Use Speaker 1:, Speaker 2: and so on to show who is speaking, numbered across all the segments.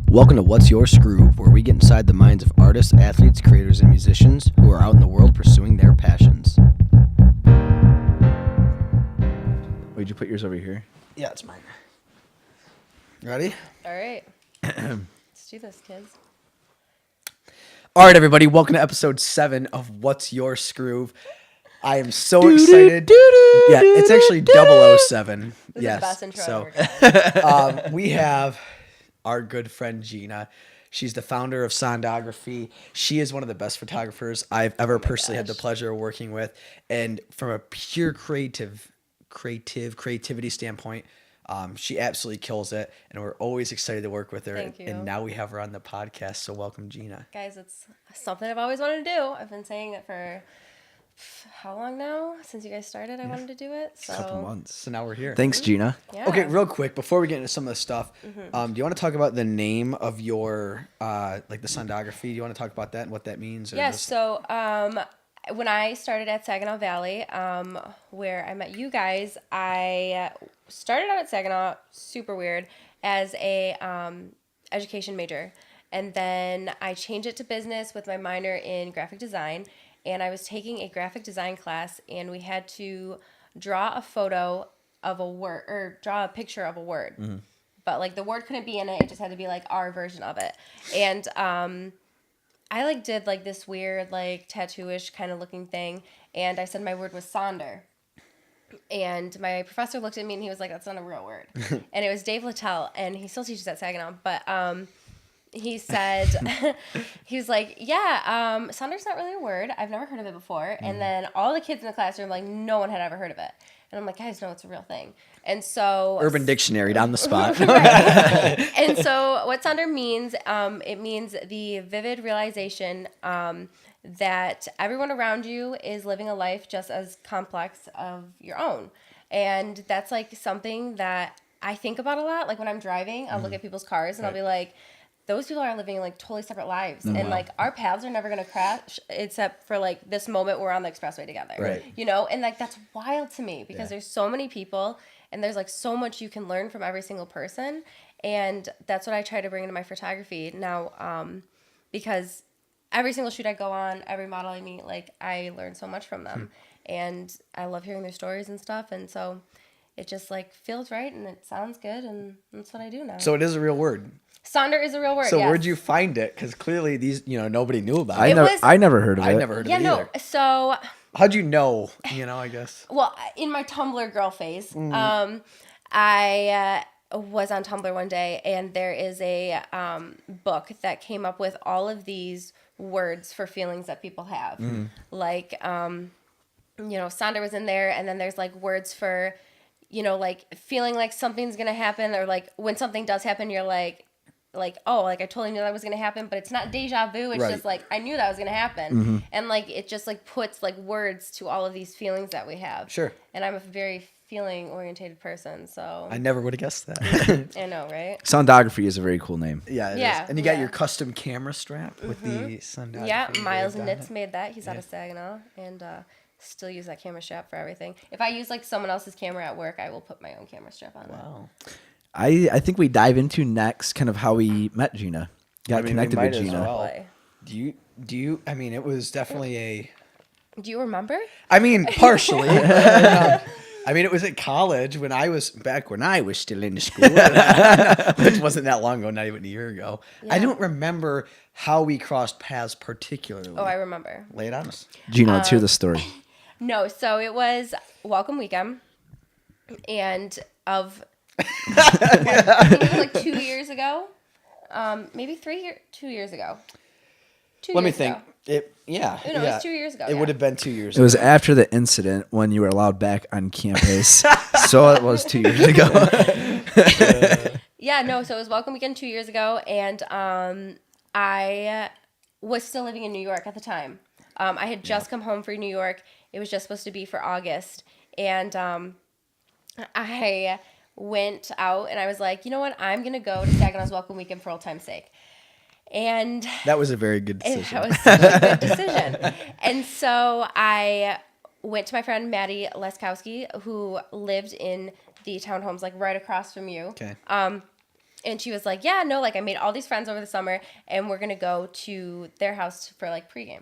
Speaker 1: Welcome to What's Your Skroove, where we get inside the minds of artists, athletes, creators, and musicians who are out in the world pursuing their passions.
Speaker 2: Wait, you put yours over here?
Speaker 1: Yeah, it's mine. Ready?
Speaker 3: All right. Let's do this, kids.
Speaker 1: All right, everybody. Welcome to episode 7 of What's Your Skroove. I am so excited. Yeah, it's actually 007.
Speaker 3: This
Speaker 1: Yes.
Speaker 3: is the best intro
Speaker 1: So
Speaker 3: ever. Guys.
Speaker 1: we have our good friend Gina. She's the founder of Sondography. She is one of the best photographers I've ever personally had the pleasure of working with. And from a pure creativity standpoint, she absolutely kills it. And we're always excited to work with her.
Speaker 3: Thank you.
Speaker 1: And now we have her on the podcast. So welcome, Gina.
Speaker 3: Guys, it's something I've always wanted to do. I've been saying it for how long now? Since you guys started, I wanted to do it. So.
Speaker 1: A couple months. So now we're here.
Speaker 2: Thanks, Gina.
Speaker 3: Yeah.
Speaker 1: Okay, real quick, before we get into some of the stuff, do you want to talk about the name of your, like the Sondography? Do you want to talk about that and what that means? Or
Speaker 3: Yes.
Speaker 1: just...
Speaker 3: So when I started at Saginaw Valley, where I met you guys, I started out at Saginaw, super weird, as a education major. And then I changed it to business with my minor in graphic design. And I was taking a graphic design class, and we had to draw a photo of a word, or draw a picture of a word. Mm-hmm. But, like, the word couldn't be in it. It just had to be, like, our version of it. And I, like, did, like, this weird, like, tattoo-ish kind of looking thing. And I said my word was Sonder. And my professor looked at me, and he was like, that's not a real word. And it was Dave Littell, and he still teaches at Saginaw. But he said, he was like, yeah, Sonder's not really a word. I've never heard of it before. And then all the kids in the classroom, like, no one had ever heard of it. And I'm like, guys, no, it's a real thing. And so...
Speaker 1: Urban Dictionary on the spot.
Speaker 3: And so what Sonder means, it means the vivid realization that everyone around you is living a life just as complex of your own. And that's, like, something that I think about a lot. Like, when I'm driving, I'll look at people's cars, and I'll be like... Those people are living like totally separate lives. Mm-hmm. And like our paths are never going to crash except for like this moment we're on the expressway together.
Speaker 1: Right.
Speaker 3: You know, and like that's wild to me because there's so many people and there's like so much you can learn from every single person. And that's what I try to bring into my photography now because every single shoot I go on, every model I meet, like I learn so much from them. And I love hearing their stories and stuff. And so it just like feels right and it sounds good. And that's what I do now.
Speaker 1: So it is a real word.
Speaker 3: Sonder is a real word.
Speaker 1: So
Speaker 3: yes.
Speaker 1: where'd you find it? Because clearly these, nobody knew about it.
Speaker 2: I never heard of it.
Speaker 1: I never heard of it either.
Speaker 3: So
Speaker 1: how'd you know? I guess.
Speaker 3: Well, in my Tumblr girl phase, I was on Tumblr one day, and there is a book that came up with all of these words for feelings that people have. Like, Sonder was in there, and then there's like words for, like feeling like something's gonna happen, or like when something does happen, you're like, oh, like I totally knew that was going to happen, but it's not deja vu. It's just like, I knew that was going to happen. Mm-hmm. And like, it just like puts like words to all of these feelings that we have.
Speaker 1: Sure.
Speaker 3: And I'm a very feeling oriented person. So
Speaker 1: I never would have guessed that.
Speaker 3: I know, right?
Speaker 2: Sondography is a very cool name.
Speaker 1: Yeah. It is. And you got your custom camera strap with the Sondography.
Speaker 3: Yeah. Miles and Knits made that. He's out of Saginaw and, still use that camera strap for everything. If I use like someone else's camera at work, I will put my own camera strap on.
Speaker 1: Wow.
Speaker 2: I think we dive into next kind of how we met Gina. Got connected with Gina.
Speaker 1: Well. Do you, I mean, it was definitely
Speaker 3: Do you remember?
Speaker 1: I mean, partially. I mean, it was at college when I was still in school, which wasn't that long ago, not even a year ago. Yeah. I don't remember how we crossed paths particularly.
Speaker 3: Oh, I remember.
Speaker 1: Lay it on us.
Speaker 2: Gina, let's hear the story.
Speaker 3: No, so it was Welcome Weekend, and of... I think it was like 2 years ago, maybe 2 years ago.
Speaker 1: Let me think. It was
Speaker 3: 2 years ago.
Speaker 1: It would have been 2 years
Speaker 2: ago. It was after the incident when you were allowed back on campus. So it was 2 years ago.
Speaker 3: Yeah, no, so it was Welcome Weekend 2 years ago, and I was still living in New York at the time. I had just come home for New York. It was just supposed to be for August, and I went out and I was like, you know what? I'm going to go to Saginaw's Welcome Weekend for old time's sake. And
Speaker 1: that was a very good decision.
Speaker 3: That was such a good decision. And so I went to my friend Maddie Leskowski, who lived in the townhomes like right across from you.
Speaker 1: Okay.
Speaker 3: And she was like, yeah, no, like I made all these friends over the summer and we're going to go to their house for like pregame.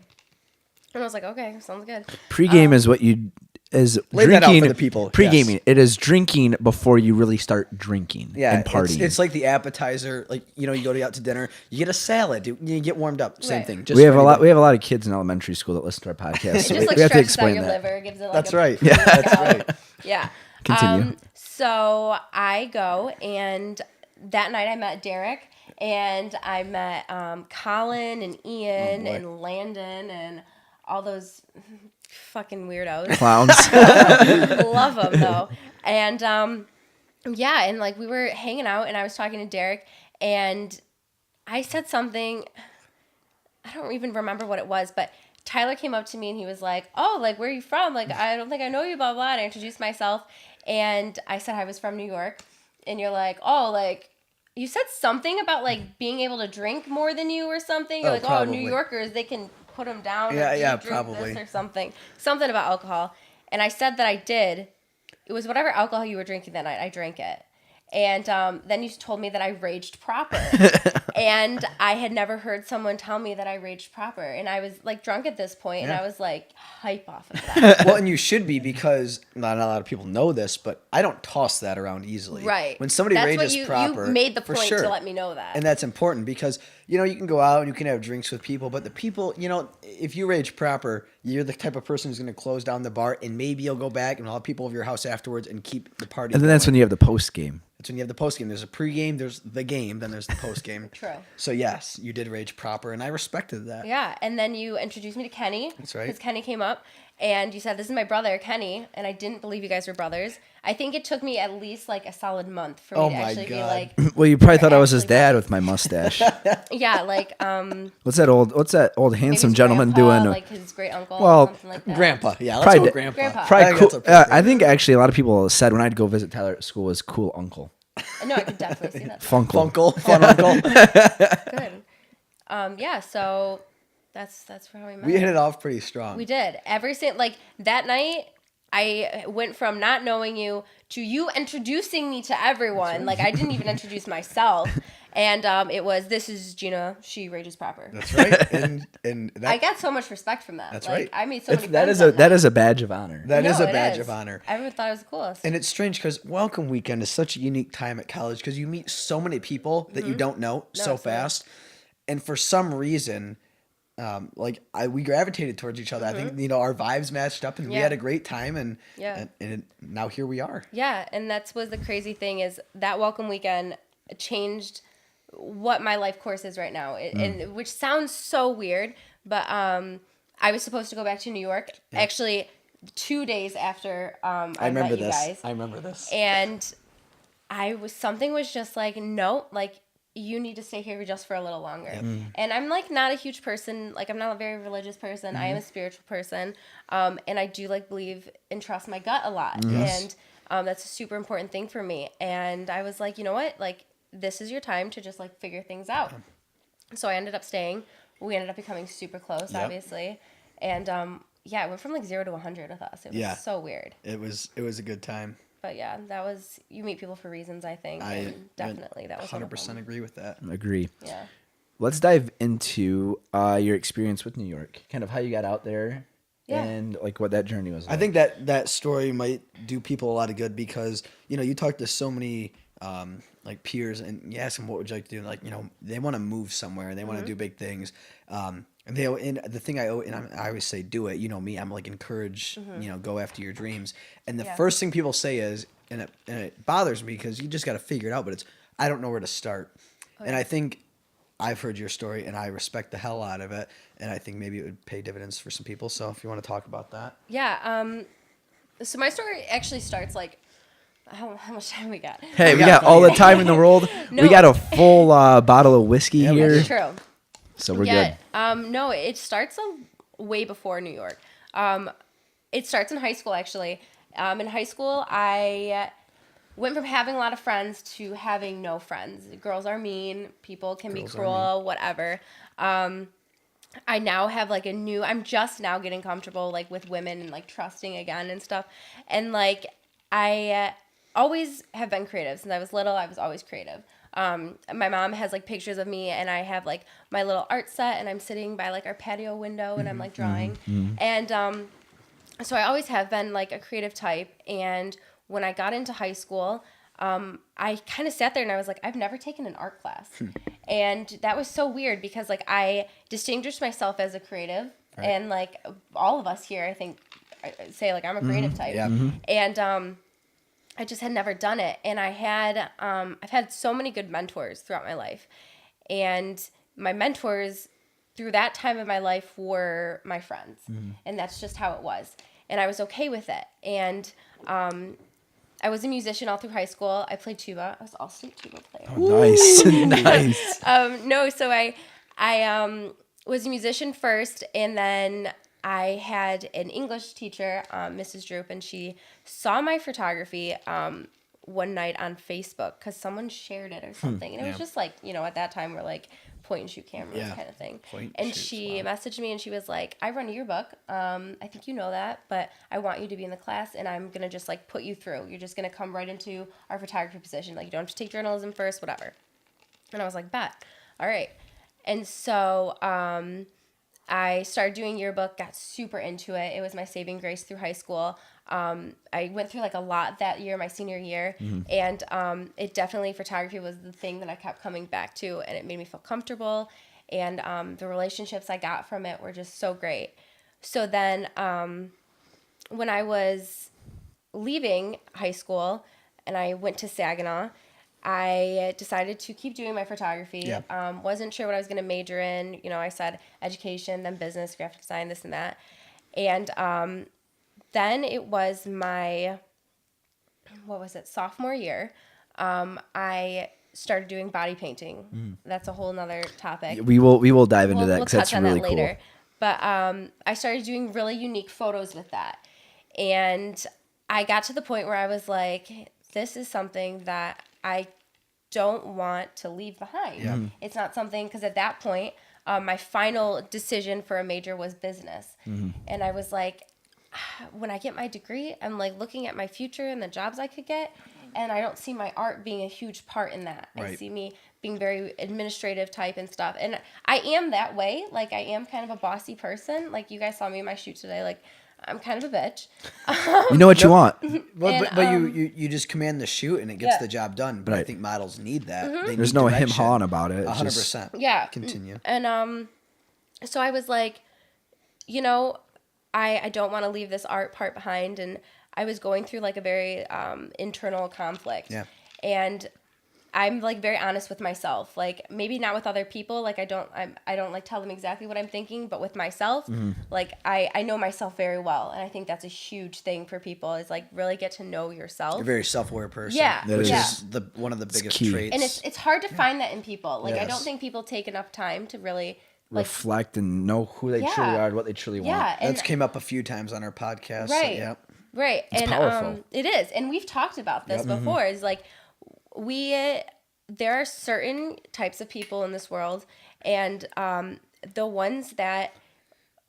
Speaker 3: And I was like, okay, sounds good.
Speaker 2: Pregame is what you is
Speaker 1: Lay
Speaker 2: drinking.
Speaker 1: that out for the people.
Speaker 2: Pregaming.
Speaker 1: Yes.
Speaker 2: It is drinking before you really start drinking
Speaker 1: Yeah,
Speaker 2: and partying.
Speaker 1: it's like the appetizer. Like, you go out to dinner, you get a salad, you get warmed up. Same
Speaker 3: Right.
Speaker 1: thing. Just
Speaker 2: we have a
Speaker 1: ready
Speaker 2: lot.
Speaker 1: to-
Speaker 2: We have a lot of kids in elementary school that listen to our podcast. So
Speaker 3: It
Speaker 2: we,
Speaker 3: just like
Speaker 2: we have to
Speaker 3: stretches out
Speaker 2: explain
Speaker 3: your
Speaker 2: that.
Speaker 3: liver, gives it like
Speaker 1: That's
Speaker 3: a
Speaker 1: right.
Speaker 3: pre-
Speaker 1: That's right.
Speaker 3: Yeah.
Speaker 2: Continue.
Speaker 3: So I go, and that night I met Derek, and I met Colin and Ian
Speaker 1: boy.
Speaker 3: and Landon and all those fucking weirdos.
Speaker 2: Clowns.
Speaker 3: Love them though. And yeah, and like we were hanging out, and I was talking to Derek, and I said something. I don't even remember what it was, but Tyler came up to me and he was like, "Oh, like where are you from? Like I don't think I know you, blah blah." And I introduced myself, and I said I was from New York, and you're like, "Oh, like." You said something about like being able to drink more than you or something. You're
Speaker 1: Oh,
Speaker 3: like,
Speaker 1: probably.
Speaker 3: oh, New Yorkers, they can put them down.
Speaker 1: Yeah,
Speaker 3: or
Speaker 1: yeah,
Speaker 3: you drink
Speaker 1: probably.
Speaker 3: this or something. Something about alcohol. And I said that I did. It was whatever alcohol you were drinking that night. I drank it. And then you told me that I raged proper. And I had never heard someone tell me that I raged proper. And I was like drunk at this point, and
Speaker 1: Yeah.
Speaker 3: I was like hype off of that.
Speaker 1: Well, and you should be, because not a lot of people know this, but I don't toss that around easily.
Speaker 3: Right.
Speaker 1: When somebody
Speaker 3: That's
Speaker 1: rages
Speaker 3: what you
Speaker 1: proper,
Speaker 3: made the
Speaker 1: for
Speaker 3: point
Speaker 1: sure.
Speaker 3: to let me know that.
Speaker 1: And that's important because, you can go out and you can have drinks with people, but the people, if you rage proper, you're the type of person who's going to close down the bar, and maybe you'll go back and I'll have people over your house afterwards and keep the party
Speaker 2: And then that's
Speaker 1: going.
Speaker 2: when you have the post game.
Speaker 1: That's when you have the post game. There's a pregame, there's the game, then there's the post game.
Speaker 3: True.
Speaker 1: So yes, you did rage proper, and I respected that.
Speaker 3: Yeah, and then you introduced me to Kenny.
Speaker 1: That's right.
Speaker 3: Because Kenny came up, and you said, "This is my brother, Kenny," and I didn't believe you guys were brothers. I think it took me at least like a solid month for me
Speaker 1: Oh
Speaker 3: to
Speaker 1: my
Speaker 3: actually be
Speaker 1: God.
Speaker 3: like,
Speaker 2: Well, you probably thought I was his
Speaker 3: actually
Speaker 2: dad with my mustache.
Speaker 3: yeah, like
Speaker 2: What's that old
Speaker 3: maybe
Speaker 2: handsome
Speaker 3: his
Speaker 2: gentleman
Speaker 3: grandpa,
Speaker 2: doing?
Speaker 3: like his great uncle,
Speaker 2: Well,
Speaker 3: or something like that.
Speaker 1: Grandpa. Yeah, let's
Speaker 2: Probably
Speaker 1: go
Speaker 2: did-
Speaker 1: grandpa.
Speaker 3: Grandpa.
Speaker 2: Probably
Speaker 1: I think
Speaker 2: cool.
Speaker 1: that's appropriate.
Speaker 2: I think actually a lot of people said when I'd go visit Tyler at school was cool uncle.
Speaker 3: No, I could definitely see that.
Speaker 2: Funkle.
Speaker 1: Funkle, fun uncle.
Speaker 3: Good. Yeah. So that's how we met.
Speaker 1: We hit it off pretty strong.
Speaker 3: We did. Like that night, I went from not knowing you to you introducing me to everyone. Like I didn't even introduce myself. And it was, "This is Gina. She rages proper."
Speaker 1: That's right. And that,
Speaker 3: I got so much respect from that.
Speaker 1: That's
Speaker 3: like,
Speaker 1: right.
Speaker 3: I made so many
Speaker 2: That
Speaker 3: friends
Speaker 2: is
Speaker 3: that
Speaker 2: a
Speaker 3: night.
Speaker 2: badge of honor.
Speaker 1: that is
Speaker 3: No,
Speaker 1: a
Speaker 3: it
Speaker 1: badge
Speaker 3: is.
Speaker 1: of honor.
Speaker 3: Everyone thought it was the coolest.
Speaker 1: And it's strange because welcome weekend is such a unique time at college because you meet so many people that you don't know so
Speaker 3: absolutely.
Speaker 1: fast. And for some reason, we gravitated towards each other. I think, our vibes matched up and we
Speaker 3: Yeah.
Speaker 1: had a great time. And,
Speaker 3: Yeah.
Speaker 1: and now here we are.
Speaker 3: Yeah, and that's was the crazy thing is that welcome weekend changed what my life course is right now, and which sounds so weird, but I was supposed to go back to New York actually 2 days after I
Speaker 1: remember
Speaker 3: met you
Speaker 1: this.
Speaker 3: guys,
Speaker 1: I remember this.
Speaker 3: and something was just like, no, like you need to stay here just for a little longer. And I'm like not a huge person, like I'm not a very religious person. I am a spiritual person, and I do like believe and trust my gut a lot, and that's a super important thing for me. And I was like, you know what, like this is your time to just like figure things out. So I ended up staying. We ended up becoming super close,
Speaker 1: Yep.
Speaker 3: obviously, and it went from like 0 to 100 with us. It was so weird.
Speaker 1: It was a good time.
Speaker 3: But yeah, you meet people for reasons, I think. And definitely that was
Speaker 1: 100% agree with that.
Speaker 2: Agree.
Speaker 3: Yeah.
Speaker 2: Let's dive into your experience with New York, kind of how you got out there,
Speaker 3: Yeah.
Speaker 2: and like what that journey was like.
Speaker 1: I think that story might do people a lot of good because, you talk to so many like peers and you ask them what would you like to do, and like, they want to move somewhere and they want to do big things. And the thing I always say, do it. You know me, I'm like encourage, go after your dreams. And the first thing people say is, and it bothers me because you just got to figure it out, but it's, I don't know where to start. Okay. And I think I've heard your story and I respect the hell out of it. And I think maybe it would pay dividends for some people. So if you want to talk about that.
Speaker 3: Yeah. So my story actually starts like, how much time we got?
Speaker 2: Hey, we got all the time in the world.
Speaker 3: No.
Speaker 2: We got a full bottle of whiskey here,
Speaker 3: That's true.
Speaker 2: so we're good.
Speaker 3: No, it starts way before New York. It starts in high school, actually. In high school, I went from having a lot of friends to having no friends. Girls are mean. People can be cruel, whatever. I now have like I'm just now getting comfortable like with women and like trusting again and stuff. And like I always have been creative. Since I was little, I was always creative. My mom has like pictures of me, and I have like my little art set, and I'm sitting by like our patio window, and I'm like drawing. And so I always have been like a creative type. And when I got into high school, I kind of sat there and I was like, I've never taken an art class. And that was so weird because like I distinguished myself as a creative, and like all of us here, I think, say like I'm a creative type.
Speaker 1: Yeah.
Speaker 3: And I just had never done it. And I've had so many good mentors throughout my life. And my mentors through that time of my life were my friends. And that's just how it was. And I was okay with it. And I was a musician all through high school. I played tuba. I was also a tuba player.
Speaker 2: Oh, nice. Nice.
Speaker 3: No, so I was a musician first, and then I had an English teacher, Mrs. Droop, and she saw my photography one night on Facebook because someone shared it or something. And it was just like, at that time we're like point and shoot cameras kind of thing. She messaged me and she was like, I run a yearbook. I think you know that, but I want you to be in the class, and I'm going to just like put you through. You're just going to come right into our photography position. Like you don't have to take journalism first, whatever. And I was like, bet. All right. And so I started doing yearbook, got super into it. It was my saving grace through high school. I went through like a lot that year, my senior year, and it definitely, photography was the thing that I kept coming back to, and it made me feel comfortable, and the relationships I got from it were just so great. So then when I was leaving high school and I went to Saginaw, I decided to keep doing my photography.
Speaker 1: Yeah.
Speaker 3: Wasn't sure what I was going to major in. I said education, then business, graphic design, this and that. And then it was my, sophomore year. I started doing body painting. That's a whole nother topic.
Speaker 2: We will dive into that
Speaker 3: We'll
Speaker 2: because
Speaker 3: touch
Speaker 2: that's
Speaker 3: on
Speaker 2: really
Speaker 3: that
Speaker 2: cool.
Speaker 3: later. But I started doing really unique photos with that. And I got to the point where I was like, this is something that I don't want to leave behind.
Speaker 1: Yeah.
Speaker 3: It's not something, because at that point, my final decision for a major was business. And I was like, when I get my degree, I'm like looking at my future and the jobs I could get, and I don't see my art being a huge part in that.
Speaker 1: Right.
Speaker 3: I see me being very administrative type and stuff. And I am that way. Like I am kind of a bossy person. Like you guys saw me in my shoot today. Like I'm kind of a bitch.
Speaker 2: You know what you want.
Speaker 1: But you just command the shoot and it gets the job done. But I think models need that. They
Speaker 2: There's
Speaker 1: need
Speaker 2: no
Speaker 1: direction.
Speaker 2: him-hawing about it. It's
Speaker 1: 100%.
Speaker 3: Yeah.
Speaker 1: Continue.
Speaker 3: And so I was like, I don't want to leave this art part behind. And I was going through like a very internal conflict.
Speaker 1: Yeah.
Speaker 3: And I'm like very honest with myself. Like maybe not with other people. Like I don't like tell them exactly what I'm thinking, but with myself, like I know myself very well. And I think that's a huge thing for people, is like really get to know yourself.
Speaker 1: You're a very self-aware person.
Speaker 3: Yeah.
Speaker 1: Which
Speaker 3: Yeah.
Speaker 1: is one of the biggest
Speaker 2: key.
Speaker 1: traits.
Speaker 3: And it's hard to find that in people. Like I
Speaker 1: Yes.
Speaker 3: don't think people take enough time to really
Speaker 2: reflect and know who they truly are and what they truly want.
Speaker 3: Yeah. And
Speaker 1: That's came up a few times on our podcast.
Speaker 3: Right.
Speaker 1: So, yeah.
Speaker 3: Right.
Speaker 2: It's powerful.
Speaker 3: It is. And we've talked about this before. Is like there are certain types of people in this world, and the ones that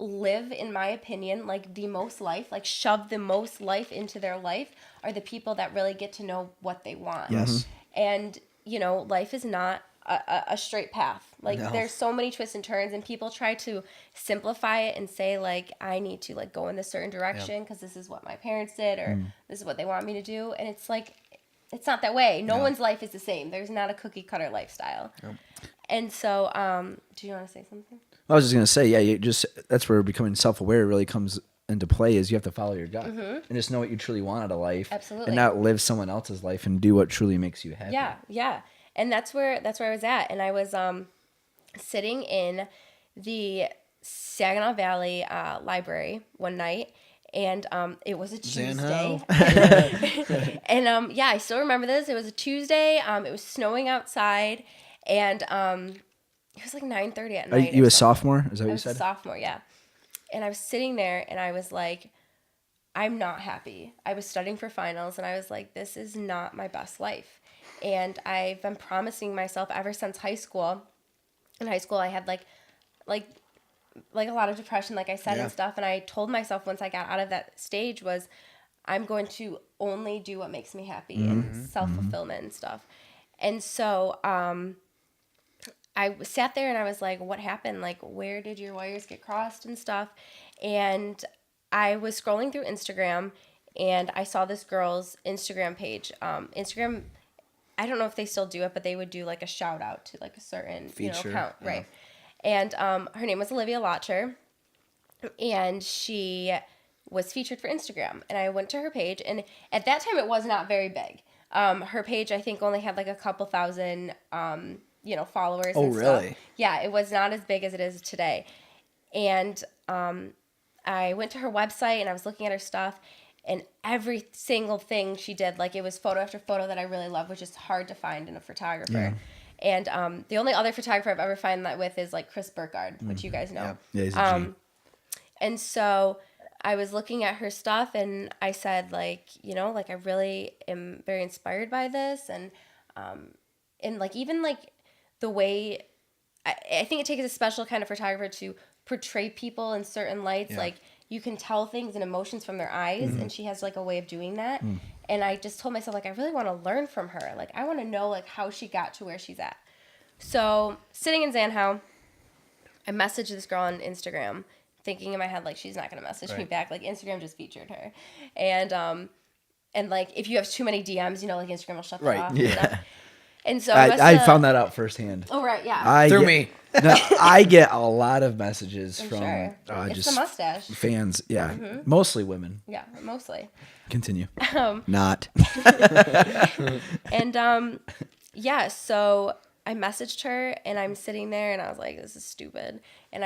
Speaker 3: live, in my opinion, like the most life, like shove the most life into their life, are the people that really get to know what they want.
Speaker 1: Yes.
Speaker 3: And, life is not a straight path. Like
Speaker 1: No.
Speaker 3: there's so many twists and turns, and people try to simplify it and say like, I need to like go in this certain direction because this is what my parents did, or this is what they want me to do. And it's like, it's not that way. No one's life is the same. There's not a cookie cutter lifestyle. Yep. And so, do you want to say something?
Speaker 2: I was just gonna say, that's where becoming self-aware really comes into play. Is you have to follow your gut and just know what you truly want out of life.
Speaker 3: Absolutely.
Speaker 2: And not live someone else's life and do what truly makes you happy.
Speaker 3: Yeah. And that's where I was at. And I was sitting in the Saginaw Valley library one night, and it was a Tuesday. And I still remember this. It was a Tuesday. It was snowing outside, and it was like 9:30 at night.
Speaker 2: Are you a sophomore? Is that what you said?
Speaker 3: I was a sophomore, yeah. And I was sitting there, and I was like, I'm not happy. I was studying for finals, and I was like, this is not my best life. And I've been promising myself ever since high school. In high school, I had like a lot of depression, like I said, and stuff. And I told myself once I got out of that stage was, I'm going to only do what makes me happy and self-fulfillment and stuff. And so I sat there and I was like, what happened? Like, where did your wires get crossed and stuff? And I was scrolling through Instagram and I saw this girl's Instagram page. Instagram, I don't know if they still do it, but they would do like a shout out to like a certain
Speaker 1: Feature,
Speaker 3: account,
Speaker 1: yeah.
Speaker 3: right? And her name was Olivia Lotcher, and she was featured for Instagram. And I went to her page, and at that time it was not very big. Her page, I think, only had like a couple thousand, followers.
Speaker 1: Oh,
Speaker 3: and stuff.
Speaker 1: really?
Speaker 3: Yeah, it was not as big as it is today. And I went to her website and I was looking at her stuff, and every single thing she did, like it was photo after photo that I really love, which is hard to find in a photographer.
Speaker 2: Yeah.
Speaker 3: And the only other photographer I've ever found that with is like Chris Burkhardt, which you guys know.
Speaker 2: Yeah, he's a G.
Speaker 3: And so I was looking at her stuff and I said, like, like I really am very inspired by this. And like, even like the way, I think it takes a special kind of photographer to portray people in certain lights.
Speaker 1: Yeah.
Speaker 3: Like you can tell things and emotions from their eyes, and she has like a way of doing that. And I just told myself, like, I really want to learn from her. Like, I want to know like how she got to where she's at. So sitting in Zanhow, I messaged this girl on Instagram, thinking in my head, like, she's not going to message me back. Like, Instagram just featured her. And like, if you have too many DMs, like, Instagram will shut that off.
Speaker 2: Yeah.
Speaker 3: And stuff. And so
Speaker 2: I found that out firsthand.
Speaker 3: Oh, right, yeah.
Speaker 1: Through me.
Speaker 2: No, I get a lot of messages
Speaker 3: I'm
Speaker 2: from
Speaker 3: sure. It's
Speaker 2: just
Speaker 3: the mustache.
Speaker 2: fans. Yeah, mostly women.
Speaker 3: Yeah, mostly.
Speaker 2: Continue.
Speaker 1: Not.
Speaker 3: And, yeah, so I messaged her, and I'm sitting there, and I was like, this is stupid. And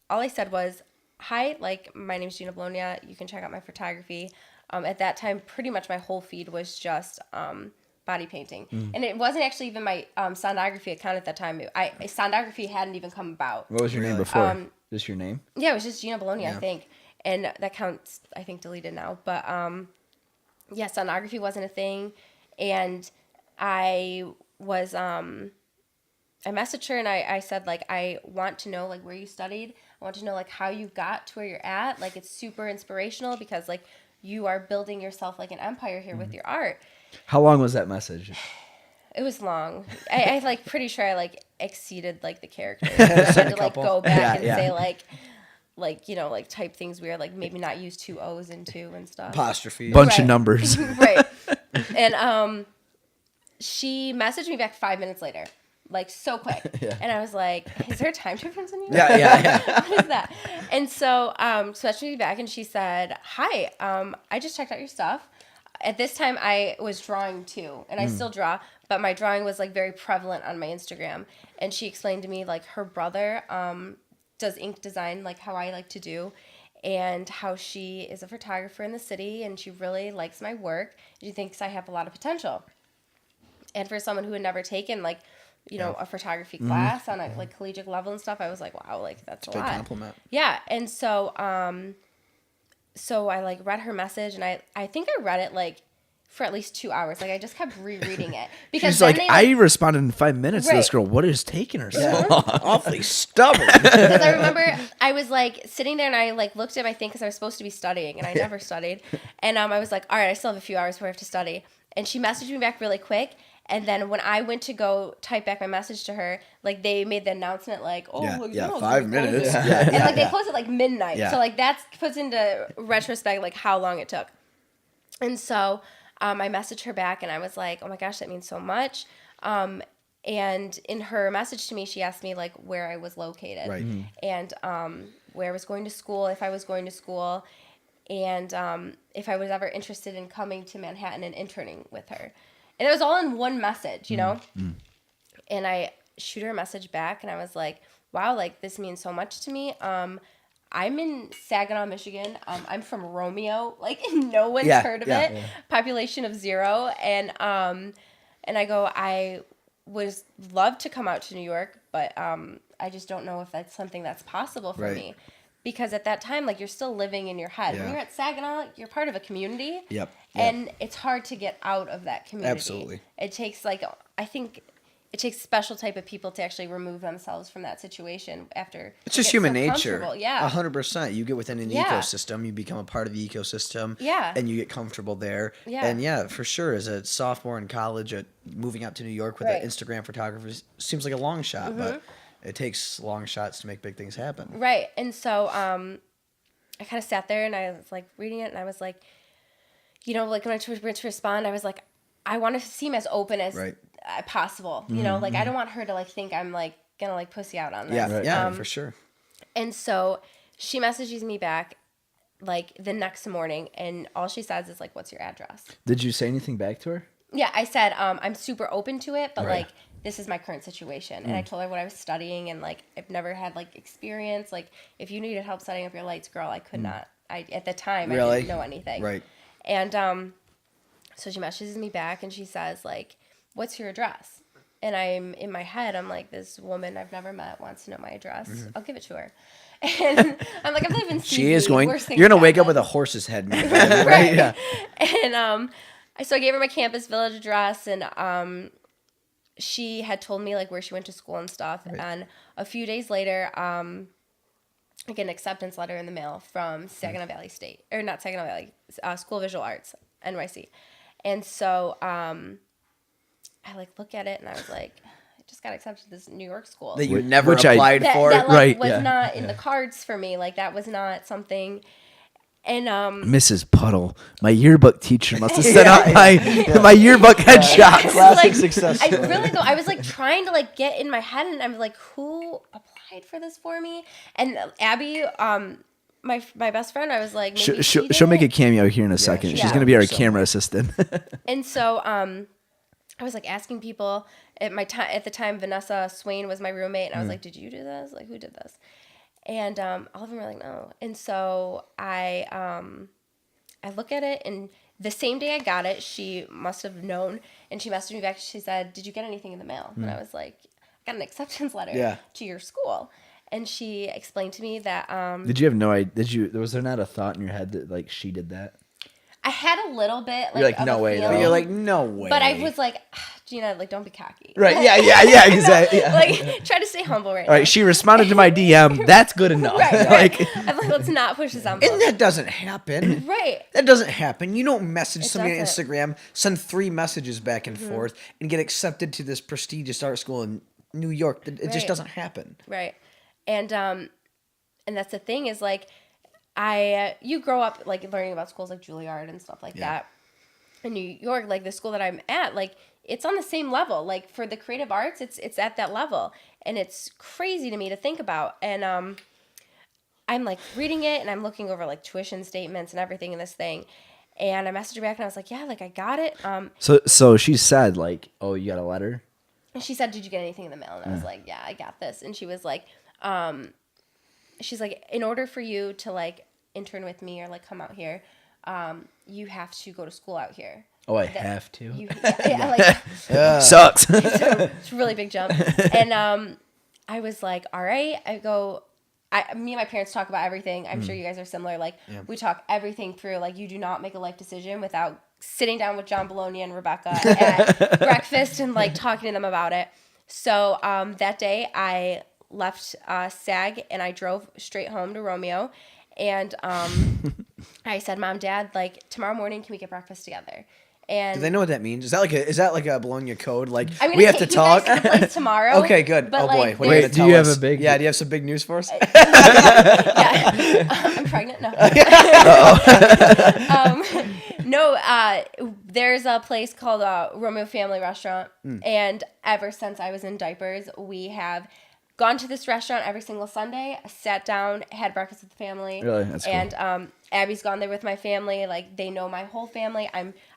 Speaker 3: all I said was, hi, like, my name's Gina Bologna. You can check out my photography. At that time, pretty much my whole feed was just body painting. And it wasn't actually even my Sondography account at that time. Sondography hadn't even come about.
Speaker 2: What was your name before? Just your name?
Speaker 3: Yeah, it was just Gina Bologna, I think. And that account's, I think, deleted now. But, yeah, Sondography wasn't a thing. And I was, I messaged her and I said, like, I want to know, like, where you studied. I want to know, like, how you got to where you're at. Like, it's super inspirational because, like, you are building yourself, like, an empire here with your art.
Speaker 2: How long was that message?
Speaker 3: It was long. I like, pretty sure I, like, exceeded, like, the characters. I had to, like, go back and say, like, type things weird, like, maybe not use 2 O's and 2 and stuff.
Speaker 1: Apostrophe.
Speaker 2: Bunch of numbers.
Speaker 3: Right. And she messaged me back 5 minutes later, like, so quick. And I was like, is there a time difference in you?
Speaker 2: Yeah.
Speaker 3: What is that? And so she messaged me back and she said, hi, I just checked out your stuff. At this time I was drawing too, and I still draw, but my drawing was like very prevalent on my Instagram. And she explained to me, like, her brother does ink design, like how I like to do, and how she is a photographer in the city and she really likes my work. She thinks I have a lot of potential. And for someone who had never taken, like, a photography class on a, like, collegiate level and stuff, I was like, wow, like, that's a lot.
Speaker 1: Big compliment.
Speaker 3: Yeah. And so, so I, like, read her message, and I think I read it, like, for at least 2 hours. Like, I just kept rereading it. Because
Speaker 2: She's like, I responded in 5 minutes to this
Speaker 3: Right.
Speaker 2: girl. What is taking her so long?
Speaker 1: Awfully stubborn.
Speaker 3: Because I remember I was, like, sitting there, and I, like, looked at my thing because I was supposed to be studying, and I never studied. And I was like, all right, I still have a few hours before I have to study. And she messaged me back really quick. And then when I went to go type back my message to her, like, they made the announcement, like, oh,
Speaker 1: Yeah,
Speaker 3: like,
Speaker 1: yeah,
Speaker 3: no,
Speaker 1: 5
Speaker 3: they're
Speaker 1: minutes.
Speaker 3: closing.
Speaker 1: Yeah,
Speaker 3: And, like, they closed at, like, midnight.
Speaker 1: Yeah.
Speaker 3: So, like, that puts into retrospect, like, how long it took. And so I messaged her back, and I was like, oh, my gosh, that means so much. And in her message to me, she asked me, like, where I was located.
Speaker 1: Right.
Speaker 3: And where I was going to school, if I was going to school, and if I was ever interested in coming to Manhattan and interning with her. And it was all in one message, And I shoot her a message back, and I was like, wow, like, this means so much to me. I'm in Saginaw, Michigan. I'm from Romeo. Like, no one's heard of it. Yeah. Population of 0. And I go, I would love to come out to New York, but I just don't know if that's something that's possible for me. Because at that time, like, you're still living in your head.
Speaker 1: Yeah.
Speaker 3: When you're at Saginaw, you're part of a community.
Speaker 1: Yep.
Speaker 3: And it's hard to get out of that community.
Speaker 1: Absolutely.
Speaker 3: It takes, like, I think it takes special type of people to actually remove themselves from that situation after.
Speaker 1: It's just human nature.
Speaker 3: Yeah.
Speaker 1: 100%. You get within an
Speaker 3: Yeah.
Speaker 1: ecosystem, you become a part of the ecosystem.
Speaker 3: Yeah.
Speaker 1: And you get comfortable there.
Speaker 3: Yeah.
Speaker 1: And yeah, for sure, as a sophomore in college, moving out to New York with
Speaker 3: Right.
Speaker 1: that Instagram photography seems like a long shot, but it takes long shots to make big things happen.
Speaker 3: Right. And so I kind of sat there and I was like reading it and I was like, you know, like when I went to respond, I was like, I want to seem as open as possible. You know, like I don't want her to like think I'm like gonna like pussy out on this.
Speaker 1: Yeah, yeah, for sure.
Speaker 3: And so she messages me back like the next morning and all she says is like, what's your address?
Speaker 2: Did you say anything back to her?
Speaker 3: Yeah, I said, I'm super open to it, but
Speaker 1: Right.
Speaker 3: like this is my current situation. And I told her what I was studying and like I've never had like experience. Like if you needed help setting up your lights, girl, I could not. At the time I
Speaker 1: Really?
Speaker 3: didn't know anything.
Speaker 1: Right.
Speaker 3: And so she messages me back and she says like, what's your address? And I'm in my head, I'm like, this woman I've never met wants to know my address. I'll give it to her. And I'm like, I've not even seen
Speaker 1: She is going.
Speaker 3: Worst thing
Speaker 1: You're gonna wake up
Speaker 3: happen.
Speaker 1: with a horse's head, in your bed, right? Yeah.
Speaker 3: And so I gave her my campus village address, and she had told me like where she went to school and stuff.
Speaker 1: Right.
Speaker 3: And a few days later, I get an acceptance letter in the mail from Saginaw Valley State, or not Saginaw Valley, School of Visual Arts, NYC. And so I like look at it, and I was like, I just got accepted to this New York school.
Speaker 1: That you never
Speaker 2: Which I-
Speaker 1: applied for.
Speaker 3: That like,
Speaker 2: Right,
Speaker 3: was
Speaker 2: yeah.
Speaker 3: not in the cards for me. Like that was not something. And
Speaker 2: Mrs. Puddle, my yearbook teacher must have sent out my yearbook headshots.
Speaker 1: Classic
Speaker 3: like,
Speaker 1: success
Speaker 3: I
Speaker 1: story.
Speaker 3: really though I was like trying to like get in my head, and I'm like, who applied for this for me? And Abby, my best friend, I was like, maybe she did
Speaker 2: She'll make a
Speaker 3: it.
Speaker 2: cameo here in a second.
Speaker 1: she
Speaker 2: She's
Speaker 3: will.
Speaker 2: gonna be our
Speaker 1: So-
Speaker 2: camera assistant.
Speaker 3: And so I was like asking people at the time. Vanessa Swain was my roommate, and I was like, did you do this? Like, who did this? And all of them were like, no. And so I look at it, and the same day I got it, she must have known, and she messaged me back. She said, did you get anything in the mail? And I was like, I got an acceptance letter to your school. And she explained to me that
Speaker 2: Did you have no idea? Was there not a thought in your head that like she did that?
Speaker 3: I had a little bit
Speaker 2: You're like,
Speaker 3: of
Speaker 2: no
Speaker 3: a
Speaker 2: way, though.
Speaker 3: feeling,
Speaker 1: You're like, no way.
Speaker 3: but I was like, Gina, like, don't be cocky.
Speaker 2: Right? Yeah. Exactly. Yeah.
Speaker 3: Like, try to stay humble right
Speaker 2: All
Speaker 3: now.
Speaker 2: right. She responded to my DM. That's good enough.
Speaker 3: Right.
Speaker 2: Like,
Speaker 3: I'm like, let's not push this envelope.
Speaker 1: and that doesn't happen.
Speaker 3: Right.
Speaker 1: That doesn't happen. You don't message somebody on
Speaker 3: doesn't.
Speaker 1: Instagram, send 3 messages back and forth, and get accepted to this prestigious art school in New York. It just
Speaker 3: Right.
Speaker 1: doesn't happen.
Speaker 3: Right. And that's the thing is like, you grow up like learning about schools like Juilliard and stuff like that. In New York, like the school that I'm at, like it's on the same level. Like for the creative arts, it's at that level, and it's crazy to me to think about. And I'm like reading it, and I'm looking over like tuition statements and everything in this thing. And I messaged her back, and I was like, yeah, like I got it.
Speaker 2: so she said like, oh, you got a letter?
Speaker 3: And she said, did you get anything in the mail? And I was like, yeah, I got this. And she was like, she's like, in order for you to like intern with me or like come out here, you have to go to school out here.
Speaker 2: Oh, I have to.
Speaker 3: Like,
Speaker 2: Sucks.
Speaker 3: it's a really big jump. And I was like, all right. Me and my parents talk about everything. I'm sure you guys are similar. Like we talk everything through. Like you do not make a life decision without sitting down with John Bologna and Rebecca at breakfast and like talking to them about it. So that day I left SAG and I drove straight home to Romeo. And I said, Mom, Dad, like tomorrow morning, can we get breakfast together? And
Speaker 1: Do they know what that means? Is that like a Bologna code? Like
Speaker 3: I'm gonna
Speaker 1: we have to
Speaker 3: take you guys
Speaker 1: talk.
Speaker 3: to the place tomorrow.
Speaker 1: Okay, good.
Speaker 3: But,
Speaker 1: Oh boy,
Speaker 3: like,
Speaker 1: what are you
Speaker 3: there's-
Speaker 1: gonna tell
Speaker 2: do you have
Speaker 1: us?
Speaker 2: a big-
Speaker 1: Yeah, do you have some big news for us?
Speaker 3: Yeah. I'm pregnant. No. No, there's a place called Romeo Family Restaurant. And ever since I was in diapers, we have gone to this restaurant every single Sunday, sat down, had breakfast with the family.
Speaker 2: Really? That's cool.
Speaker 3: And Abby's gone there with my family. Like, they know my whole family.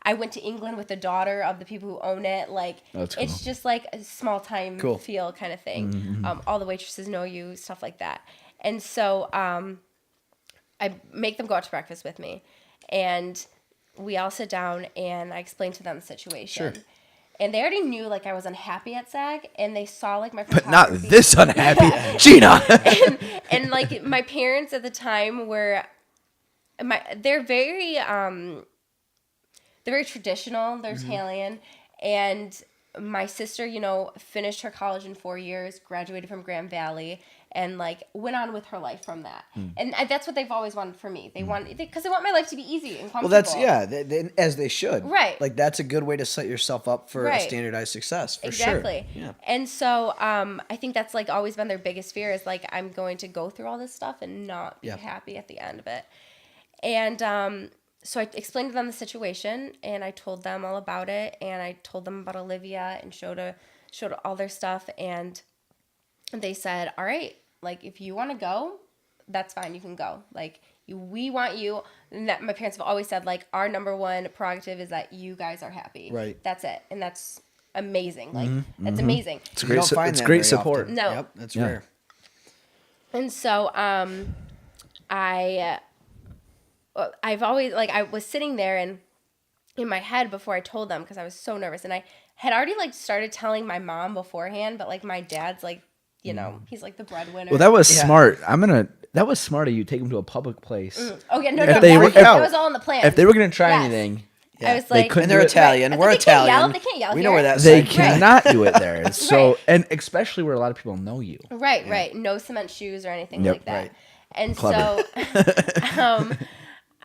Speaker 3: I went to England with the daughter of the people who own it. Like,
Speaker 2: That's cool.
Speaker 3: it's just like a small time
Speaker 1: Cool.
Speaker 3: feel kind of thing. All the waitresses know you, stuff like that. And so I make them go out to breakfast with me. And we all sit down and I explain to them the situation.
Speaker 1: Sure.
Speaker 3: And they already knew like I was unhappy at SAG, and they saw like my
Speaker 2: But not
Speaker 3: photography.
Speaker 2: this unhappy, Gina.
Speaker 3: And like my parents at the time were they're very traditional, they're Italian, and my sister, finished her college in 4 years, graduated from Grand Valley, and like went on with her life from that. And that's what they've always wanted for me. They want, because they want my life to be easy and comfortable.
Speaker 1: Well, that's as they should.
Speaker 3: Right.
Speaker 1: Like that's a good way to set yourself up for a
Speaker 3: Right.
Speaker 1: standardized success. For
Speaker 3: Exactly.
Speaker 1: Sure. Yeah.
Speaker 3: And so I think that's like always been their biggest fear is like I'm going to go through all this stuff and not be happy at the end of it. And so I explained to them the situation, and I told them all about it, and I told them about Olivia and showed all their stuff, and they said, all right, like if you want to go, that's fine, you can go. Like we want you. And that my parents have always said, like our number one prerogative is that you guys are happy.
Speaker 1: Right.
Speaker 3: That's it, and that's amazing. Like that's amazing.
Speaker 2: It's
Speaker 1: You
Speaker 2: great.
Speaker 1: don't find
Speaker 2: It's
Speaker 1: that
Speaker 2: great
Speaker 1: very
Speaker 2: support.
Speaker 1: often.
Speaker 3: No.
Speaker 1: Yep, that's rare.
Speaker 3: And so I've always, like, I was sitting there and in my head before I told them because I was so nervous, and I had already like started telling my mom beforehand, but like my dad's like, he's like the breadwinner.
Speaker 2: Well, that was smart. That was smart of you. Take them to a public place.
Speaker 3: Oh yeah, no,
Speaker 2: If they were-
Speaker 3: that was all in the plan.
Speaker 2: If they were gonna try
Speaker 3: Yes.
Speaker 2: anything,
Speaker 3: I was
Speaker 2: they
Speaker 3: like,
Speaker 2: couldn't
Speaker 1: And they're
Speaker 2: do it.
Speaker 1: Italian.
Speaker 3: Right.
Speaker 1: We're
Speaker 3: They can't
Speaker 1: Italian.
Speaker 3: yell. They can't yell
Speaker 1: We know
Speaker 3: here.
Speaker 1: where that's
Speaker 2: they
Speaker 1: like.
Speaker 2: cannot do it there. So,
Speaker 3: Right.
Speaker 2: and especially where a lot of people know you.
Speaker 3: right, no cement shoes or anything
Speaker 2: Yep.
Speaker 3: like that.
Speaker 1: Right.
Speaker 3: And
Speaker 2: Clever.
Speaker 3: so,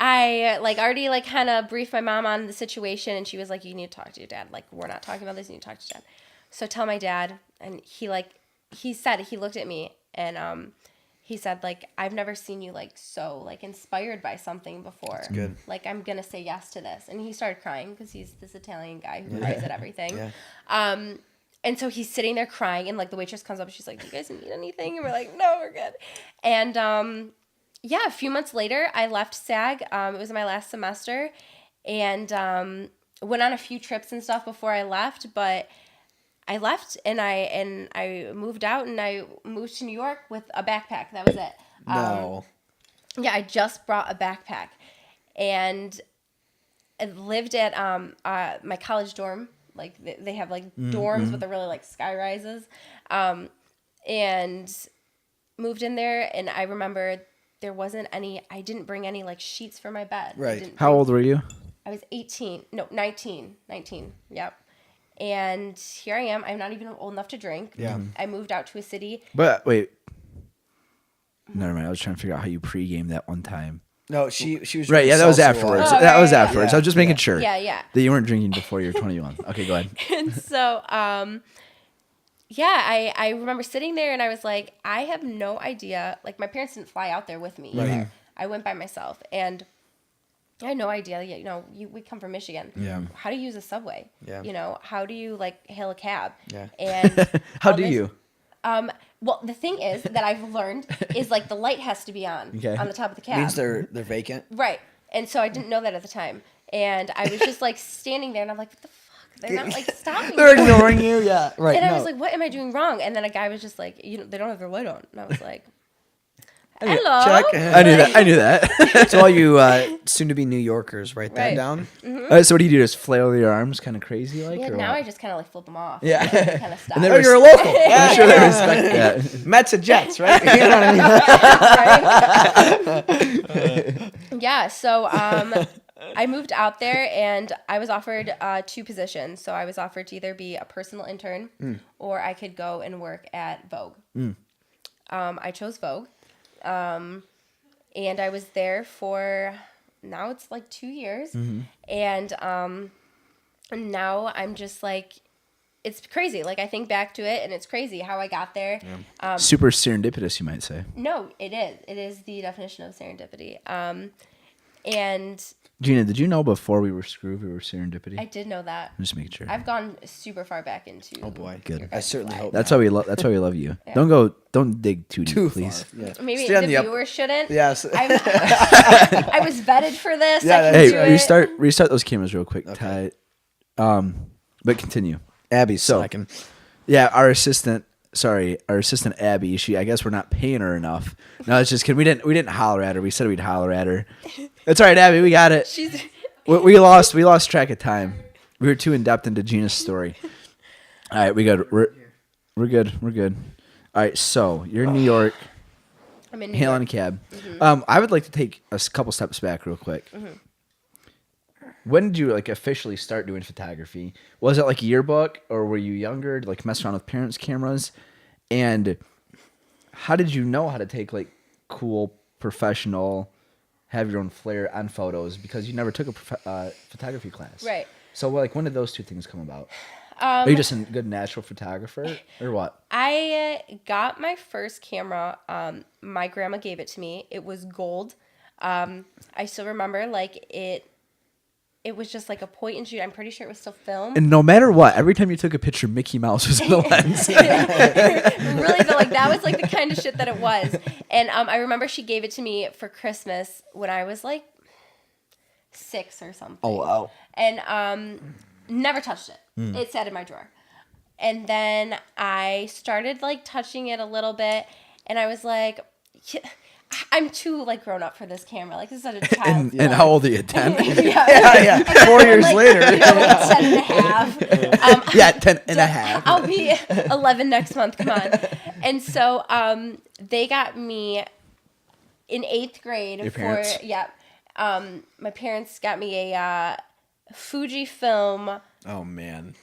Speaker 3: I like already like kind of briefed my mom on the situation, and she was like, "You need to talk to your dad. Like, we're not talking about this. You need to talk to your dad." So tell my dad, and he looked at me and he said like, "I've never seen you like so like inspired by something before. That's
Speaker 1: good.
Speaker 3: Like I'm gonna say yes to this." And he started crying because he's this Italian guy who cries at everything.
Speaker 1: Yeah.
Speaker 3: And so he's sitting there crying, and like the waitress comes up and she's like, "Do you guys need anything?" And we're like, "No, we're good." And a few months later, I left SAG. It was my last semester, and went on a few trips and stuff before I left. But I left, and I moved out, and I moved to New York with a backpack. That was it.
Speaker 1: No.
Speaker 3: Yeah, I just brought a backpack, and I lived at my college dorm. Like they have like dorms with the really like sky rises, and moved in there. And I remember there wasn't any. I didn't bring any like sheets for my bed.
Speaker 1: Right.
Speaker 2: How old were you?
Speaker 3: I was 19. Yep. And here I am. I'm not even old enough to drink.
Speaker 1: Yeah.
Speaker 3: I moved out to a city.
Speaker 2: But wait, never mind. I was trying to figure out how you pregame that one time.
Speaker 1: No, she was
Speaker 2: Right,
Speaker 1: drinking
Speaker 2: yeah, that was
Speaker 1: seltzer
Speaker 2: afterwards.
Speaker 1: water.
Speaker 3: Oh,
Speaker 2: That was
Speaker 3: right,
Speaker 2: afterwards.
Speaker 1: yeah.
Speaker 2: I was just making sure.
Speaker 3: Yeah.
Speaker 2: That you weren't drinking before you were 21. Okay, go ahead.
Speaker 3: And so, I remember sitting there and I was like, I have no idea. Like, my parents didn't fly out there with me either. I went by myself, and I had no idea. We come from Michigan.
Speaker 1: Yeah.
Speaker 3: How do you use a subway?
Speaker 1: Yeah.
Speaker 3: How do you like hail a cab?
Speaker 1: Yeah.
Speaker 3: And
Speaker 2: How
Speaker 3: all
Speaker 2: do
Speaker 3: this-
Speaker 2: you?
Speaker 3: Well, the thing is that I've learned is like the light has to be on
Speaker 2: Okay.
Speaker 3: on the top of the cab.
Speaker 1: Means they're vacant.
Speaker 3: Right. And so I didn't know that at the time. And I was just like standing there, and I'm like, what the fuck? They're not like stopping
Speaker 1: They're
Speaker 3: me.
Speaker 1: ignoring you. Yeah. Right.
Speaker 3: And I
Speaker 1: no.
Speaker 3: was like, what am I doing wrong? And then a guy was just like, they don't have their light on. And I was like,
Speaker 2: knew-
Speaker 3: hello.
Speaker 1: Check.
Speaker 2: I knew that.
Speaker 1: So all you soon-to-be New Yorkers, write that
Speaker 3: Right.
Speaker 1: down.
Speaker 2: So what do you do? Just flail your arms kind of crazy like?
Speaker 3: Yeah,
Speaker 2: or
Speaker 3: now
Speaker 2: what?
Speaker 3: I just kind of like flip them off.
Speaker 2: Yeah.
Speaker 3: Kind of stop.
Speaker 2: And
Speaker 1: Oh,
Speaker 2: then
Speaker 1: you're a local.
Speaker 2: I'm sure they respect that.
Speaker 1: Mets and Jets, right? You know what I mean?
Speaker 3: Yeah, so I moved out there, and I was offered 2 positions. So I was offered to either be a personal intern or I could go and work at Vogue. I chose Vogue, and I was there for, now it's like 2 years, and now I'm just like, it's crazy. Like, I think back to it, and it's crazy how I got there.
Speaker 2: Super serendipitous, you might say.
Speaker 3: No, it is. It is the definition of serendipity. And
Speaker 2: Gina, did you know before we were Skroove, we were serendipity?
Speaker 3: I did know that.
Speaker 2: I'm just making sure.
Speaker 3: I've gone super far back into.
Speaker 1: Oh boy,
Speaker 2: Good.
Speaker 3: your
Speaker 1: I
Speaker 3: guys'
Speaker 1: certainly
Speaker 3: life.
Speaker 1: hope.
Speaker 2: That's why we love. That's why we love you. Don't dig too deep,
Speaker 1: Too
Speaker 2: please.
Speaker 1: far. Yeah.
Speaker 3: Maybe
Speaker 1: Stay on
Speaker 3: the
Speaker 1: up-
Speaker 3: viewers shouldn't.
Speaker 1: Yes.
Speaker 3: I was vetted for this.
Speaker 1: Yeah,
Speaker 3: I can
Speaker 1: that's
Speaker 3: do
Speaker 1: right.
Speaker 3: it.
Speaker 2: Restart those cameras real quick, Ty. But continue.
Speaker 1: Abby's
Speaker 2: So-
Speaker 1: second.
Speaker 2: Yeah, our assistant Abby. I guess we're not paying her enough. No, it's just kidding. We didn't holler at her. We said we'd holler at her. It's all right, Abby. We got it.
Speaker 3: She's
Speaker 2: We lost track of time. We were too in depth into Gina's story. All right, we good. We're good. We're good. All right, so you're in New York,
Speaker 3: I'm in New
Speaker 2: hailing a
Speaker 3: York.
Speaker 2: cab. I would like to take a couple steps back real quick. When did you like officially start doing photography? Was it like a yearbook, or were you younger, like mess around with parents' cameras? And how did you know how to take like cool, professional, have your own flair on photos? Because you never took a photography class,
Speaker 3: Right.
Speaker 2: So like, when did those two things come about? Are you just a good natural photographer, or what?
Speaker 3: I got my first camera. My grandma gave it to me. It was gold. I still remember like it was just like a point and shoot. I'm pretty sure it was still film.
Speaker 2: And no matter what, every time you took a picture, Mickey Mouse was in the lens.
Speaker 3: Really though, like that was like the kind of shit that it was. And I remember she gave it to me for Christmas when I was like 6 or something.
Speaker 1: Oh wow.
Speaker 3: And never touched it. It sat in my drawer. And then I started like touching it a little bit, and I was like, I'm too like grown up for this camera. Like, this is such a child.
Speaker 2: And how old are you? 10?
Speaker 1: Yeah. 4 years
Speaker 3: like,
Speaker 1: later.
Speaker 3: You know, like 10 and a half.
Speaker 2: Yeah, 10 and a half.
Speaker 3: I'll be 11 next month. Come on. And so they got me in 8th grade.
Speaker 2: Your parents?
Speaker 3: Yeah. My parents got me a Fujifilm.
Speaker 1: Oh man.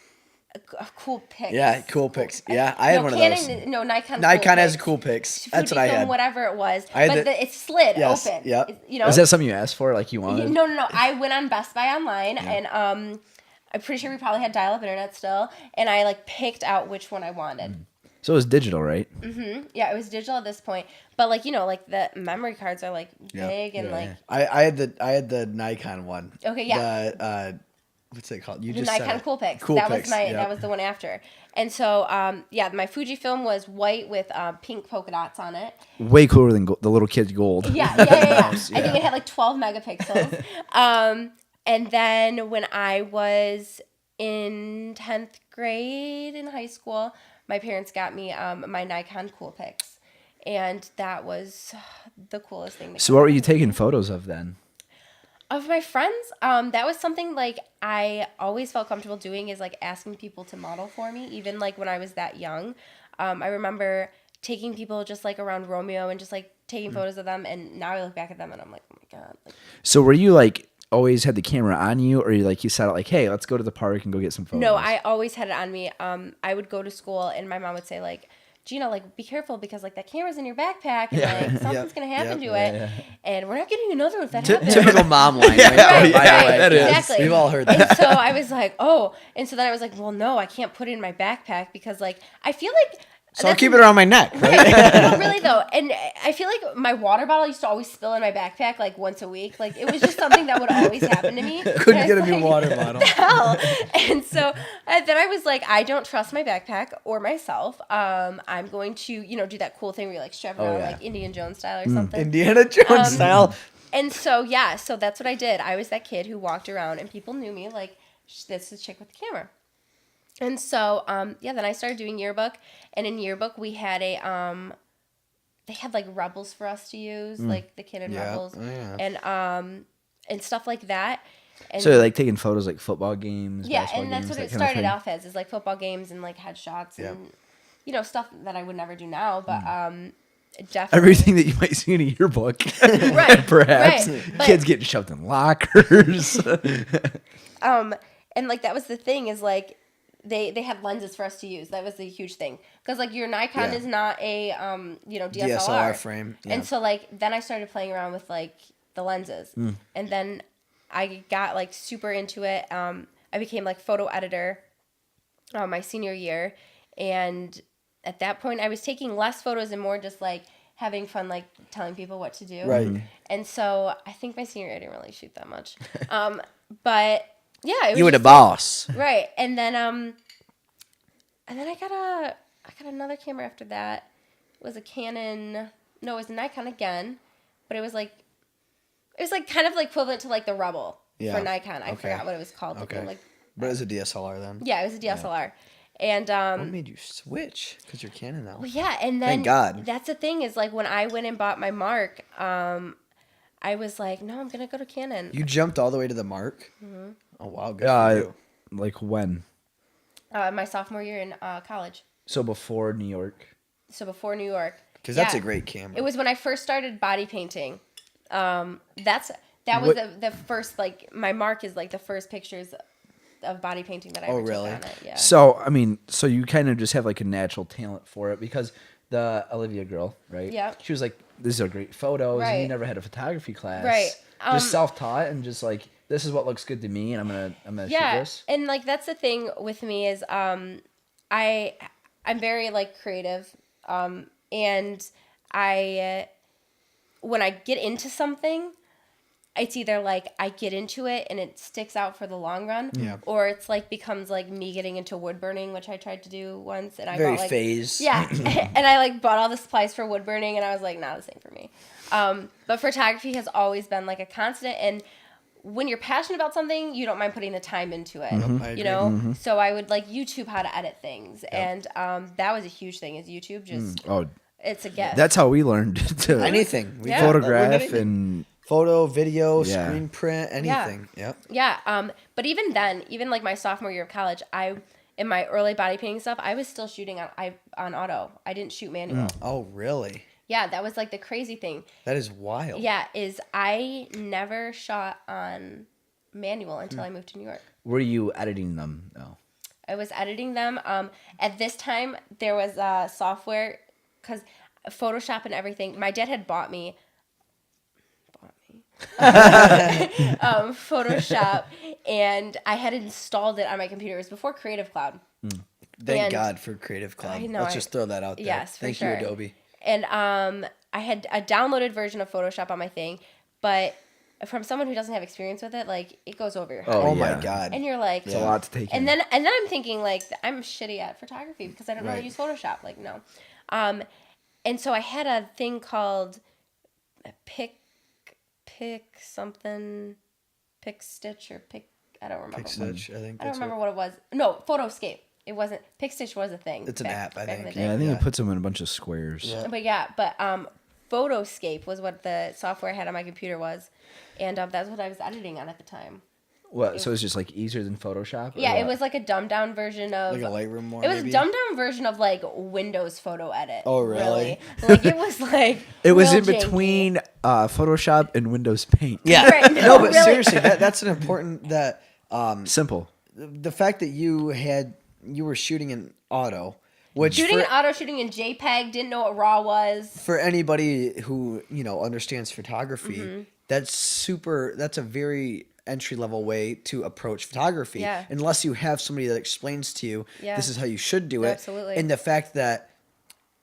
Speaker 3: Cool pics.
Speaker 1: Yeah, cool pics. Yeah, I had one of those.
Speaker 3: No, Nikon.
Speaker 1: Nikon has cool pics. That's what I
Speaker 3: Fujifilm,
Speaker 1: had.
Speaker 3: whatever it was.
Speaker 1: I had
Speaker 3: But it slid
Speaker 1: Yes,
Speaker 3: open.
Speaker 1: yep.
Speaker 3: You know?
Speaker 2: Is that something you asked for? Like you wanted?
Speaker 3: No. I went on Best Buy online, and I'm pretty sure we probably had dial-up internet still, and I like picked out which one I wanted.
Speaker 2: So it was digital, right?
Speaker 3: Yeah, it was digital at this point, but like, you know, like the memory cards are like big and like
Speaker 1: I had the Nikon one.
Speaker 3: Okay, yeah.
Speaker 1: The what's it called? You
Speaker 3: the
Speaker 1: just said
Speaker 3: Nikon
Speaker 1: it.
Speaker 3: Cool Pics.
Speaker 1: Cool
Speaker 3: that
Speaker 1: Pics,
Speaker 3: was my
Speaker 1: yep.
Speaker 3: that was the one after. And so my Fujifilm was white with pink polka dots on it.
Speaker 2: Way cooler than the little kid's gold.
Speaker 3: Yeah. I think it had like 12 megapixels. And then when I was in 10th grade in high school, my parents got me my Nikon Cool Pics. And that was the coolest thing.
Speaker 2: So what were you taking photos of then?
Speaker 3: Of my friends, that was something like I always felt comfortable doing, is like asking people to model for me, even like when I was that young. I remember taking people just like around Romeo and just like taking photos of them, and now I look back at them and I'm like, oh my god. Like,
Speaker 2: So were you like always had the camera on you, or you set out like, hey, let's go to the park and go get some photos?
Speaker 3: no, I always had it on me. I would go to school and my mom would say like, Gina, like, be careful because like that camera's in your backpack and like something's gonna happen to it, and we're not getting another if that happens.
Speaker 1: Typical mom line.
Speaker 3: Right,
Speaker 2: that is.
Speaker 3: exactly.
Speaker 1: We've all heard that.
Speaker 3: And so I was like, oh, and so then I was like, well, no, I can't put it in my backpack because like I feel like.
Speaker 1: So I'll keep it around my neck. Right?
Speaker 3: No, really though, and I feel like my water bottle used to always spill in my backpack like once a week. Like it was just something that would always happen to me.
Speaker 1: Couldn't get a
Speaker 3: like,
Speaker 1: new water bottle.
Speaker 3: Hell. And so then I was like, I don't trust my backpack or myself. I'm going to, do that cool thing where you like strap it around like Indiana Jones style or something.
Speaker 1: Indiana Jones style.
Speaker 3: And so so that's what I did. I was that kid who walked around and people knew me like, this is the chick with the camera. And so, then I started doing yearbook, and in yearbook we had they had like Rebels for us to use, like the kid in Rebels, and stuff like that. And
Speaker 2: So like taking photos like football games,
Speaker 3: yeah,
Speaker 2: basketball
Speaker 3: and that's
Speaker 2: games,
Speaker 3: what it
Speaker 2: that kind of
Speaker 3: started
Speaker 2: thing?
Speaker 3: off as, is like football games and like headshots and stuff that I would never do now, but definitely
Speaker 2: Everything that you might see in a yearbook,
Speaker 3: right,
Speaker 2: perhaps.
Speaker 3: right. But-
Speaker 2: Kids getting shoved in lockers.
Speaker 3: and like that was the thing, is like they had lenses for us to use. That was the huge thing, because like your Nikon is not a DSLR.
Speaker 1: DSLR frame. Yeah.
Speaker 3: And so like then I started playing around with like the lenses, and then I got like super into it. I became like photo editor my senior year, and at that point I was taking less photos and more just like having fun, like telling people what to do.
Speaker 1: Right.
Speaker 3: And so I think my senior year I didn't really shoot that much, but yeah, it was
Speaker 1: You were the
Speaker 3: just,
Speaker 1: boss.
Speaker 3: right? And then I got another camera after that. It was a Canon. No, it was a Nikon again, but it was like kind of like equivalent to like the Rebel for Nikon. I forgot what it was called.
Speaker 1: Okay.
Speaker 3: Like,
Speaker 1: But it was a DSLR then.
Speaker 3: yeah, it was a DSLR. And
Speaker 1: What made you switch? Because you're Canon now.
Speaker 3: well, yeah, and then
Speaker 1: Thank God.
Speaker 3: that's the thing, is like when I went and bought my Mark, I was like, no, I'm gonna go to Canon.
Speaker 1: You jumped all the way to the Mark.
Speaker 3: Mm-hmm.
Speaker 1: Oh wow, good for you.
Speaker 2: Like when?
Speaker 3: My sophomore year in college.
Speaker 2: So before New York.
Speaker 3: So before New York.
Speaker 1: Because that's a great camera.
Speaker 3: It was when I first started body painting. That's that was the first, like, my mark is like the first pictures of body painting that I ever
Speaker 1: really?
Speaker 3: took on it. Yeah.
Speaker 2: So, I mean, so you kind of just have like a natural talent for it because the Olivia girl, right?
Speaker 3: Yeah.
Speaker 2: She was like, these are great photos. And you
Speaker 3: Right.
Speaker 2: never had a photography class.
Speaker 3: Right.
Speaker 2: Just self-taught and just like, this is what looks good to me and I'm gonna shoot this.
Speaker 3: And like that's the thing with me is I'm very like creative, and I when I get into something, it's either like I get into it and it sticks out for the long run, or it's like becomes like me getting into wood burning, which I tried to do once, and I
Speaker 1: Very
Speaker 3: bought like
Speaker 1: phase.
Speaker 3: yeah, and I like bought all the supplies for wood burning, and I was like, nah, this ain't for me. But photography has always been like a constant, and when you're passionate about something, you don't mind putting the time into it, you know? So I would like YouTube how to edit things. And that was a huge thing is YouTube just, it's a gift.
Speaker 2: That's how we learned to
Speaker 1: Anything. We
Speaker 3: Yeah.
Speaker 2: photograph
Speaker 1: anything.
Speaker 2: and
Speaker 1: Photo, video,
Speaker 2: Yeah.
Speaker 1: screen print, anything. Yep.
Speaker 3: Yeah. But even then, even like my sophomore year of college, in my early body painting stuff, I was still shooting on auto. I didn't shoot manual.
Speaker 1: Oh, really?
Speaker 3: Yeah, that was like the crazy thing.
Speaker 1: That is wild.
Speaker 3: Yeah, is I never shot on manual until I moved to New York.
Speaker 2: were you editing them? No.
Speaker 3: I was editing them. At this time, there was software, because Photoshop and everything. My dad had bought me Photoshop, and I had installed it on my computer. It was before Creative Cloud.
Speaker 1: Thank God for Creative Cloud.
Speaker 3: I know,
Speaker 1: Let's just throw that out there.
Speaker 3: Yes, for
Speaker 1: Thank
Speaker 3: sure.
Speaker 1: you, Adobe.
Speaker 3: And I had a downloaded version of Photoshop on my thing, but from someone who doesn't have experience with it, like it goes over your head.
Speaker 1: Oh,
Speaker 2: yeah.
Speaker 1: my God.
Speaker 3: And you're like,
Speaker 2: It's a lot to take in.
Speaker 3: and then I'm thinking like I'm shitty at photography because I don't know how to
Speaker 1: Right.
Speaker 3: use Photoshop. Like no, and so I had a thing called pick stitch or pick. I don't remember.
Speaker 1: Pick Stitch, I think
Speaker 3: I don't
Speaker 1: that's
Speaker 3: remember what it was. No, Photoscape. It wasn't. Pick Stitch was a thing.
Speaker 1: It's an app, I
Speaker 3: back in
Speaker 1: think.
Speaker 3: the day.
Speaker 2: Yeah, I think
Speaker 1: Yeah.
Speaker 2: it puts them in a bunch of squares.
Speaker 1: Yeah.
Speaker 3: But Photoscape was what the software I had on my computer was, and that's what I was editing on at the time.
Speaker 2: What? So it's just like easier than Photoshop? or
Speaker 3: Yeah, it
Speaker 2: what?
Speaker 3: was like a dumbed down version of
Speaker 1: Like a Lightroom more,
Speaker 3: It was
Speaker 1: maybe?
Speaker 3: a dumbed down version of like Windows Photo Edit.
Speaker 1: Oh, really?
Speaker 3: Like it was like
Speaker 2: It was
Speaker 3: real
Speaker 2: in
Speaker 3: janky.
Speaker 2: between Photoshop and Windows Paint.
Speaker 1: Yeah.
Speaker 3: Right,
Speaker 1: No,
Speaker 3: no,
Speaker 1: but
Speaker 3: really.
Speaker 1: seriously, that's an important that
Speaker 2: Simple.
Speaker 1: the fact that you were shooting in auto, which
Speaker 3: Shooting
Speaker 1: for,
Speaker 3: in auto, shooting in JPEG, didn't know what RAW was.
Speaker 1: for anybody who understands photography, that's a very entry level way to approach photography.
Speaker 3: Yeah.
Speaker 1: Unless you have somebody that explains to you
Speaker 3: Yeah.
Speaker 1: this is how you should do it.
Speaker 3: Absolutely.
Speaker 1: And the fact that,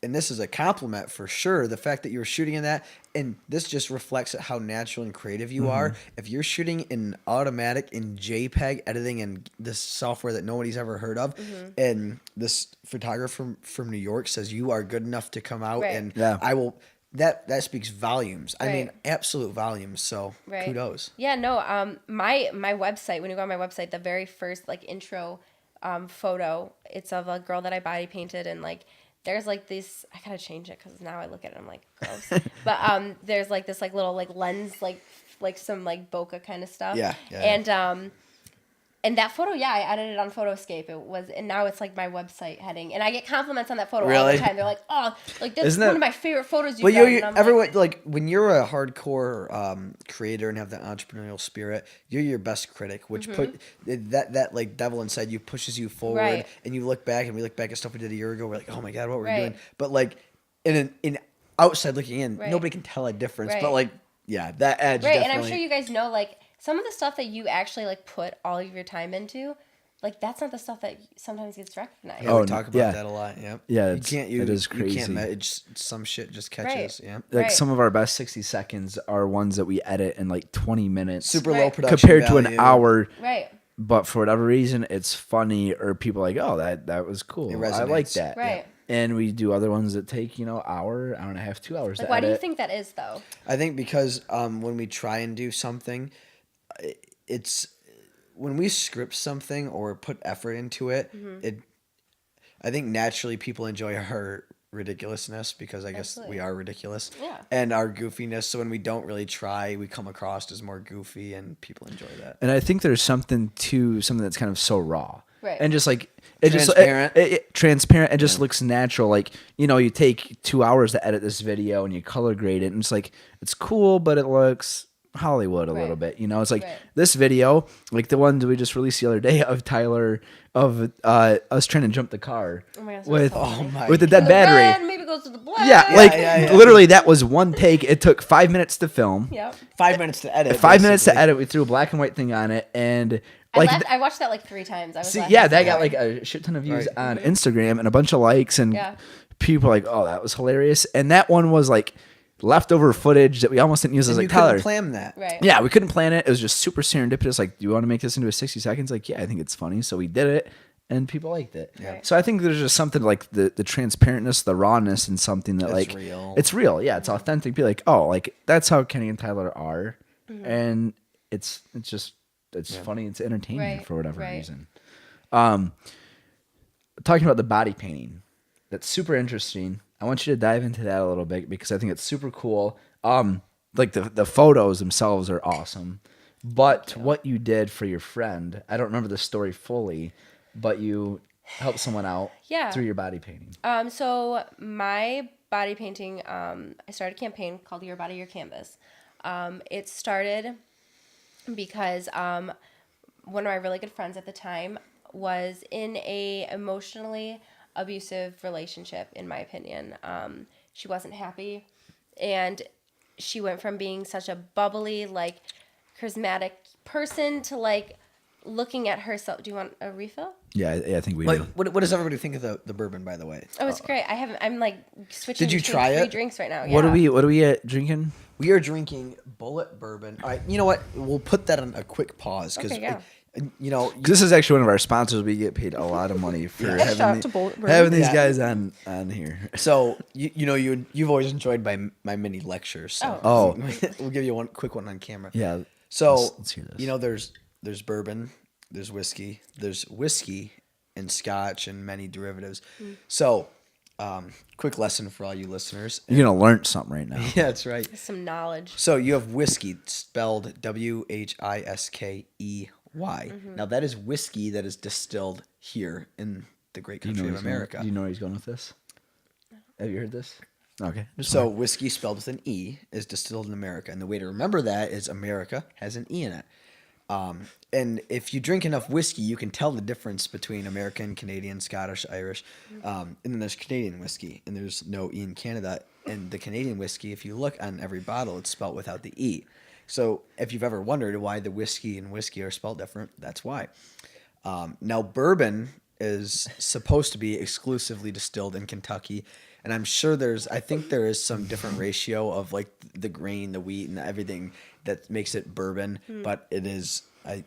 Speaker 1: and this is a compliment for sure, the fact that you were shooting in that, and this just reflects how natural and creative you are. If you're shooting in automatic, in JPEG editing, and this software that nobody's ever heard of, and this photographer from New York says you are good enough to come out,
Speaker 3: Right.
Speaker 1: and
Speaker 2: Yeah.
Speaker 1: I will. That speaks volumes. I mean,
Speaker 3: Right.
Speaker 1: absolute volumes. So
Speaker 3: Right.
Speaker 1: kudos.
Speaker 3: Yeah, no. My website. When you go on my website, the very first like intro photo, it's of a girl that I body painted, and like there's like this. I gotta change it because now I look at it, I'm like gross. But there's like this like little like lens like some like bokeh kind of stuff.
Speaker 1: Yeah.
Speaker 3: And that photo, yeah, I edited on Photoscape. It was, and now it's like my website heading, and I get compliments on that photo all
Speaker 1: Really?
Speaker 3: the time. They're like, "Oh, like that's
Speaker 2: Isn't
Speaker 3: one
Speaker 2: that-
Speaker 3: of my favorite photos you've
Speaker 1: But
Speaker 3: done."
Speaker 1: you
Speaker 3: And I'm
Speaker 1: everyone like when you're a hardcore creator and have that entrepreneurial spirit, you're your best critic, which put that like devil inside you pushes you forward,
Speaker 3: Right.
Speaker 1: and you look back and we look back at stuff we did a year ago. We're like, oh my God, what we're
Speaker 3: Right.
Speaker 1: doing. But like in outside looking in,
Speaker 3: Right.
Speaker 1: nobody can tell a difference.
Speaker 3: Right.
Speaker 1: But like, yeah, that edge.
Speaker 3: right,
Speaker 1: definitely.
Speaker 3: and I'm sure you guys know like some of the stuff that you actually like put all of your time into, like that's not the stuff that sometimes gets recognized.
Speaker 1: Yeah,
Speaker 2: Oh,
Speaker 1: we talk about
Speaker 2: yeah.
Speaker 1: that a lot. Yeah.
Speaker 2: Yeah,
Speaker 1: You
Speaker 2: it's-
Speaker 1: can't.
Speaker 2: it is
Speaker 1: You
Speaker 2: crazy.
Speaker 1: can't. Some shit just catches.
Speaker 3: Right.
Speaker 1: Yeah.
Speaker 2: Like
Speaker 3: Right.
Speaker 2: some of our best 60 seconds are ones that we edit in like 20 minutes.
Speaker 1: Super
Speaker 3: Right.
Speaker 1: low production
Speaker 2: compared to an
Speaker 1: value.
Speaker 2: hour.
Speaker 3: Right.
Speaker 2: But for whatever reason, it's funny or people are like, oh, that was cool.
Speaker 1: It
Speaker 2: I like
Speaker 1: resonates.
Speaker 2: that.
Speaker 3: Right.
Speaker 2: And we do other ones that take, hour and a half, 2 hours
Speaker 3: Like
Speaker 2: to
Speaker 3: why
Speaker 2: edit.
Speaker 3: do you think that is though?
Speaker 1: I think because when we try and do something, it's when we script something or put effort into it. I think naturally people enjoy our ridiculousness because I guess
Speaker 3: Absolutely.
Speaker 1: we are ridiculous.
Speaker 3: Yeah.
Speaker 1: And our goofiness. So when we don't really try, we come across as more goofy, and people enjoy that.
Speaker 2: And I think there's something that's kind of so raw.
Speaker 3: Right.
Speaker 2: And just like
Speaker 1: Transparent.
Speaker 2: transparent and just looks natural. Like, you take 2 hours to edit this video and you color grade it and it's like it's cool, but it looks Hollywood a little
Speaker 3: Right.
Speaker 2: bit. You know, it's like
Speaker 3: Right.
Speaker 2: this video, like the one that we just released the other day of Tyler of us trying to jump the car
Speaker 3: Oh my gosh,
Speaker 2: with
Speaker 3: that's so funny.
Speaker 2: with the dead
Speaker 3: The
Speaker 2: battery.
Speaker 3: red maybe goes to the black.
Speaker 2: Yeah, like
Speaker 1: yeah.
Speaker 2: literally that was one take. It took 5 minutes to film.
Speaker 3: Yep.
Speaker 1: 5 minutes to edit.
Speaker 2: 5 minutes to
Speaker 1: basically.
Speaker 2: edit. We threw a black and white thing on it, and like
Speaker 3: I watched that like 3 times. I was
Speaker 2: see,
Speaker 3: laughing
Speaker 2: yeah,
Speaker 3: so
Speaker 2: that got
Speaker 3: hard.
Speaker 2: like a shit ton of views
Speaker 1: Right.
Speaker 2: on Instagram and a bunch of likes, and
Speaker 3: Yeah.
Speaker 2: people were like, "Oh, that was hilarious." And that one was like leftover footage that we almost didn't use.
Speaker 1: And
Speaker 2: As
Speaker 1: you
Speaker 2: like Tyler,
Speaker 1: couldn't plan that.
Speaker 3: Right.
Speaker 2: yeah, we couldn't plan it. It was just super serendipitous. Like, do you want to make this into a 60 seconds? Like, yeah, I think it's funny. So we did it, and people liked it.
Speaker 3: Yeah. Right.
Speaker 2: So I think there's just something like the transparentness, the rawness, and something that
Speaker 1: It's
Speaker 2: like
Speaker 1: real.
Speaker 2: It's real. Yeah, it's authentic. Be like, oh, like that's how Kenny and Tyler are, and it's funny. It's entertaining
Speaker 3: Right,
Speaker 2: for whatever
Speaker 3: right.
Speaker 2: reason. Talking about the body painting, that's super interesting. I want you to dive into that a little bit because I think it's super cool. Like the photos themselves are awesome, but what you did for your friend, I don't remember the story fully, but you helped someone out
Speaker 3: Yeah.
Speaker 2: through your body painting.
Speaker 3: So my body painting, I started a campaign called Your Body, Your Canvas. It started because one of my really good friends at the time was in a emotionally abusive relationship, in my opinion. She wasn't happy, and she went from being such a bubbly, like, charismatic person to, like, looking at herself. Do you want a refill?
Speaker 2: Yeah, I think we
Speaker 1: Wait,
Speaker 2: do.
Speaker 1: what does everybody think of the bourbon, by the way?
Speaker 3: Oh, it's great. I'm like switching
Speaker 1: Did you
Speaker 3: between
Speaker 1: try
Speaker 3: 3
Speaker 1: it?
Speaker 3: drinks right now.
Speaker 2: What
Speaker 3: yeah.
Speaker 2: are we drinking?
Speaker 1: We are drinking Bullet Bourbon. All right, you know what? We'll put that on a quick pause because,
Speaker 3: Okay, yeah.
Speaker 1: you know,
Speaker 2: 'Cause this is actually one of our sponsors. We get paid a lot of money for
Speaker 3: Shout
Speaker 2: having,
Speaker 3: out to Bullet Bourbon.
Speaker 2: having these
Speaker 1: Yeah.
Speaker 2: guys on here.
Speaker 1: so you've always enjoyed my mini lectures. So
Speaker 2: Oh.
Speaker 1: we'll give you one quick one on camera.
Speaker 2: Yeah.
Speaker 1: So
Speaker 2: let's hear this.
Speaker 1: you know, there's bourbon, there's whiskey and scotch and many derivatives. So, quick lesson for all you listeners.
Speaker 2: You're gonna learn something right now.
Speaker 1: Yeah, that's right.
Speaker 3: Some knowledge.
Speaker 1: So you have whiskey spelled Whiskey. Now that is whiskey that is distilled here in the great country of America.
Speaker 2: Do you know where he's going with this? Have you heard this? Okay.
Speaker 1: So whiskey spelled with an E is distilled in America, and the way to remember that is America has an E in it. And if you drink enough whiskey, you can tell the difference between American, Canadian, Scottish, Irish. And then there's Canadian whiskey, and there's no E in Canada. And the Canadian whiskey, if you look on every bottle, it's spelled without the E. So if you've ever wondered why the whiskey and whiskey are spelled different, that's why. Now, bourbon is supposed to be exclusively distilled in Kentucky. And I'm sure I think there is some different ratio of like the grain, the wheat, and everything that makes it bourbon. But it is, I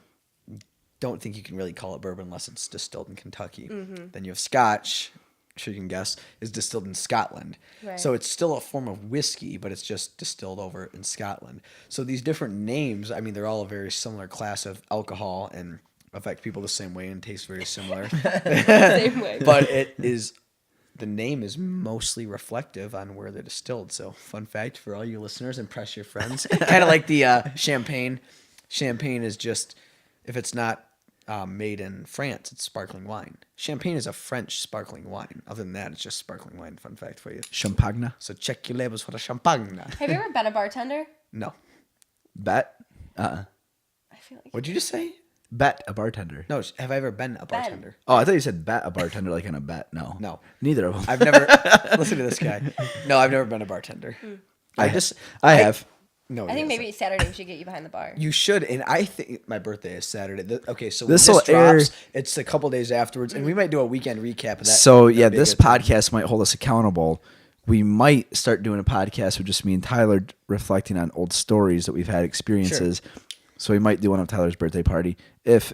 Speaker 1: don't think you can really call it bourbon unless it's distilled in Kentucky. Then you have scotch, I'm sure you can guess, is distilled in Scotland.
Speaker 3: Right.
Speaker 1: So it's still a form of whiskey, but it's just distilled over in Scotland. So these different names, I mean, they're all a very similar class of alcohol and affect people the same way and taste very similar.
Speaker 3: Same way.
Speaker 1: But the name is mostly reflective on where they're distilled. So, fun fact for all you listeners, impress your friends. Kind of like the champagne. Champagne is just, if it's not made in France, it's sparkling wine. Champagne is a French sparkling wine. Other than that, it's just sparkling wine. Fun fact for you.
Speaker 2: Champagne.
Speaker 1: So, check your labels for the champagne.
Speaker 3: Have you ever been a bartender?
Speaker 1: No.
Speaker 2: Bet.
Speaker 3: I feel like
Speaker 1: What'd you just say?
Speaker 2: Bet a bartender.
Speaker 1: No, have I ever been a bartender?
Speaker 2: Oh, I thought you said bet a bartender like in a bet. No.
Speaker 1: No.
Speaker 2: Neither of them.
Speaker 1: I've never, listen to this guy. No, I've never been a bartender.
Speaker 2: I have.
Speaker 1: No,
Speaker 3: I
Speaker 1: he
Speaker 3: think
Speaker 1: hasn't.
Speaker 3: maybe Saturday we should get you behind the bar.
Speaker 1: You should, and I think my birthday is Saturday. Okay, so when
Speaker 2: This
Speaker 1: this
Speaker 2: will air-
Speaker 1: drops, it's a couple days afterwards, and we might do a weekend recap of that.
Speaker 2: So
Speaker 1: That'd
Speaker 2: yeah,
Speaker 1: be a
Speaker 2: this
Speaker 1: good time.
Speaker 2: podcast might hold us accountable. We might start doing a podcast with just me and Tyler reflecting on old stories that we've had experiences. So we might do one of Tyler's birthday party if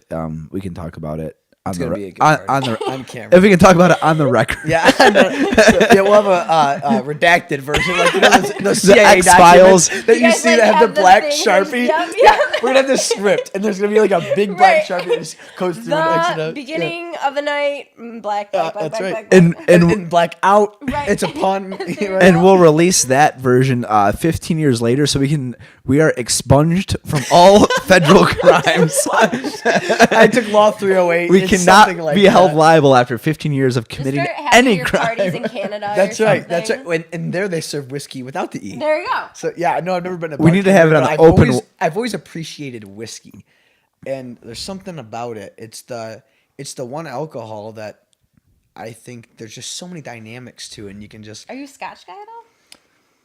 Speaker 2: we can talk about it on
Speaker 1: It's
Speaker 2: the
Speaker 1: gonna be a good
Speaker 2: on
Speaker 1: party.
Speaker 2: the
Speaker 1: On camera.
Speaker 2: if we can talk about it on the record.
Speaker 1: Yeah, yeah, we'll have a redacted version, like the CIA
Speaker 2: X-Files.
Speaker 1: documents that
Speaker 3: You
Speaker 1: you
Speaker 3: guys,
Speaker 1: see
Speaker 3: like,
Speaker 1: that have
Speaker 3: have
Speaker 1: the
Speaker 3: the
Speaker 1: black
Speaker 3: thing,
Speaker 1: Sharpie.
Speaker 3: yep,
Speaker 1: Yeah,
Speaker 3: yep.
Speaker 1: we're gonna have this script, and there's gonna be like a big black
Speaker 3: Right.
Speaker 1: Sharpie that just goes through and exit
Speaker 3: The
Speaker 1: out.
Speaker 3: beginning of the night, black, black,
Speaker 1: that's right.
Speaker 3: black.
Speaker 1: And black out.
Speaker 3: Right.
Speaker 1: It's a pun. Right?
Speaker 2: And we'll release that version 15 years later, so we are expunged from all federal crimes.
Speaker 1: I took Law 308.
Speaker 2: We
Speaker 1: It's
Speaker 2: cannot
Speaker 1: something like
Speaker 2: be held
Speaker 1: that.
Speaker 2: liable after 15 years of
Speaker 3: Just
Speaker 2: committing
Speaker 3: start having
Speaker 2: any
Speaker 3: your
Speaker 2: crime.
Speaker 3: parties in Canada.
Speaker 1: That's
Speaker 3: or
Speaker 1: right. That's
Speaker 3: something.
Speaker 1: right. And there they serve whiskey without the E.
Speaker 3: There you go.
Speaker 1: So yeah, no, I've never been.
Speaker 2: We need to have it on
Speaker 1: but
Speaker 2: the open-
Speaker 1: I've always appreciated whiskey, and there's something about it. It's the one alcohol that I think there's just so many dynamics to, it, and you can just.
Speaker 3: Are you a Scotch guy at all?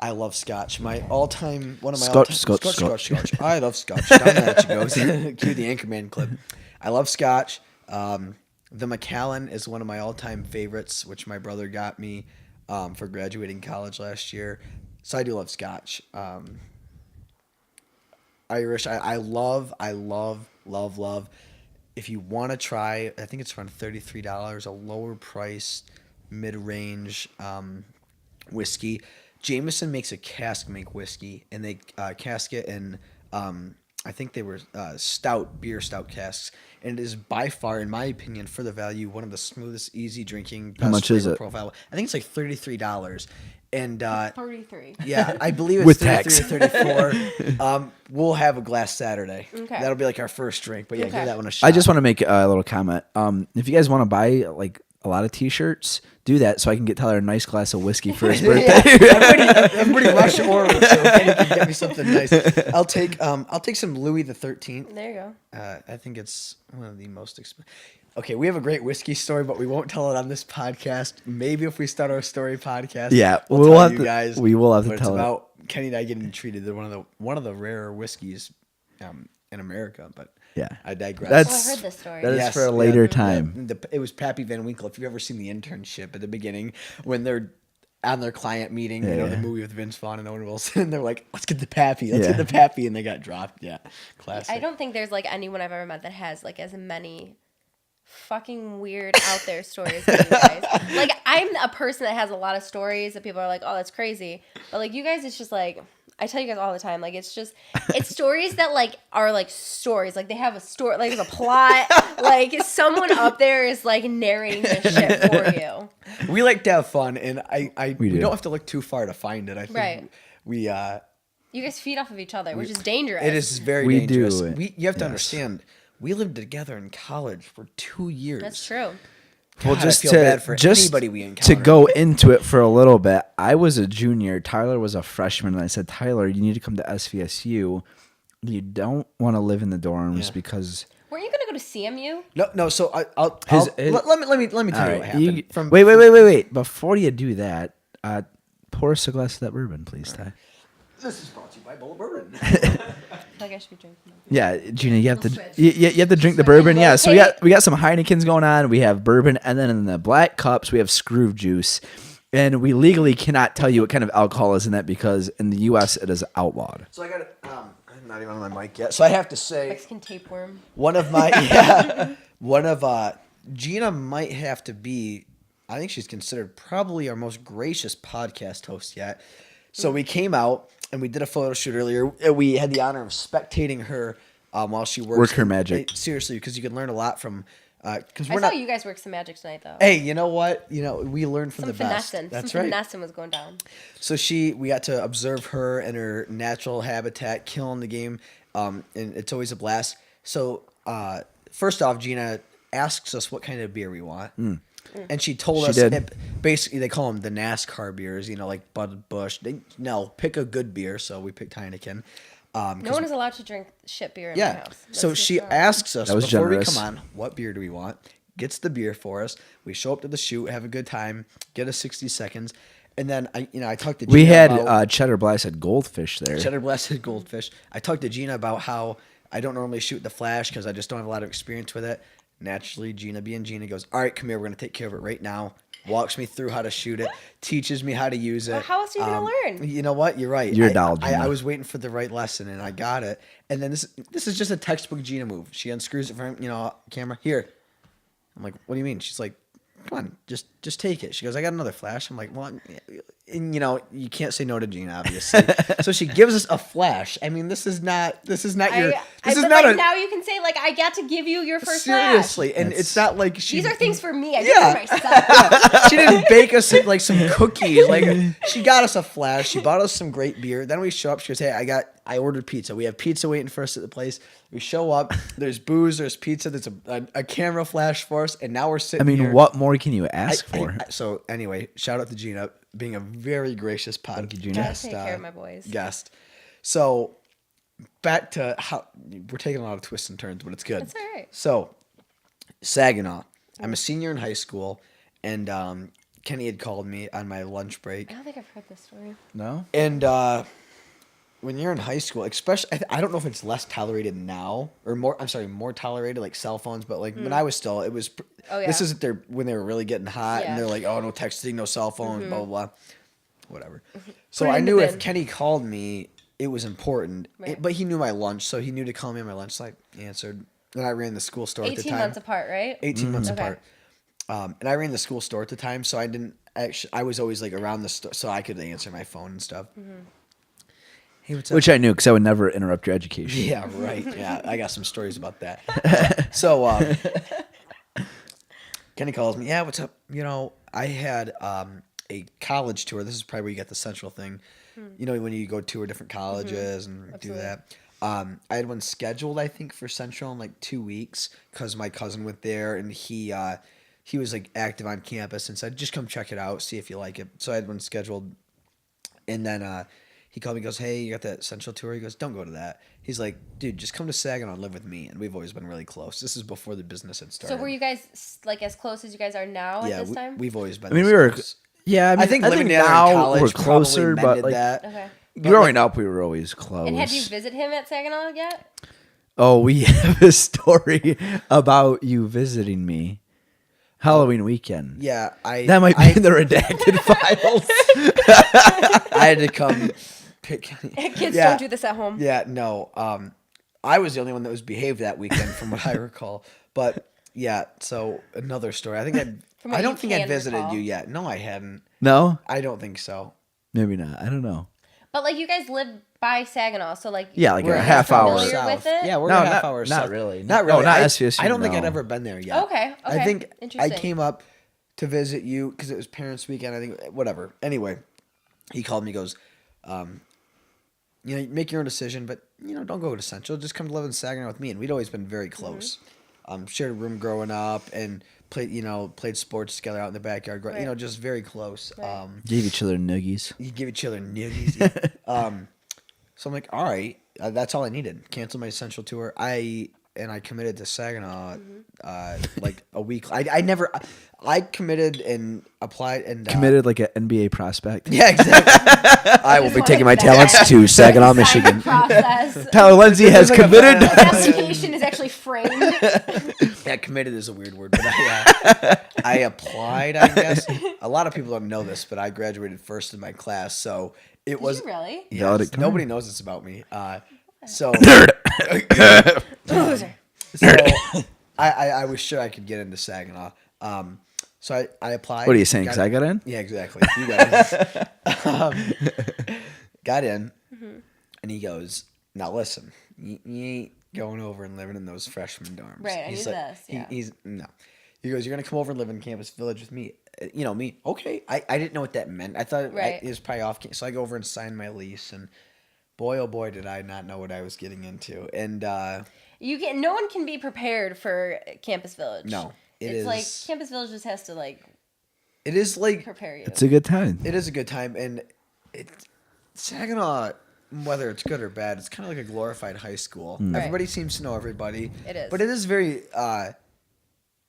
Speaker 1: I love Scotch. My all-time one of my
Speaker 2: Scotch.
Speaker 1: Scotch. I love Scotch. Down that she goes. Cue the Anchorman clip. I love Scotch. The Macallan is one of my all-time favorites, which my brother got me for graduating college last year. So I do love Scotch. Irish. I love. If you want to try, I think it's around $33, a lower price, mid-range whiskey. Jameson makes a cask make whiskey, and they cask it in, I think they were beer stout casks, and it is by far, in my opinion, for the value, one of the smoothest, easy drinking.
Speaker 2: How much is it?
Speaker 1: Profile. I think it's like $33, and
Speaker 3: 33.
Speaker 1: yeah, I believe it's
Speaker 2: With
Speaker 1: 33 or 34. We'll have a glass Saturday.
Speaker 3: Okay.
Speaker 1: That'll be like our first drink, but yeah,
Speaker 3: Okay.
Speaker 1: give that one a shot.
Speaker 2: I just want to make a little comment. If you guys want to buy like a lot of T-shirts, do that so I can get Tyler a nice glass of whiskey for his birthday.
Speaker 1: Everybody rush order so you can get me something nice. I'll take some Louis the 13th.
Speaker 3: There you go.
Speaker 1: I think it's one of the most expensive. Okay, we have a great whiskey story, but we won't tell it on this podcast. Maybe if we start our story podcast,
Speaker 2: Yeah,
Speaker 1: we'll
Speaker 2: we'll
Speaker 1: tell
Speaker 2: have
Speaker 1: you
Speaker 2: to-
Speaker 1: guys.
Speaker 2: we will have to
Speaker 1: but
Speaker 2: tell it.
Speaker 1: It's about Kenny and I getting treated. They're one of the rarer whiskeys in America. But
Speaker 2: Yeah.
Speaker 1: I digress.
Speaker 2: That's-
Speaker 3: Oh, I heard this story.
Speaker 2: that is
Speaker 1: Yes,
Speaker 2: for a
Speaker 1: yeah,
Speaker 2: later time.
Speaker 1: It was Pappy Van Winkle. If you've ever seen the Internship at the beginning, when they're on their client meeting,
Speaker 2: Yeah,
Speaker 1: the
Speaker 2: yeah.
Speaker 1: movie with Vince Vaughn and Owen Wilson, they're like, "Let's get the Pappy, let's
Speaker 2: Yeah.
Speaker 1: get the Pappy," and they got dropped. Yeah, classic.
Speaker 3: I don't think there's like anyone I've ever met that has like as many fucking weird out there stories as you guys. Like I'm a person that has a lot of stories that people are like, oh, that's crazy. But like you guys, it's just like I tell you guys all the time, like it's stories that like are like stories. Like they have a story, like there's a plot. Like someone up there is like narrating this shit for you.
Speaker 1: We like to have fun, and we
Speaker 2: do.
Speaker 1: don't have to look too far to find it. I think
Speaker 3: Right.
Speaker 1: we
Speaker 3: You guys feed off of each other, which is dangerous.
Speaker 1: it is very
Speaker 2: We do
Speaker 1: dangerous.
Speaker 2: it.
Speaker 1: You have to
Speaker 2: Yes.
Speaker 1: understand. We lived together in college for 2 years.
Speaker 3: That's true.
Speaker 2: Well,
Speaker 1: God, I
Speaker 2: just
Speaker 1: feel bad for
Speaker 2: just
Speaker 1: anybody we
Speaker 2: to
Speaker 1: encounter.
Speaker 2: go into it for a little bit, I was a junior. Tyler was a freshman, and I said, Tyler, you need to come to SVSU. You don't want to live in the dorms
Speaker 1: Yeah.
Speaker 2: because.
Speaker 3: Weren't you gonna go to CMU?
Speaker 1: No. So I'll
Speaker 2: His-
Speaker 1: let me tell you
Speaker 2: All
Speaker 1: what
Speaker 2: right,
Speaker 1: happened.
Speaker 2: wait. Before you do that, pour us a glass of that bourbon, please, Ty.
Speaker 1: This is brought to you by Bullet Bourbon.
Speaker 3: I feel like I should be drinking.
Speaker 2: Yeah, Gina, you have to
Speaker 3: switch.
Speaker 2: you have to drink the bourbon. Yeah, so
Speaker 3: Okay.
Speaker 2: we got some Heinekens going on. We have bourbon, and then in the black cups we have Skroove juice. And we legally cannot tell you what kind of alcohol is in that because in the U.S. it is outlawed.
Speaker 1: So I got it. I'm not even on my mic yet. So I have to say,
Speaker 3: Mexican tapeworm.
Speaker 1: one of Gina might have to be. I think she's considered probably our most gracious podcast host yet. So we came out and we did a photo shoot earlier. We had the honor of spectating her while she works.
Speaker 2: Work her magic.
Speaker 1: Seriously, because you can learn a lot from. Because
Speaker 3: I
Speaker 1: we're
Speaker 3: saw
Speaker 1: not.
Speaker 3: you guys work some magic tonight, though.
Speaker 1: Hey, you know what? We learned from
Speaker 3: Some
Speaker 1: the best.
Speaker 3: finessing.
Speaker 1: That's
Speaker 3: Some
Speaker 1: right.
Speaker 3: finessing was going down.
Speaker 1: So we got to observe her in her natural habitat, killing the game, and it's always a blast. So first off, Gina asks us what kind of beer we want, and she told
Speaker 2: She
Speaker 1: us
Speaker 2: did.
Speaker 1: basically they call them the NASCAR beers, like Bud Busch. Pick a good beer. So we picked Heineken.
Speaker 3: No one is allowed to drink shit beer in my
Speaker 1: Yeah.
Speaker 3: house.
Speaker 1: So
Speaker 3: That's
Speaker 1: she
Speaker 3: just wrong.
Speaker 1: asks us
Speaker 2: That was
Speaker 1: before
Speaker 2: generous.
Speaker 1: we come on, what beer do we want? Gets the beer for us. We show up to the shoot, have a good time, get a 60 seconds, and then I talked to Gina
Speaker 2: We had
Speaker 1: about
Speaker 2: Cheddar Blasted Goldfish there.
Speaker 1: Cheddar Blasted Goldfish. I talked to Gina about how I don't normally shoot the flash because I just don't have a lot of experience with it. Naturally, Gina being Gina goes, all right, come here, we're going to take care of it right now. Walks me through how to shoot it, teaches me how to use it.
Speaker 3: Well, how else are you gonna learn?
Speaker 1: You know what? You're right.
Speaker 2: You're a doll, Gina.
Speaker 1: I was waiting for the right lesson, and I got it. And then this is just a textbook Gina move. She unscrews it from camera. Here. I'm like, what do you mean? She's like, come on, just take it. She goes, I got another flash. I'm like, well, and you can't say no to Gina, obviously. So she gives us a flash. I mean, this is not your. This is
Speaker 3: but
Speaker 1: not
Speaker 3: like
Speaker 1: a.
Speaker 3: now you can say like I got to give you your first
Speaker 1: Seriously,
Speaker 3: flash.
Speaker 1: and it's not like she.
Speaker 3: These are things for me. I
Speaker 1: Yeah.
Speaker 3: did for myself.
Speaker 1: She didn't bake us like some cookies. Like she got us a flash. She bought us some great beer. Then we show up. She goes, "Hey, I ordered pizza. We have pizza waiting for us at the place." We show up. There's booze. There's pizza. There's a camera flash for us, and now we're sitting.
Speaker 2: I mean,
Speaker 1: here.
Speaker 2: what more can you ask for?
Speaker 1: So anyway, shout out to Gina being a very gracious
Speaker 2: Gina.
Speaker 3: Gotta
Speaker 1: guest.
Speaker 3: take care of my boys.
Speaker 1: Guest. So back to how we're taking a lot of twists and turns, but it's good.
Speaker 3: That's all right.
Speaker 1: So Saginaw. I'm a senior in high school, and Kenny had called me on my lunch break.
Speaker 3: I don't think I've heard this story.
Speaker 2: No?
Speaker 1: And when you're in high school, especially, I don't know if it's less tolerated now or more. I'm sorry, more tolerated, like cell phones. But like when I was still, it was.
Speaker 3: Oh, yeah.
Speaker 1: This isn't when they were really getting hot,
Speaker 3: Yeah.
Speaker 1: and they're like, "Oh, no texting, no cell phones, blah blah blah, whatever." So
Speaker 3: Put it
Speaker 1: I
Speaker 3: in the
Speaker 1: knew if
Speaker 3: bin.
Speaker 1: Kenny called me, it was important.
Speaker 3: Right.
Speaker 1: But he knew my lunch, so he knew to call me on my lunch. So I answered. Then I ran the school store at the
Speaker 3: 18
Speaker 1: time.
Speaker 3: months apart, right?
Speaker 1: 18 months
Speaker 3: Okay.
Speaker 1: apart. And I ran the school store at the time, so I didn't actually. I was always like around the store, so I could answer my phone and stuff. Hey, what's up?
Speaker 2: Which I knew because I would never interrupt your education.
Speaker 1: Yeah, right. Yeah, I got some stories about that. So Kenny calls me. Yeah, what's up? I had a college tour. This is probably where you get the Central thing. When you go tour different colleges and
Speaker 3: Absolutely.
Speaker 1: do that. I had one scheduled, I think, for Central in like 2 weeks because my cousin went there and he was like active on campus and said, just come check it out, see if you like it. So I had one scheduled, and then he called me, goes, hey, you got that Central tour? He goes, don't go to that. He's like, dude, just come to Saginaw and live with me. And we've always been really close. This is before the business had started.
Speaker 3: So were you guys like as close as you guys are now at this time?
Speaker 1: we've always been.
Speaker 2: I mean,
Speaker 1: this
Speaker 2: we were.
Speaker 1: close.
Speaker 2: Yeah,
Speaker 1: I think living together in
Speaker 2: now
Speaker 1: college
Speaker 2: we're closer,
Speaker 1: probably
Speaker 2: but
Speaker 1: mended
Speaker 2: like
Speaker 1: that.
Speaker 3: Okay.
Speaker 2: growing up, we were always close.
Speaker 3: And had you visited him at Saginaw yet?
Speaker 2: Oh, we have a story about you visiting me Halloween weekend.
Speaker 1: Yeah,
Speaker 2: That might be in the redacted files.
Speaker 1: I had to come pick.
Speaker 3: Kids
Speaker 1: Yeah.
Speaker 3: don't do this at home.
Speaker 1: Yeah, no. I was the only one that was behaved that weekend, from what I recall. But yeah, so another story. I think
Speaker 3: From what
Speaker 1: I don't
Speaker 3: you
Speaker 1: think I
Speaker 3: can
Speaker 1: visited
Speaker 3: recall.
Speaker 1: you yet. No, I hadn't.
Speaker 2: No,
Speaker 1: I don't think so.
Speaker 2: maybe not. I don't know.
Speaker 3: But like you guys live by Saginaw, so like
Speaker 2: Yeah, like
Speaker 1: We're
Speaker 2: a half hour.
Speaker 3: familiar with it?
Speaker 1: Yeah, we're
Speaker 2: No,
Speaker 1: a half
Speaker 2: not-
Speaker 1: hour
Speaker 2: not
Speaker 1: south.
Speaker 2: really.
Speaker 1: Not
Speaker 2: No,
Speaker 1: really.
Speaker 2: not
Speaker 1: I
Speaker 2: SVSU,
Speaker 1: I don't think I'd
Speaker 2: no.
Speaker 1: ever been there yet.
Speaker 3: Okay,
Speaker 1: I think I
Speaker 3: Interesting.
Speaker 1: came up to visit you because it was Parents' Weekend. I think whatever. Anyway, he called me. Goes, make your own decision, but don't go to Central. Just come to live in Saginaw with me. And we'd always been very close. Shared a room growing up and played sports together out in the backyard.
Speaker 3: Right.
Speaker 1: Just very close.
Speaker 3: Right.
Speaker 2: Gave each other noogies.
Speaker 1: You give each other nuggies. So I'm like, all right, that's all I needed. Cancel my Central tour. I committed to Saginaw like a week. I committed and applied and
Speaker 2: Committed like an NBA prospect.
Speaker 1: Yeah, exactly.
Speaker 2: I will be taking my
Speaker 3: That-
Speaker 2: talents to Saginaw,
Speaker 3: Sign
Speaker 2: Michigan.
Speaker 3: Process.
Speaker 2: Tyler Lindsay has
Speaker 1: like a
Speaker 2: committed.
Speaker 3: The application is actually framed.
Speaker 1: Yeah, committed is a weird word, but I applied. I guess a lot of people don't know this, but I graduated first in my class, so it
Speaker 3: Did
Speaker 1: was.
Speaker 3: you really?
Speaker 1: Yes,
Speaker 2: Valedictorian.
Speaker 1: nobody knows this about me. So
Speaker 3: Loser.
Speaker 1: So I was sure I could get into Saginaw. So I applied.
Speaker 2: What are you saying? Because I got in?
Speaker 1: Yeah, exactly. You guys got in, and he goes, "Now listen, you ain't going over and living in those freshman dorms."
Speaker 3: Right, I
Speaker 1: He's
Speaker 3: knew
Speaker 1: like,
Speaker 3: this, yeah.
Speaker 1: He's no. He goes, "You're gonna come over and live in Campus Village with me." Me. Okay. I didn't know what that meant. I thought
Speaker 3: Right.
Speaker 1: it was probably off. So I go over and sign my lease, and boy, oh boy, did I not know what I was getting into. And
Speaker 3: No one can be prepared for Campus Village.
Speaker 1: No,
Speaker 3: It's like Campus Village just has to like
Speaker 1: it is like
Speaker 3: prepare you.
Speaker 2: It's a good time.
Speaker 1: it is a good time, and Saginaw, whether it's good or bad, it's kind of like a glorified high school. Everybody seems to know everybody.
Speaker 3: It is.
Speaker 1: But it is very.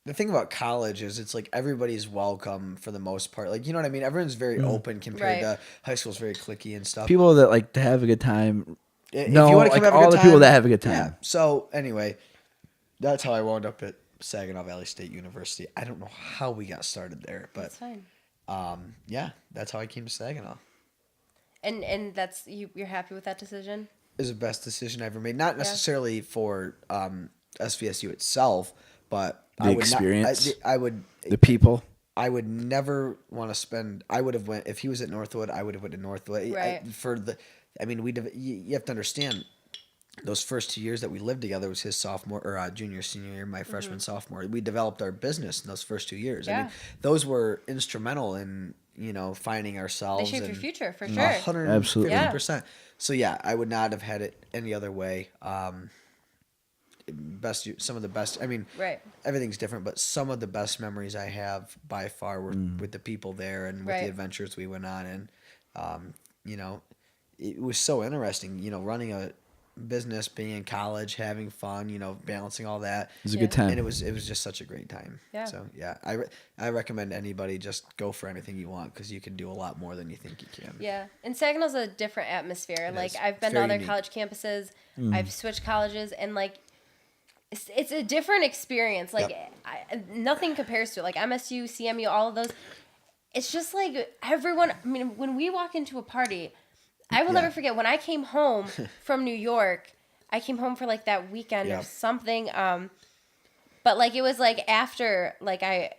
Speaker 1: The thing about college is it's like everybody's welcome for the most part. Like, you know what I mean? Everyone's very open compared
Speaker 3: Right.
Speaker 1: to high school's very cliquey and stuff.
Speaker 2: People that like to have a good time.
Speaker 1: If
Speaker 2: No,
Speaker 1: you wanna
Speaker 2: like
Speaker 1: have a
Speaker 2: all
Speaker 1: good
Speaker 2: the people
Speaker 1: time,
Speaker 2: that have a good time.
Speaker 1: Yeah. So anyway, that's how I wound up at Saginaw Valley State University. I don't know how we got started there, but
Speaker 3: That's fine.
Speaker 1: yeah, that's how I came to Saginaw.
Speaker 3: And that's you're happy with that decision?
Speaker 1: Is the best decision I ever made. Not necessarily for SVSU itself, but
Speaker 2: The experience.
Speaker 1: I would.
Speaker 2: The people.
Speaker 1: I would never want to spend. I would have went if he was at Northwood. I would have went to Northwood.
Speaker 3: Right.
Speaker 1: I mean, you have to understand. Those first 2 years that we lived together was his sophomore or junior, senior year, my freshman, sophomore. We developed our business in those first 2 years. I
Speaker 3: Yeah.
Speaker 1: mean, those were instrumental in finding
Speaker 3: They
Speaker 1: ourselves.
Speaker 3: shaped your
Speaker 1: and
Speaker 3: future for sure.
Speaker 1: 150%. So yeah, I would not have had it any other way. Some of the best. I mean,
Speaker 3: Right.
Speaker 1: everything's different, but some of the best memories I have by far were with the people there and with
Speaker 3: Right.
Speaker 1: the adventures we went on. And it was so interesting. Running a business, being in college, having fun. Balancing all that.
Speaker 2: It was a good time.
Speaker 1: And it was just such a great time.
Speaker 3: Yeah.
Speaker 1: So yeah, I recommend anybody just go for anything you want because you can do a lot more than you think you can.
Speaker 3: Yeah, and Saginaw's a different atmosphere.
Speaker 1: It
Speaker 3: Like
Speaker 1: is.
Speaker 3: I've been
Speaker 1: It's
Speaker 3: to
Speaker 1: very
Speaker 3: other
Speaker 1: unique.
Speaker 3: college campuses. I've switched colleges, and like it's a different experience. Like nothing compares to it. Like MSU, CMU, all of those. It's just like everyone. I mean, when we walk into a party, I will never forget when I came home from New York. I came home for like that weekend or something. But like it was like after like I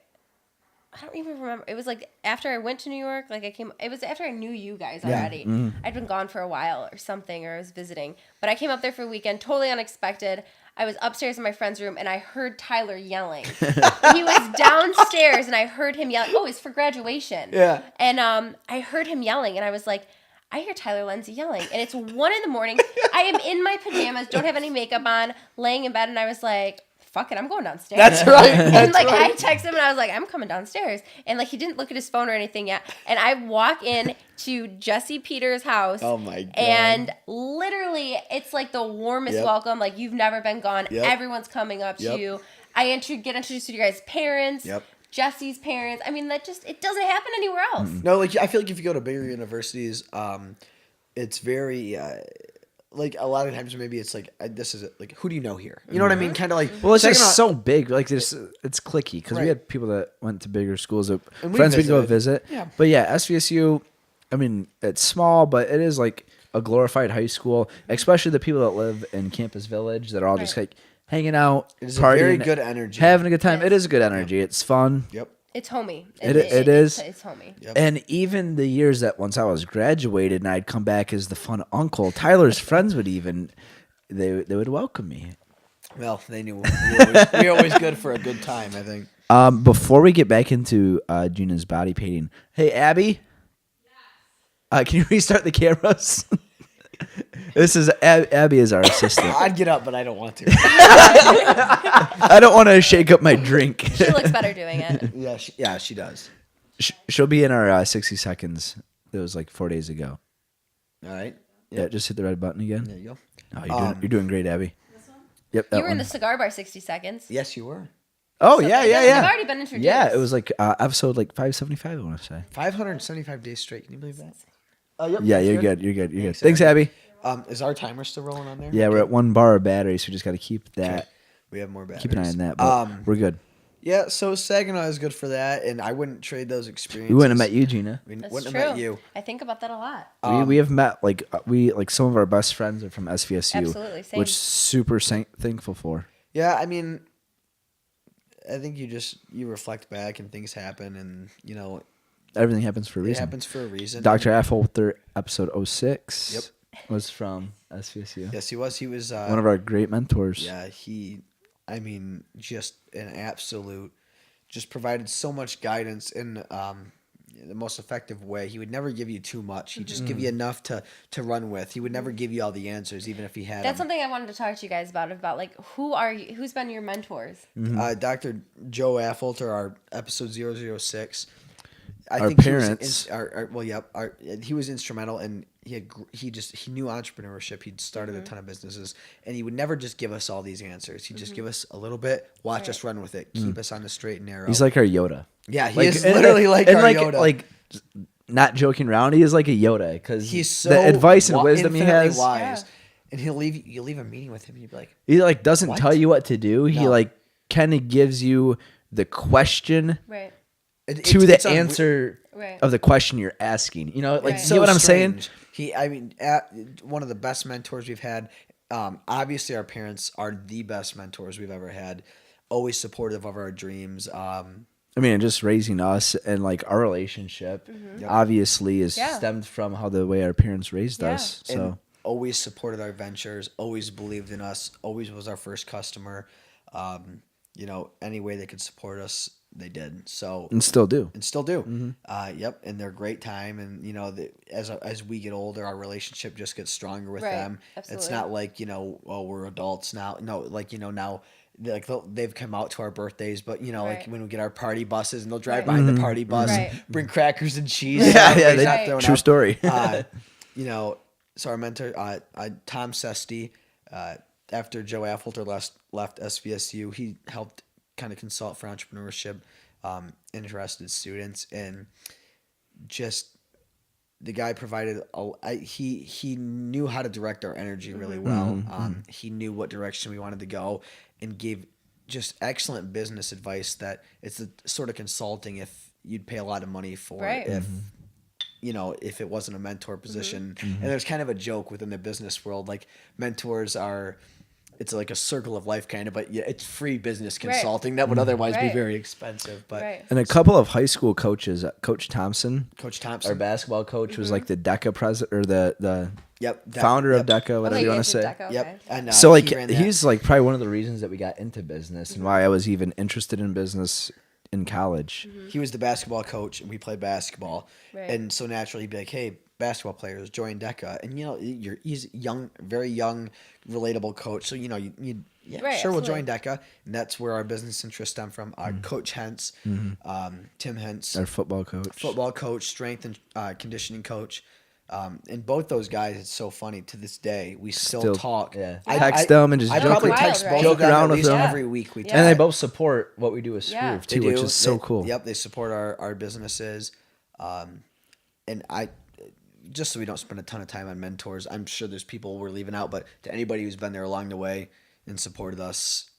Speaker 3: don't even remember. It was like after I went to New York, like it was after I knew you guys already. I'd been gone for a while or something, or I was visiting. But I came up there for a weekend, totally unexpected. I was upstairs in my friend's room and I heard Tyler yelling. He was downstairs and I heard him yelling. Oh, it's for graduation.
Speaker 1: Yeah.
Speaker 3: And I heard him yelling and I was like, I hear Tyler Lindsay yelling. And it's 1 a.m. I am in my pajamas, don't have any makeup on, laying in bed, and I was like, fuck it, I'm going downstairs.
Speaker 1: That's right.
Speaker 3: And like I texted him and I was like, I'm coming downstairs. And like he didn't look at his phone or anything yet. And I walk in to Jesse Peters' house.
Speaker 1: Oh my God.
Speaker 3: And literally it's like the warmest
Speaker 1: Yep.
Speaker 3: welcome. Like you've never been gone.
Speaker 1: Yep.
Speaker 3: Everyone's coming up
Speaker 1: Yep.
Speaker 3: to you. I get introduced to you guys' parents.
Speaker 1: Yep.
Speaker 3: Jesse's parents. I mean, it doesn't happen anywhere else.
Speaker 1: No, like I feel like if you go to bigger universities, it's very like a lot of times maybe it's like this is like who do you know here? You know what I mean? Kind of like
Speaker 2: Well, it's
Speaker 1: Saginaw-
Speaker 2: just so big. Like it's clicky because
Speaker 1: Right.
Speaker 2: we had people that went to bigger schools that
Speaker 1: And we
Speaker 2: friends we'd go
Speaker 1: visited.
Speaker 2: visit.
Speaker 1: Yeah.
Speaker 2: But yeah, SVSU. I mean, it's small, but it is like a glorified high school. Especially the people that live in Campus Village that are all just
Speaker 3: Right.
Speaker 2: like hanging out,
Speaker 1: It is
Speaker 2: partying,
Speaker 1: a very good energy.
Speaker 2: having a good time.
Speaker 3: Yes.
Speaker 2: It is a good energy. It's fun.
Speaker 1: Yep.
Speaker 3: It's homey.
Speaker 2: It is.
Speaker 3: It's homey.
Speaker 1: Yep.
Speaker 2: And even the years that once I was graduated and I'd come back as the fun uncle, Tyler's friends would even they would welcome me.
Speaker 1: Well, they knew we were always good for a good time, I think.
Speaker 2: Before we get back into Gina's body painting, hey Abby, can you restart the cameras? This is Abby is our assistant.
Speaker 1: I'd get up, but I don't want to.
Speaker 2: I don't want to shake up my drink.
Speaker 3: She looks better doing it.
Speaker 1: Yeah, she does.
Speaker 2: She'll be in our 60 seconds. That was like 4 days ago.
Speaker 1: All right.
Speaker 2: Yeah, just hit the red button again.
Speaker 1: There you go.
Speaker 2: Oh, you're doing great, Abby. Yep, that
Speaker 3: You were in
Speaker 2: one.
Speaker 3: the cigar bar 60 seconds.
Speaker 1: Yes, you were.
Speaker 2: Oh
Speaker 3: So
Speaker 2: yeah,
Speaker 3: they've
Speaker 2: yeah.
Speaker 3: already been introduced.
Speaker 2: Yeah, it was like episode like 575. I want to say.
Speaker 1: 575 days straight. Can you believe that?
Speaker 2: Yeah,
Speaker 1: that's
Speaker 2: you're good. You're good. You're good.
Speaker 1: Thanks,
Speaker 2: Thanks, Abby.
Speaker 1: Is our timer still rolling on there?
Speaker 2: Yeah, we're at 1 bar of battery, so we just got to keep that.
Speaker 1: Okay. We have more batteries.
Speaker 2: Keep an eye on that, but we're good.
Speaker 1: Yeah, so Saginaw is good for that, and I wouldn't trade those experiences.
Speaker 2: We wouldn't have met you, Gina.
Speaker 1: We
Speaker 3: That's
Speaker 1: wouldn't
Speaker 3: true.
Speaker 1: have met you.
Speaker 3: I think about that a lot.
Speaker 2: We have met like some of our best friends are from SVSU,
Speaker 3: Absolutely, same.
Speaker 2: which super thankful for.
Speaker 1: Yeah, I mean, I think you reflect back and things happen, and
Speaker 2: Everything happens for a
Speaker 1: it
Speaker 2: reason.
Speaker 1: happens for a reason.
Speaker 2: Dr. Affolter, episode 06.
Speaker 1: Yep.
Speaker 2: Was from SVSU.
Speaker 1: Yes, he was. He was
Speaker 2: One of our great mentors.
Speaker 1: Yeah, I mean, just an absolute, just provided so much guidance in the most effective way. He would never give you too much. He'd just give you enough to run with. He would never give you all the answers, even if he had
Speaker 3: That's
Speaker 1: them.
Speaker 3: something I wanted to talk to you guys about like who's been your mentors?
Speaker 1: Dr. Joe Affolter, our episode 006.
Speaker 2: Our
Speaker 1: he
Speaker 2: parents.
Speaker 1: he was instrumental, and he knew entrepreneurship. He'd started a ton of businesses, and he would never just give us all these answers. He'd just give us a little bit, watch us run with it, keep us on the straight and narrow.
Speaker 2: He's like our Yoda.
Speaker 1: Yeah, he is literally like our Yoda.
Speaker 2: Like, not joking around, he is like a Yoda because
Speaker 1: He's so
Speaker 2: the advice and wisdom he
Speaker 1: infinitely
Speaker 2: has.
Speaker 1: wise. And you leave a meeting with him, and you'd be like,
Speaker 2: He like doesn't
Speaker 1: What?
Speaker 2: tell you what to do. He
Speaker 1: No.
Speaker 2: like kind of gives you the question
Speaker 3: Right.
Speaker 2: to the answer
Speaker 3: Right.
Speaker 2: of the question you're asking. You know, like
Speaker 3: Right.
Speaker 2: see what I'm saying?
Speaker 1: One of the best mentors we've had. Obviously, our parents are the best mentors we've ever had. Always supportive of our dreams.
Speaker 2: I mean, just raising us and like our relationship obviously is
Speaker 3: Yeah.
Speaker 2: stemmed from how the way our parents raised
Speaker 3: Yeah.
Speaker 2: us. So
Speaker 1: And always supported our ventures, always believed in us, always was our first customer. Any way they could support us, they did. So
Speaker 2: and still do.
Speaker 1: and still do. Yep, and they're a great time. And as we get older, our relationship just gets stronger with
Speaker 3: Right,
Speaker 1: them. It's
Speaker 3: absolutely.
Speaker 1: not like we're adults now. No, like now. Like they've come out to our birthdays, but like
Speaker 3: Right.
Speaker 1: when we get our party buses and they'll drive
Speaker 3: Right.
Speaker 1: by the party bus,
Speaker 3: Right.
Speaker 1: bring crackers and cheese.
Speaker 3: Right.
Speaker 1: so
Speaker 2: Yeah,
Speaker 1: everybody's
Speaker 2: they-
Speaker 1: not
Speaker 3: Right.
Speaker 1: throwing
Speaker 2: True
Speaker 1: up.
Speaker 2: story.
Speaker 1: So our mentor, Tom Sesti, after Joe Affolter left SVSU, he helped kind of consult for entrepreneurship, interested students, and just the guy provided. He knew how to direct our energy really well. He knew what direction we wanted to go, and gave just excellent business advice. That it's the sort of consulting if you'd pay a lot of money for
Speaker 3: Right.
Speaker 1: if it wasn't a mentor position. And there's kind of a joke within the business world, like mentors are, it's like a circle of life kind of, but yeah, it's free business consulting that would otherwise be
Speaker 3: Right.
Speaker 1: very expensive. But
Speaker 3: Right.
Speaker 2: And a couple of high school coaches, Coach Thompson,
Speaker 1: Coach
Speaker 2: our
Speaker 1: Thompson,
Speaker 2: basketball coach, was like the DECA president or the
Speaker 1: yep,
Speaker 2: founder of
Speaker 1: yep,
Speaker 2: DECA, whatever
Speaker 3: Okay,
Speaker 2: you want
Speaker 3: yes,
Speaker 2: to say.
Speaker 3: Deco,
Speaker 1: Yep.
Speaker 3: okay.
Speaker 1: And
Speaker 2: So like
Speaker 1: he ran that.
Speaker 2: he's like probably one of the reasons that we got into business and why I was even interested in business in college.
Speaker 1: He was the basketball coach, and we played basketball.
Speaker 3: Right.
Speaker 1: And so naturally, he'd be like, "Hey, basketball players, join DECA." And he's young, very young, relatable coach. So
Speaker 3: Right,
Speaker 1: sure, we'll join
Speaker 3: absolutely.
Speaker 1: DECA, and that's where our business interests stem from. Coach Hentz, Tim Hentz,
Speaker 2: Our football coach.
Speaker 1: football coach, strength and conditioning coach. And both those guys, it's so funny to this day. We still talk.
Speaker 2: Yeah.
Speaker 1: I
Speaker 2: Text them and just
Speaker 1: I
Speaker 2: joke
Speaker 1: probably
Speaker 3: wild,
Speaker 1: text
Speaker 3: right?
Speaker 1: both
Speaker 2: Joke
Speaker 1: of them
Speaker 2: around
Speaker 1: at
Speaker 2: with
Speaker 1: least
Speaker 2: them.
Speaker 1: every week. We
Speaker 3: Yeah.
Speaker 2: And they
Speaker 1: text.
Speaker 2: both support what we do with
Speaker 3: Yeah.
Speaker 2: Skroove
Speaker 1: They
Speaker 2: too, which
Speaker 1: do.
Speaker 2: is so
Speaker 1: They-
Speaker 2: cool.
Speaker 1: Yep, they support our businesses, and I. Just so we don't spend a ton of time on mentors, I'm sure there's people we're leaving out, but to anybody who's been there along the way and supported us,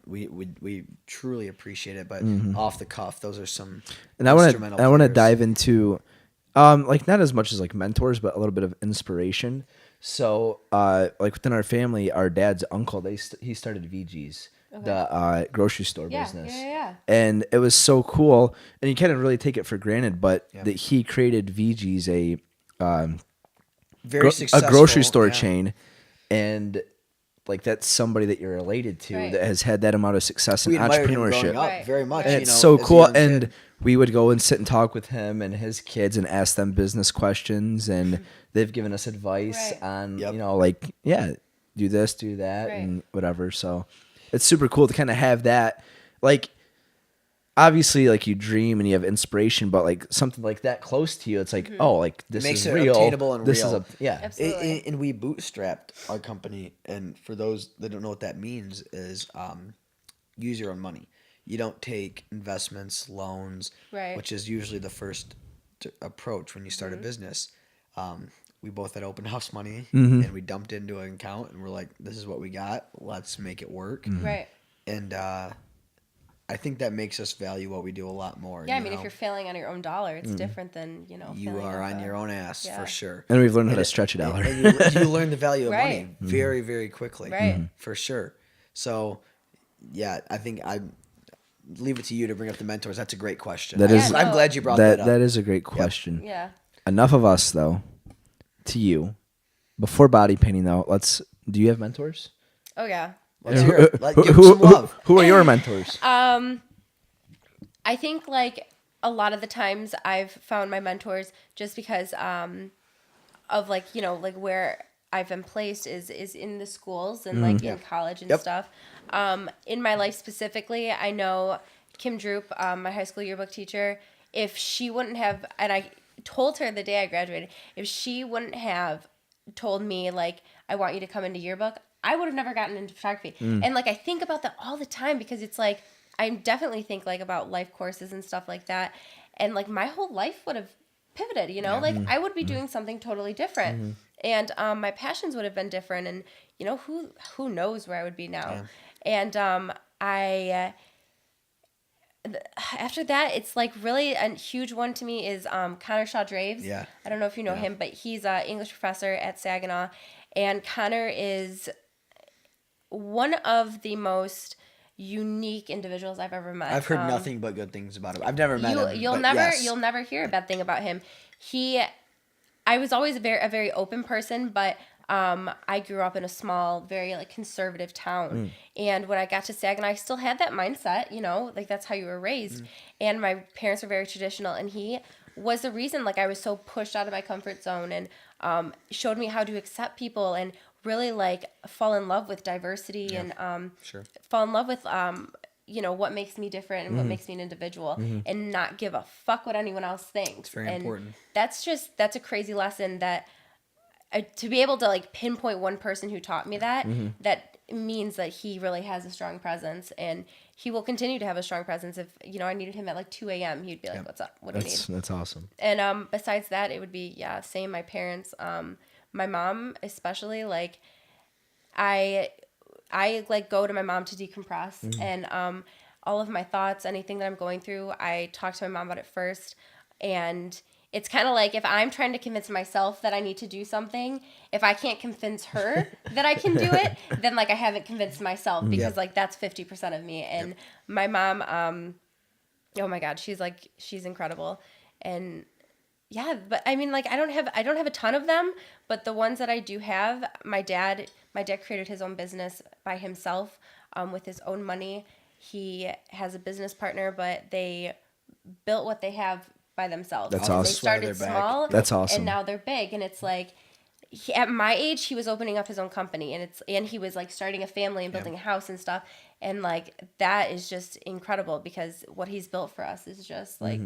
Speaker 1: we truly appreciate it. But off the cuff, those are some
Speaker 2: And I want
Speaker 1: instrumental
Speaker 2: to
Speaker 1: players.
Speaker 2: dive into like not as much as like mentors, but a little bit of inspiration. So like within our family, our dad's uncle, he started VG's, the grocery store
Speaker 3: Yeah,
Speaker 2: business.
Speaker 3: yeah.
Speaker 2: And it was so cool. And you kind of really take it for granted, but
Speaker 1: Yeah.
Speaker 2: that he created VG's
Speaker 1: Very
Speaker 2: a
Speaker 1: successful
Speaker 2: grocery store
Speaker 1: yeah.
Speaker 2: chain, and like that's somebody that you're related to
Speaker 3: Right.
Speaker 2: that has had that amount of success in
Speaker 1: We admired him growing
Speaker 2: entrepreneurship.
Speaker 1: up
Speaker 3: Right.
Speaker 1: very much.
Speaker 2: And it's so
Speaker 1: as a
Speaker 2: cool.
Speaker 1: young
Speaker 2: And
Speaker 1: kid.
Speaker 2: we would go and sit and talk with him and his kids and ask them business questions, and they've given us advice
Speaker 3: Right.
Speaker 2: on
Speaker 1: Yep.
Speaker 2: like do this, do that,
Speaker 3: Right.
Speaker 2: and whatever. So it's super cool to kind of have that. Like obviously, like you dream and you have inspiration, but like something like that close to you, it's like oh, like this
Speaker 1: Makes
Speaker 2: is
Speaker 1: it
Speaker 2: real.
Speaker 1: obtainable and
Speaker 2: this
Speaker 1: real.
Speaker 2: is yeah.
Speaker 3: Absolutely.
Speaker 1: And we bootstrapped our company. And for those that don't know what that means, is use your own money. You don't take investments, loans,
Speaker 3: Right.
Speaker 1: which is usually the first approach when you start a business. We both had open house money, and we dumped into an account, and we're like, "This is what we got. Let's make it work."
Speaker 3: Right.
Speaker 1: And I think that makes us value what we do a lot more.
Speaker 3: Yeah, I
Speaker 1: you
Speaker 3: mean, if
Speaker 1: know?
Speaker 3: you're failing on your own dollar, it's different than,
Speaker 1: you
Speaker 3: failing
Speaker 1: are
Speaker 3: off
Speaker 1: on
Speaker 3: a-
Speaker 1: your own ass
Speaker 3: Yeah.
Speaker 1: for sure.
Speaker 2: And we've learned how to stretch it out.
Speaker 1: And you learn the value of
Speaker 3: Right.
Speaker 1: money very, very quickly.
Speaker 3: Right.
Speaker 1: For sure. So, yeah, I think I leave it to you to bring up the mentors. That's a great question.
Speaker 2: That is-
Speaker 1: I'm glad you brought that up.
Speaker 2: That is a great question.
Speaker 3: Yeah.
Speaker 2: Enough of us though. To you, before body painting though, do you have mentors?
Speaker 3: Oh, yeah.
Speaker 1: Let's hear it. Give them some love.
Speaker 2: Who are your mentors?
Speaker 3: I think like a lot of the times I've found my mentors just because of like like where I've been placed is in the schools and like in college and
Speaker 1: Yep.
Speaker 3: stuff. In my life specifically, I know Kim Droop, my high school yearbook teacher. If she wouldn't have, and I told her the day I graduated, if she wouldn't have told me like I want you to come into yearbook, I would have never gotten into photography. And like I think about that all the time because it's like I definitely think like about life courses and stuff like that. And like my whole life would have pivoted, like I would be doing something totally different. And my passions would have been different. And who knows where I would be now. And after that, it's like really a huge one to me is Connor Shaw-Draves.
Speaker 1: Yeah.
Speaker 3: I don't know if you know him, but he's an English professor at Saginaw. And Connor is one of the most unique individuals I've ever met.
Speaker 1: I've heard nothing but good things about him. I've never met him.
Speaker 3: You'll
Speaker 1: but
Speaker 3: never
Speaker 1: yes.
Speaker 3: you'll never hear a bad thing about him. I was always a very open person, but I grew up in a small, very like conservative town, and when I got to Saginaw, I still had that mindset, you know, like that's how you were raised, and my parents were very traditional, and he was the reason like I was so pushed out of my comfort zone, and showed me how to accept people and really like fall in love with diversity and fall in love with you know, what makes me different and what makes me an individual, and not give a fuck what anyone else thinks.
Speaker 1: It's very important.
Speaker 3: That's a crazy lesson that to be able to like pinpoint one person who taught me that, that means that he really has a strong presence, and he will continue to have a strong presence. If, you know, I needed him at like 2 a.m., he'd be like, what's up? What do you need?
Speaker 2: That's awesome.
Speaker 3: And besides that, it would be, same my parents. My mom especially, like, I like go to my mom to decompress, and all of my thoughts, anything that I'm going through, I talk to my mom about it first. And it's kind of like if I'm trying to convince myself that I need to do something, if I can't convince her that I can do it, then like I haven't convinced myself, because like that's 50% of me. And my mom, oh my God, she's incredible. And yeah, but I mean, like I don't have a ton of them, but the ones that I do have, my dad created his own business by himself, with his own money. He has a business partner, but they built what they have by themselves.
Speaker 2: That's awesome.
Speaker 3: They started small.
Speaker 2: That's awesome.
Speaker 3: And now they're big. And it's like, at my age, he was opening up his own company, and he was like starting a family and building a house and stuff. And like, that is just incredible, because what he's built for us is just like,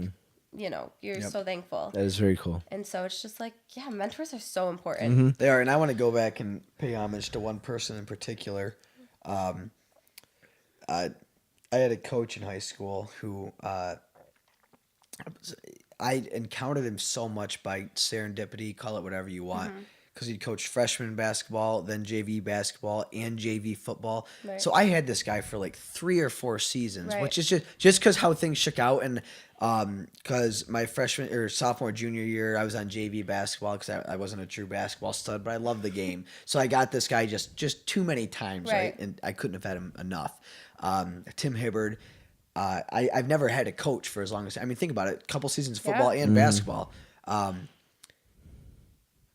Speaker 3: you know, you're so thankful.
Speaker 2: That is very cool.
Speaker 3: And so it's just like, yeah, mentors are so important.
Speaker 1: They are, and I want to go back and pay homage to one person in particular. I had a coach in high school who I encountered him so much by serendipity, call it whatever you want, because he'd coached freshman basketball, then JV basketball, and JV football.
Speaker 3: Right.
Speaker 1: So I had this guy for like 3 or 4 seasons,
Speaker 3: Right.
Speaker 1: which is just because how things shook out. And because my freshman or sophomore, junior year, I was on JV basketball because I wasn't a true basketball stud, but I loved the game. So I got this guy just too many times, right? And I couldn't have had him enough. Tim Hibbard. I've never had a coach for as long as, I mean, think about it, a couple seasons of football and basketball.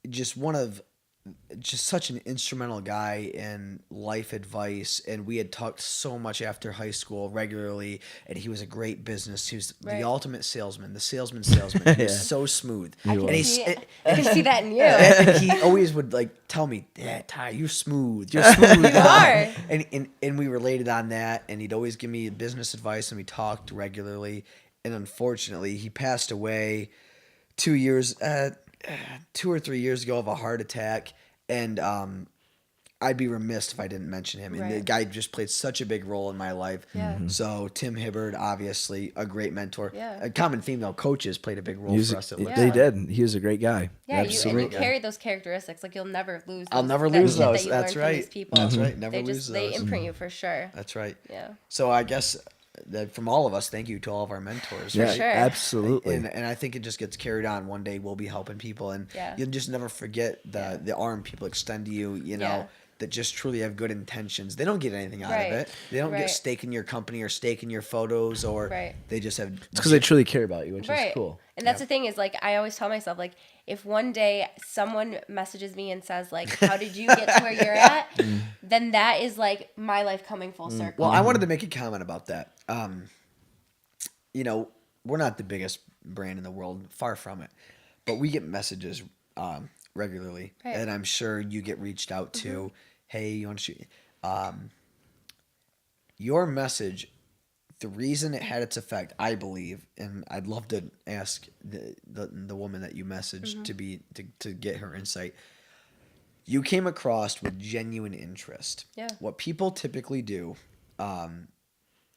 Speaker 1: Just such an instrumental guy in life advice, and we had talked so much after high school regularly, and he was a great business. He was the ultimate salesman, the salesman. He was so smooth.
Speaker 3: I can see that in you.
Speaker 1: And he always would like tell me, "Yeah, Ty, you're smooth. You're smooth."
Speaker 3: You are.
Speaker 1: And we related on that, and he'd always give me business advice, and we talked regularly. And unfortunately, he passed away 2 or 3 years ago of a heart attack. And I'd be remiss if I didn't mention him. And the guy just played such a big role in my life.
Speaker 3: Yeah.
Speaker 1: So Tim Hibbard, obviously a great mentor.
Speaker 3: Yeah.
Speaker 1: A common theme though, coaches played a big role for us.
Speaker 2: They did. He was a great guy.
Speaker 3: Yeah,
Speaker 2: Absolutely.
Speaker 3: you carry those characteristics. Like you'll never lose.
Speaker 1: I'll never
Speaker 3: that
Speaker 1: lose
Speaker 3: shit
Speaker 1: those.
Speaker 3: That you
Speaker 1: That's
Speaker 3: learn
Speaker 1: right.
Speaker 3: From these people.
Speaker 1: That's right. Never lose those.
Speaker 3: They imprint you for sure.
Speaker 1: That's right.
Speaker 3: Yeah.
Speaker 1: So I guess that from all of us, thank you to all of our mentors.
Speaker 2: Yeah,
Speaker 1: right?
Speaker 3: sure.
Speaker 2: absolutely.
Speaker 1: And I think it just gets carried on. One day we'll be helping people, and
Speaker 3: Yeah.
Speaker 1: you'll just never forget the arm people extend to you, you know,
Speaker 3: Yeah.
Speaker 1: that just truly have good intentions. They don't get anything out
Speaker 3: Right.
Speaker 1: of it. They don't
Speaker 3: Right.
Speaker 1: get stake in your company or stake in your photos, or
Speaker 3: Right.
Speaker 1: they just have...
Speaker 2: It's because they truly care about you, which is cool.
Speaker 3: And that's the thing is, like, I always tell myself, like, if one day someone messages me and says, like, how did you get to where you're at? Then that is, like, my life coming full circle.
Speaker 1: Well, I wanted to make a comment about that. You know, we're not the biggest brand in the world, far from it, but we get messages regularly,
Speaker 3: Right.
Speaker 1: and I'm sure you get reached out to. Hey, you want to shoot? Your message, the reason it had its effect, I believe, and I'd love to ask the woman that you messaged to get her insight. You came across with genuine interest.
Speaker 3: Yeah.
Speaker 1: What people typically do,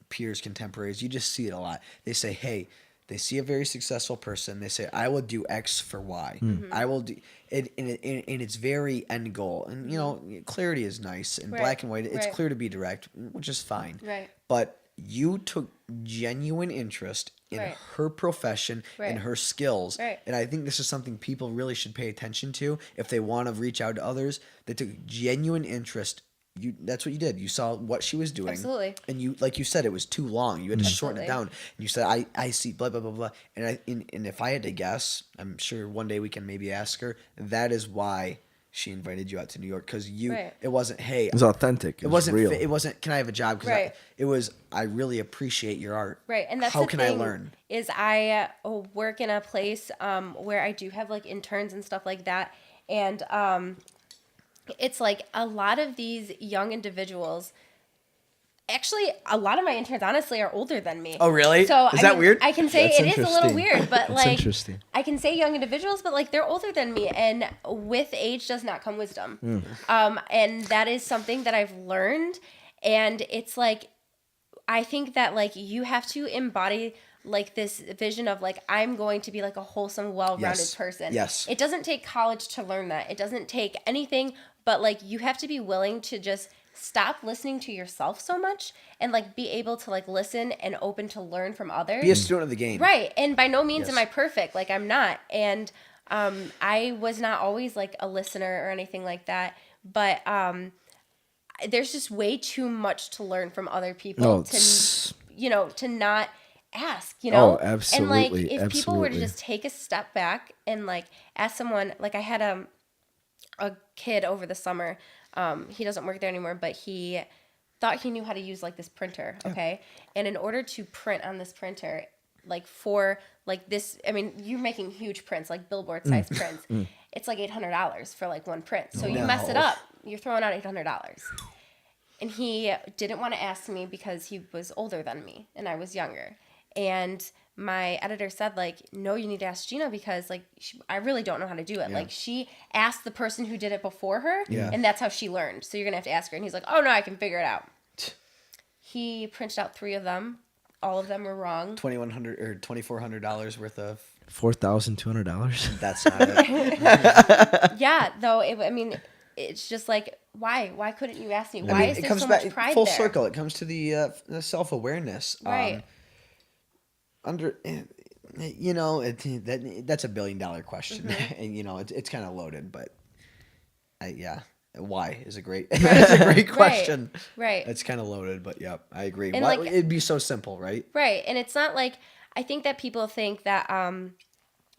Speaker 1: peers, contemporaries, you just see it a lot. They say, hey, they see a very successful person. They say, I will do X for Y. I will do it. And it's very end goal. And, you know, clarity is nice. And black and white, it's clear to be direct, which is fine.
Speaker 3: Right.
Speaker 1: But you took genuine interest in her profession and her skills.
Speaker 3: Right.
Speaker 1: And I think this is something people really should pay attention to if they want to reach out to others. They took genuine interest that's what you did. You saw what she was doing.
Speaker 3: Absolutely.
Speaker 1: And you, like you said, it was too long. You had to shorten it
Speaker 3: Absolutely.
Speaker 1: down. And you said, I see blah, blah, blah, blah. And if I had to guess, I'm sure one day we can maybe ask her, that is why she invited you out to New York. Because
Speaker 3: Right.
Speaker 1: it wasn't, hey,
Speaker 2: It was authentic. It wasn't real.
Speaker 1: It wasn't, can I have a job? Because
Speaker 3: Right.
Speaker 1: it was, I really appreciate your art.
Speaker 3: Right, and that's
Speaker 1: how
Speaker 3: the
Speaker 1: can
Speaker 3: thing
Speaker 1: I learn?
Speaker 3: Is I work in a place where I do have like interns and stuff like that, and it's like a lot of these young individuals. Actually, a lot of my interns honestly are older than me.
Speaker 1: Oh, really?
Speaker 3: So
Speaker 1: Is that weird?
Speaker 3: I can say
Speaker 2: That's
Speaker 3: it is a little
Speaker 2: interesting.
Speaker 3: weird, but
Speaker 2: That's
Speaker 3: like
Speaker 2: interesting.
Speaker 3: I can say young individuals, but like they're older than me, and with age does not come wisdom. And that is something that I've learned, and it's like I think that like you have to embody like this vision of like I'm going to be like a wholesome, well-rounded
Speaker 1: Yes.
Speaker 3: person.
Speaker 1: Yes.
Speaker 3: It doesn't take college to learn that. It doesn't take anything, but like you have to be willing to just stop listening to yourself so much and like be able to like listen and open to learn from others.
Speaker 1: Be a student of the game.
Speaker 3: Right. And by no means
Speaker 1: Yes.
Speaker 3: am I perfect. Like I'm not. And I was not always like a listener or anything like that. But there's just way too much to learn from other people
Speaker 2: No,
Speaker 3: to not ask, you know?
Speaker 2: Oh,
Speaker 3: And like
Speaker 2: absolutely,
Speaker 3: if people were to
Speaker 2: absolutely.
Speaker 3: just take a step back and like ask someone, like I had a kid over the summer. He doesn't work there anymore, but he thought he knew how to use like this printer. Okay. And in order to print on this printer, like for like this, I mean, you're making huge prints, like billboard size prints. It's like $800 for like one print. So you mess it up, you're throwing out $800. And he didn't want to ask me because he was older than me and I was younger. And my editor said, like, no, you need to ask Gina because, like, I really don't know how to do it.
Speaker 1: Yeah.
Speaker 3: Like, she asked the person who did it before her,
Speaker 1: Yeah.
Speaker 3: and that's how she learned. So you're going to have to ask her. And he's like, oh, no, I can figure it out. He printed out 3 of them. All of them were wrong.
Speaker 1: $2,100 or $2,400 worth of.
Speaker 2: $4,200.
Speaker 1: That's not it.
Speaker 3: Yeah, though, I mean, it's just like, why? Why couldn't you ask me? Why
Speaker 1: I mean,
Speaker 3: is
Speaker 1: it
Speaker 3: there
Speaker 1: comes
Speaker 3: so
Speaker 1: back
Speaker 3: much pride
Speaker 1: full
Speaker 3: there?
Speaker 1: circle. It comes to the self-awareness.
Speaker 3: Right.
Speaker 1: That's a $1 billion question, and it's kind of loaded, but why is a great it's a great question.
Speaker 3: Right.
Speaker 1: It's kind of loaded, but yep, I agree.
Speaker 3: And,
Speaker 1: Why,
Speaker 3: like-
Speaker 1: it'd be so simple, right?
Speaker 3: Right. And it's not like, I think that people think that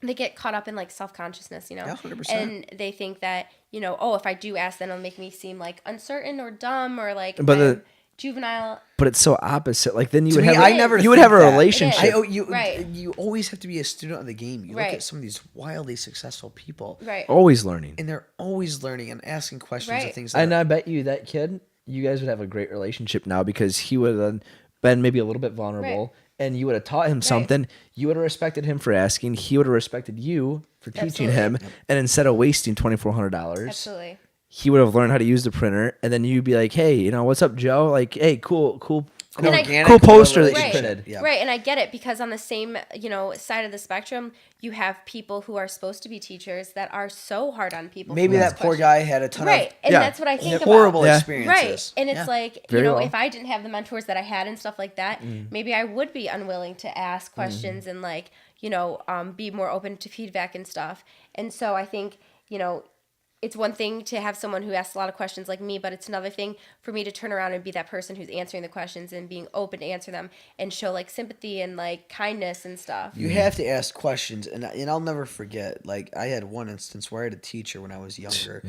Speaker 3: they get caught up in like self-consciousness, you know?
Speaker 1: Yeah, 100%.
Speaker 3: And they think that, oh, if I do ask, then it'll make me seem like uncertain or dumb or like
Speaker 2: But
Speaker 3: I'm juvenile.
Speaker 2: But it's so opposite. Like then you
Speaker 1: To
Speaker 2: would
Speaker 1: me,
Speaker 2: have
Speaker 1: I never
Speaker 2: you would
Speaker 1: think
Speaker 2: have a
Speaker 1: that.
Speaker 2: relationship.
Speaker 3: Right.
Speaker 1: You always have to be a student of the game. You look
Speaker 3: Right.
Speaker 1: at some of these wildly successful people,
Speaker 3: Right.
Speaker 2: Always learning.
Speaker 1: and they're always learning and asking questions of
Speaker 3: Right.
Speaker 1: things.
Speaker 2: And I bet you that kid, you guys would have a great relationship now because he would have been maybe a little bit vulnerable.
Speaker 3: Right.
Speaker 2: And you would have taught him something. You would have respected him for asking. He would have respected you for teaching him. And instead of wasting $2,400,
Speaker 3: Absolutely.
Speaker 2: he would have learned how to use the printer. And then you'd be like, "Hey, what's up, Joe? Like, hey, cool
Speaker 3: And I-
Speaker 1: organic
Speaker 2: cool poster that you
Speaker 3: Right.
Speaker 2: printed."
Speaker 1: Yeah.
Speaker 3: Right. And I get it because on the same, side of the spectrum, you have people who are supposed to be teachers that are so hard on people.
Speaker 1: Maybe
Speaker 3: for
Speaker 1: that
Speaker 3: these
Speaker 1: poor
Speaker 3: questions.
Speaker 1: guy had a ton
Speaker 3: Right.
Speaker 1: of
Speaker 3: And
Speaker 2: Yeah.
Speaker 3: that's what I think about.
Speaker 1: horrible
Speaker 2: Yeah.
Speaker 1: experiences.
Speaker 3: Right. And it's
Speaker 1: Yeah.
Speaker 3: like,
Speaker 2: Very well.
Speaker 3: if I didn't have the mentors that I had and stuff like that, maybe I would be unwilling to ask questions and like, be more open to feedback and stuff. And so I think, it's one thing to have someone who asks a lot of questions like me, but it's another thing for me to turn around and be that person who's answering the questions and being open to answer them and show like sympathy and like kindness and stuff.
Speaker 1: You have to ask questions, and I'll never forget. Like I had one instance where I had a teacher when I was younger.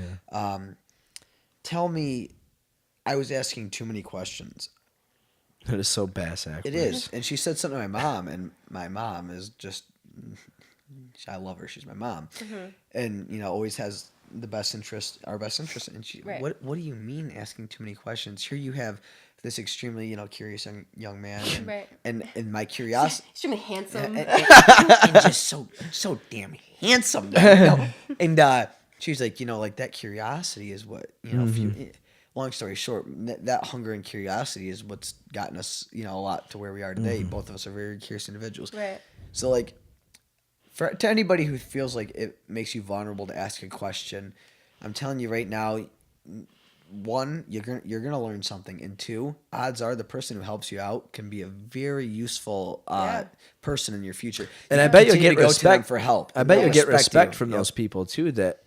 Speaker 1: Tell me, I was asking too many questions.
Speaker 2: That is so bass-act.
Speaker 1: It is, and she said something to my mom, and my mom is just. I love her. She's my mom, and always has our best interest. And she,
Speaker 3: Right.
Speaker 1: what do you mean asking too many questions? Here you have this extremely curious young man, and,
Speaker 3: Right.
Speaker 1: and my curiosity.
Speaker 3: Extremely handsome.
Speaker 1: and just so damn handsome. And she's like, like that curiosity is what If you, long story short, that hunger and curiosity is what's gotten us, a lot to where we are today. Both of us are very curious individuals.
Speaker 3: Right.
Speaker 1: So like, to anybody who feels like it makes you vulnerable to ask a question, I'm telling you right now, 1, you're gonna learn something, and 2, odds are the person who helps you out can be a very useful person in your future.
Speaker 2: And I bet you'll
Speaker 1: Continue
Speaker 2: get
Speaker 1: to go to them
Speaker 2: respect
Speaker 1: for help.
Speaker 2: I bet
Speaker 1: They'll
Speaker 2: you'll get respect
Speaker 1: you.
Speaker 2: from
Speaker 1: Yep.
Speaker 2: those people too that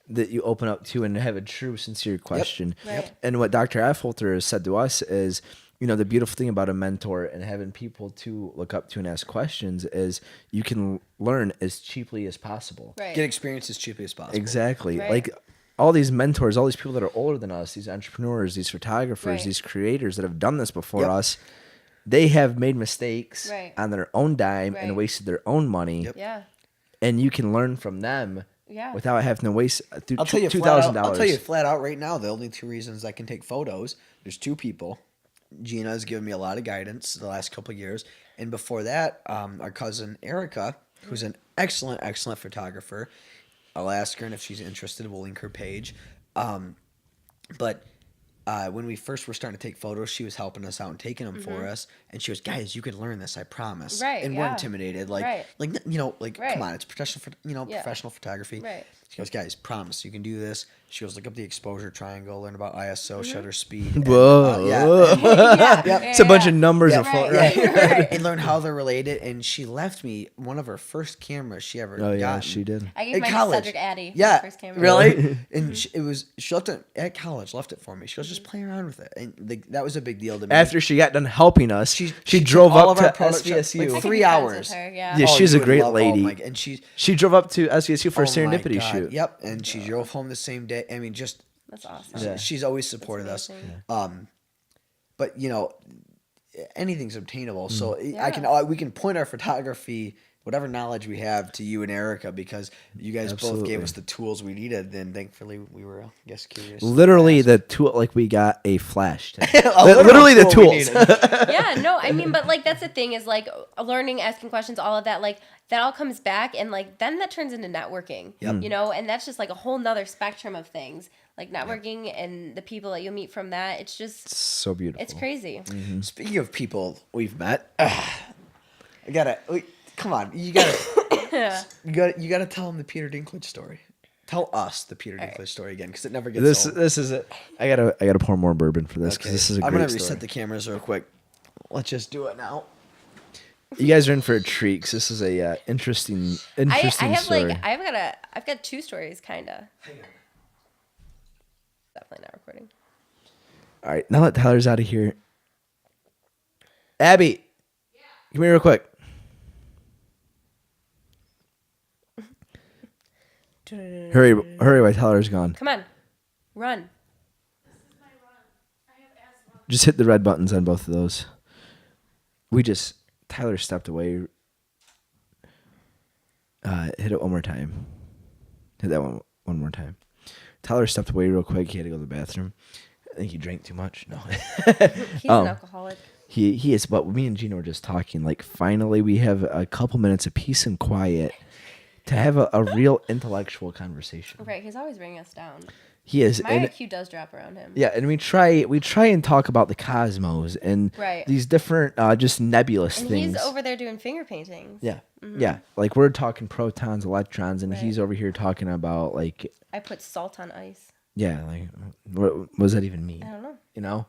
Speaker 2: that you open up to and have a true, sincere question.
Speaker 3: Right.
Speaker 2: And what Dr. Affolter has said to us is, the beautiful thing about a mentor and having people to look up to and ask questions is you can learn as cheaply as possible.
Speaker 3: Right.
Speaker 1: Get experience as cheaply as possible.
Speaker 2: Exactly.
Speaker 3: Right.
Speaker 2: Like all these mentors, all these people that are older than us, these entrepreneurs, these photographers,
Speaker 3: Right.
Speaker 2: these creators that have done this before
Speaker 1: Yep.
Speaker 2: us, they have made mistakes
Speaker 3: Right.
Speaker 2: on their own dime and
Speaker 3: Right.
Speaker 2: wasted their own money.
Speaker 1: Yep.
Speaker 3: Yeah.
Speaker 2: And you can learn from them
Speaker 3: Yeah.
Speaker 2: without having to waste
Speaker 1: I'll tell you
Speaker 2: $2,000.
Speaker 1: I'll tell you flat out right now. The only two reasons I can take photos. There's two people. Gina has given me a lot of guidance the last couple of years, and before that, our cousin Erica, who's an excellent photographer. I'll ask her, and if she's interested, we'll link her page. But when we first were starting to take photos, she was helping us out and taking them for us. And she was, guys, you could learn this, I promise.
Speaker 3: Right,
Speaker 1: And we're
Speaker 3: yeah.
Speaker 1: intimidated, like,
Speaker 3: Right.
Speaker 1: come
Speaker 3: Right.
Speaker 1: on, it's professional,
Speaker 3: Yeah.
Speaker 1: professional photography.
Speaker 3: Right.
Speaker 1: She goes, guys, promise you can do this. She goes, look up the exposure triangle, learn about ISO, shutter speed. and,
Speaker 2: Whoa.
Speaker 3: Yeah.
Speaker 1: Yep.
Speaker 2: It's a bunch of numbers
Speaker 1: Yeah.
Speaker 2: and float
Speaker 3: Right.
Speaker 2: right.
Speaker 3: Right.
Speaker 1: and learn how they're related. And she left me one of her first cameras she ever
Speaker 2: Oh, yeah,
Speaker 1: gotten.
Speaker 2: she did.
Speaker 3: I gave
Speaker 1: In
Speaker 3: mine
Speaker 1: college.
Speaker 3: to Cedric Addy. For
Speaker 1: Yeah,
Speaker 3: the first camera.
Speaker 1: really. And she left it at college. Left it for me. She goes, just play around with it, and that was a big deal to me.
Speaker 2: After she got done helping us,
Speaker 1: She
Speaker 2: she
Speaker 1: took
Speaker 2: drove
Speaker 1: all
Speaker 2: up
Speaker 1: of our
Speaker 2: to
Speaker 1: product shots,
Speaker 2: SVSU.
Speaker 1: like,
Speaker 3: I could
Speaker 1: 3
Speaker 3: be friends
Speaker 1: hours.
Speaker 3: with her, yeah.
Speaker 2: Yeah, she's
Speaker 1: you
Speaker 2: a
Speaker 1: would
Speaker 2: great
Speaker 1: love-
Speaker 2: lady.
Speaker 1: and
Speaker 2: She drove up to SVSU for a
Speaker 1: oh my
Speaker 2: serendipity
Speaker 1: God.
Speaker 2: shoot.
Speaker 1: Yep, and she drove home the same day. I mean, just
Speaker 3: That's awesome.
Speaker 2: Yeah.
Speaker 1: she's always supported us.
Speaker 3: amazing.
Speaker 1: But anything's obtainable. So
Speaker 3: Yeah.
Speaker 1: we can point our photography, whatever knowledge we have, to you and Erica, because you guys both
Speaker 2: Absolutely.
Speaker 1: gave us the tools we needed. Then thankfully we were, I guess, curious.
Speaker 2: Literally the tool, like we got a flash.
Speaker 1: A
Speaker 2: Literally the
Speaker 1: tool we
Speaker 2: tools.
Speaker 1: needed.
Speaker 3: Yeah, no, I mean, but like that's the thing is like learning, asking questions, all of that, like that all comes back, and like then that turns into networking.
Speaker 1: Yep.
Speaker 3: And that's just like a whole nother spectrum of things, like networking and the people that you'll meet from that. It's just
Speaker 2: So beautiful.
Speaker 3: it's crazy.
Speaker 1: Speaking of people we've met, come on, you gotta tell them the Peter Dinklage story. Tell us the Peter Dinklage story again, because it never gets old.
Speaker 2: This is it. I gotta pour more bourbon for this because this is a
Speaker 1: I'm
Speaker 2: great
Speaker 1: gonna
Speaker 2: story.
Speaker 1: reset the cameras real quick. Let's just do it now.
Speaker 2: You guys are in for a treat 'cause this is a interesting
Speaker 3: I have
Speaker 2: story.
Speaker 3: like I've got two stories kinda. Definitely not recording.
Speaker 2: All right, now that Tyler's out of here, Abby, come here real quick. Hurry, while Tyler's gone.
Speaker 3: Come on, run.
Speaker 2: Just hit the red buttons on both of those. Tyler stepped away. Hit it one more time. Hit that one more time. Tyler stepped away real quick. He had to go to the bathroom. I think he drank too much. No.
Speaker 3: He's an alcoholic.
Speaker 2: He is, but me and Gina were just talking. Like, finally, we have a couple minutes of peace and quiet to have a real intellectual conversation.
Speaker 3: Right, he's always bringing us down.
Speaker 2: He is.
Speaker 3: My
Speaker 2: And,
Speaker 3: IQ does drop around him.
Speaker 2: yeah, and we try and talk about the cosmos and
Speaker 3: Right.
Speaker 2: these different, just nebulous
Speaker 3: And
Speaker 2: things.
Speaker 3: he's over there doing finger paintings.
Speaker 2: Yeah. Yeah. Like, we're talking protons, electrons, and
Speaker 3: Right.
Speaker 2: he's over here talking about, like,
Speaker 3: I put salt on ice.
Speaker 2: yeah, like, what does that even mean?
Speaker 3: I don't know.
Speaker 2: You know,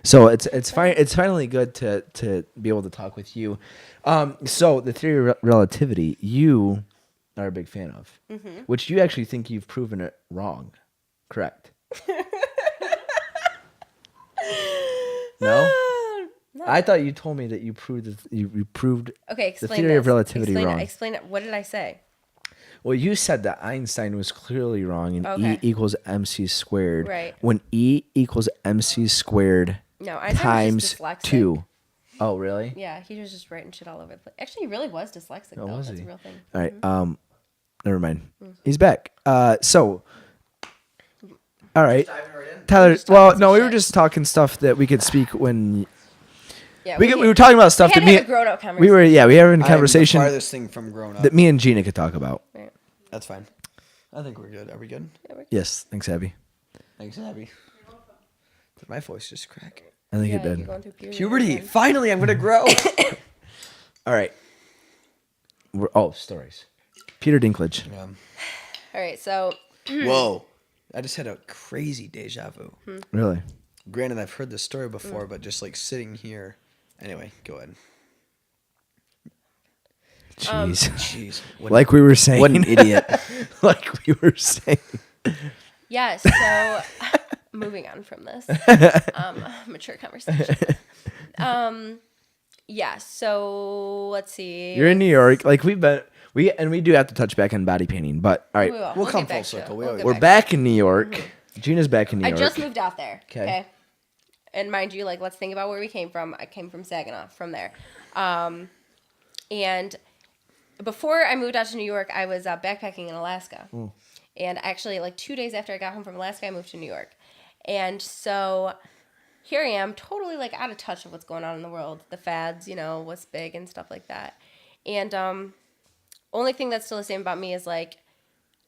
Speaker 2: so it's fine. It's finally good to be able to talk with you. So the theory of relativity, you are a big fan of, which you actually think you've proven it wrong, correct? No, I thought you told me that you proved.
Speaker 3: Okay, explain
Speaker 2: theory of
Speaker 3: this.
Speaker 2: relativity
Speaker 3: explain
Speaker 2: wrong.
Speaker 3: It, explain it. What did I say?
Speaker 2: Well, you said that Einstein was clearly wrong, and
Speaker 3: Okay.
Speaker 2: E equals mc squared.
Speaker 3: Right.
Speaker 2: When E equals mc squared
Speaker 3: No, Einstein was
Speaker 2: times
Speaker 3: just dyslexic.
Speaker 2: 2. Oh, really?
Speaker 3: Yeah, he was just writing shit all over the place. Actually, he really was dyslexic, though.
Speaker 2: was
Speaker 3: That's
Speaker 2: he?
Speaker 3: a real thing.
Speaker 2: All right. Never mind. He's back. So, all right, Tyler.
Speaker 3: just talking
Speaker 2: Well,
Speaker 3: some
Speaker 2: no, we were
Speaker 3: shit.
Speaker 2: just talking stuff that we could speak when
Speaker 3: Yeah,
Speaker 2: we were talking about stuff
Speaker 3: had
Speaker 2: that
Speaker 3: to
Speaker 2: me.
Speaker 3: have a grown-up
Speaker 2: We were we were having a
Speaker 1: I'm
Speaker 2: conversation
Speaker 1: the farthest thing from grown up.
Speaker 2: that me and Gina could talk about.
Speaker 3: Right.
Speaker 1: That's fine. I think we're good. Are we good?
Speaker 3: Yeah, we're-
Speaker 2: Yes, thanks, Abby.
Speaker 1: Thanks, Abby. Did my voice just crack?
Speaker 2: I think
Speaker 3: yeah,
Speaker 2: it
Speaker 3: you're
Speaker 2: did.
Speaker 3: going through puberty.
Speaker 1: Puberty.
Speaker 3: again.
Speaker 1: Finally, I'm gonna grow.
Speaker 2: All right. Stories. Peter Dinklage.
Speaker 3: All right, so
Speaker 1: Whoa. I just had a crazy deja vu.
Speaker 2: Really?
Speaker 1: Granted, I've heard this story before, but just like sitting here. Anyway, go ahead.
Speaker 2: Jeez.
Speaker 1: Jeez.
Speaker 2: Like we were saying.
Speaker 1: What an idiot.
Speaker 2: Like we were saying.
Speaker 3: Yeah, so moving on from this mature conversation. Yeah, so let's see.
Speaker 2: You're in New York. Like we do have to touch back on body painting, but all right.
Speaker 3: We will.
Speaker 1: We'll come
Speaker 3: get back
Speaker 1: full
Speaker 3: to it.
Speaker 1: circle.
Speaker 3: We'll get
Speaker 2: We're
Speaker 3: back
Speaker 2: back in New York.
Speaker 3: Mm-hmm.
Speaker 2: Gina's back in New
Speaker 3: I
Speaker 2: York.
Speaker 3: just moved out there.
Speaker 2: 'Kay.
Speaker 3: Okay. And mind you, like, let's think about where we came from. I came from Saginaw, from there. And before I moved out to New York, I was backpacking in Alaska. And actually, like 2 days after I got home from Alaska, I moved to New York. And so here I am, totally like out of touch of what's going on in the world, the fads, what's big and stuff like that. And only thing that's still the same about me is like,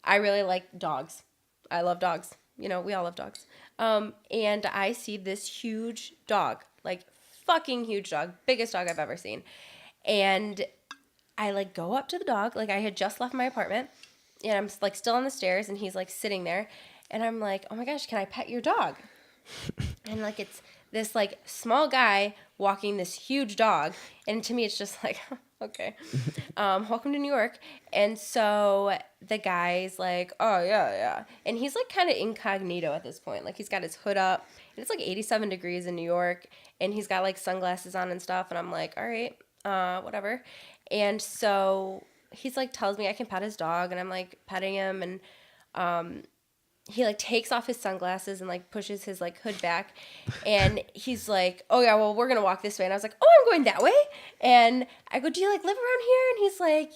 Speaker 3: I really like dogs. I love dogs. We all love dogs. And I see this huge dog, like fucking huge dog, biggest dog I've ever seen. And I like go up to the dog, like I had just left my apartment and I'm like still on the stairs and he's like sitting there and I'm like, oh my gosh, can I pet your dog? And like it's this like small guy walking this huge dog. And to me, it's just like, okay, welcome to New York. And so the guy's like, oh yeah. And he's like kind of incognito at this point. Like he's got his hood up and it's like 87 degrees in New York and he's got like sunglasses on and stuff. And I'm like, all right, whatever. And so he's like tells me I can pet his dog and I'm like petting him and he like takes off his sunglasses and like pushes his like hood back and he's like, oh yeah, well, we're gonna walk this way. And I was like, oh, I'm going that way. And I go, do you like live around here? And he's like,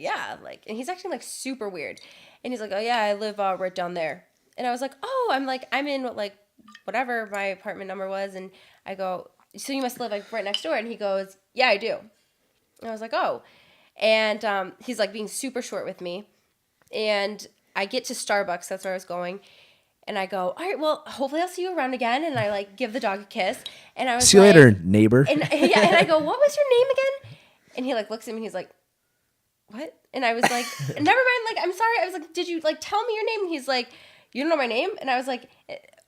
Speaker 3: yeah, like, and he's acting like super weird. And he's like, oh yeah, I live right down there. And I was like, oh, I'm in like whatever my apartment number was. And I go, so you must live like right next door. And he goes, yeah, I do. And I was like, oh. And he's like being super short with me. And I get to Starbucks, that's where I was going, and I go, all right, well, hopefully I'll see you around again, and I, like, give the dog a kiss, and I was
Speaker 2: See you later, neighbor.
Speaker 3: And I go, what was your name again? And he, like, looks at me, and he's like, what? And I was like, never mind, like, I'm sorry, I was like, did you, like, tell me your name? And he's like, you don't know my name? And I was like,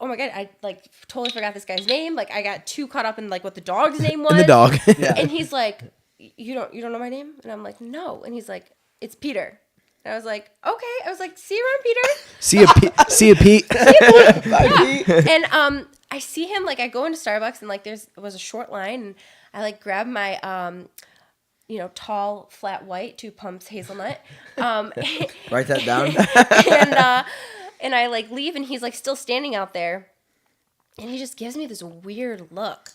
Speaker 3: oh my God, I, like, totally forgot this guy's name, like, I got too caught up in, like, what the dog's name was.
Speaker 2: And the dog.
Speaker 1: Yeah.
Speaker 3: And he's like, you don't know my name? And I'm like, no. And he's like, it's Peter. And I was like, okay. I was like, see you around, Peter.
Speaker 2: See you, Pete.
Speaker 1: Bye, Pete.
Speaker 3: And I see him, like, I go into Starbucks and like there was a short line and I like grab my tall flat white 2 pumps hazelnut.
Speaker 1: Write that down.
Speaker 3: and I like leave and he's like still standing out there and he just gives me this weird look.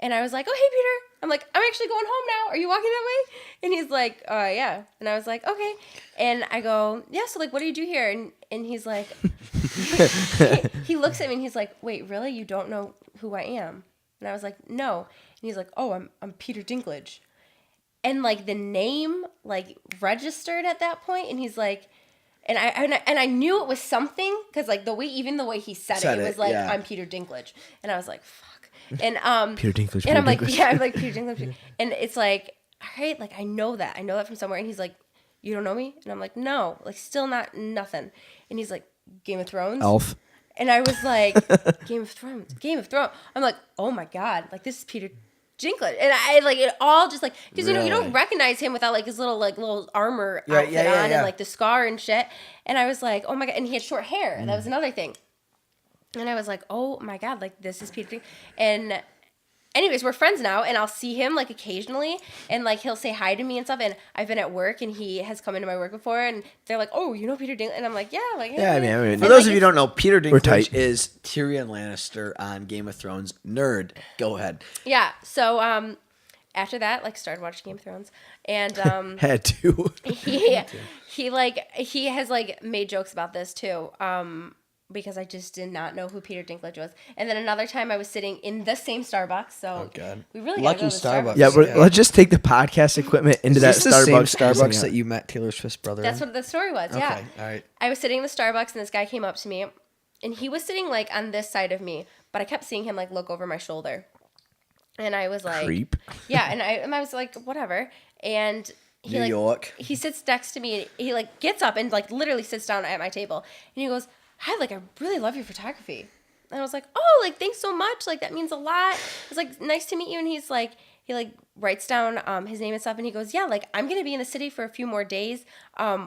Speaker 3: And I was like, oh, hey, Peter. I'm like, I'm actually going home now. Are you walking that way? And he's like, yeah. And I was like, okay. And I go, yeah, so, like, what do you do here? And he's like, he looks at me and he's like, wait, really? You don't know who I am? And I was like, no. And he's like, oh, I'm Peter Dinklage. And, like, the name, like, registered at that point. And he's like, and I knew it was something because, like, the way he said it was like, yeah. I'm Peter Dinklage. And I was like, fuck. And
Speaker 2: Peter Dinklage.
Speaker 3: And I'm like, yeah, I'm like Peter Dinklage. And it's like, all right, like I know that from somewhere. And he's like, you don't know me? And I'm like, no, like still nothing. And he's like, Game of Thrones.
Speaker 2: Elf.
Speaker 3: And I was like, Game of Thrones. I'm like, oh my God, like this is Peter Dinklage. And I like it all just like because
Speaker 1: really?
Speaker 3: You don't recognize him without like his little armor outfit on and like the scar and shit. And I was like, oh my God, and he had short hair. That was another thing. And I was like, oh my God, like this is Peter. And anyways, we're friends now and I'll see him like occasionally and like he'll say hi to me and stuff. And I've been at work and he has come into my work before and they're like, oh, you know Peter Dinklage? And I'm like, yeah, like, hey.
Speaker 2: Yeah, I mean,
Speaker 1: for those of you who don't know, Peter Dinklage
Speaker 2: tight.
Speaker 1: is Tyrion Lannister on Game of Thrones. Nerd. Go ahead.
Speaker 3: Yeah. So after that, like started watching Game of Thrones and
Speaker 2: had to.
Speaker 3: he has like made jokes about this too. Because I just did not know who Peter Dinklage was. And then another time I was sitting in the same Starbucks. So we really got to go to
Speaker 1: Starbucks.
Speaker 2: Yeah, let's just take the podcast equipment into that
Speaker 1: Is
Speaker 2: Starbucks.
Speaker 1: this the same Starbucks that you met Taylor Swift's brother
Speaker 3: That's
Speaker 1: in?
Speaker 3: what the story was, yeah.
Speaker 1: Okay, all right.
Speaker 3: I was sitting in the Starbucks and this guy came up to me. And he was sitting like on this side of me. But I kept seeing him like look over my shoulder. And I was like...
Speaker 2: Creep.
Speaker 3: Yeah, and I was like, whatever. And...
Speaker 1: New York.
Speaker 3: He sits next to me. He like gets up and like literally sits down at my table. And he goes... Hi, like, I really love your photography. And I was like, oh, like, thanks so much. Like, that means a lot. It's like, nice to meet you. And he's like, he like writes down his name and stuff, and he goes, yeah, like I'm gonna be in the city for a few more days,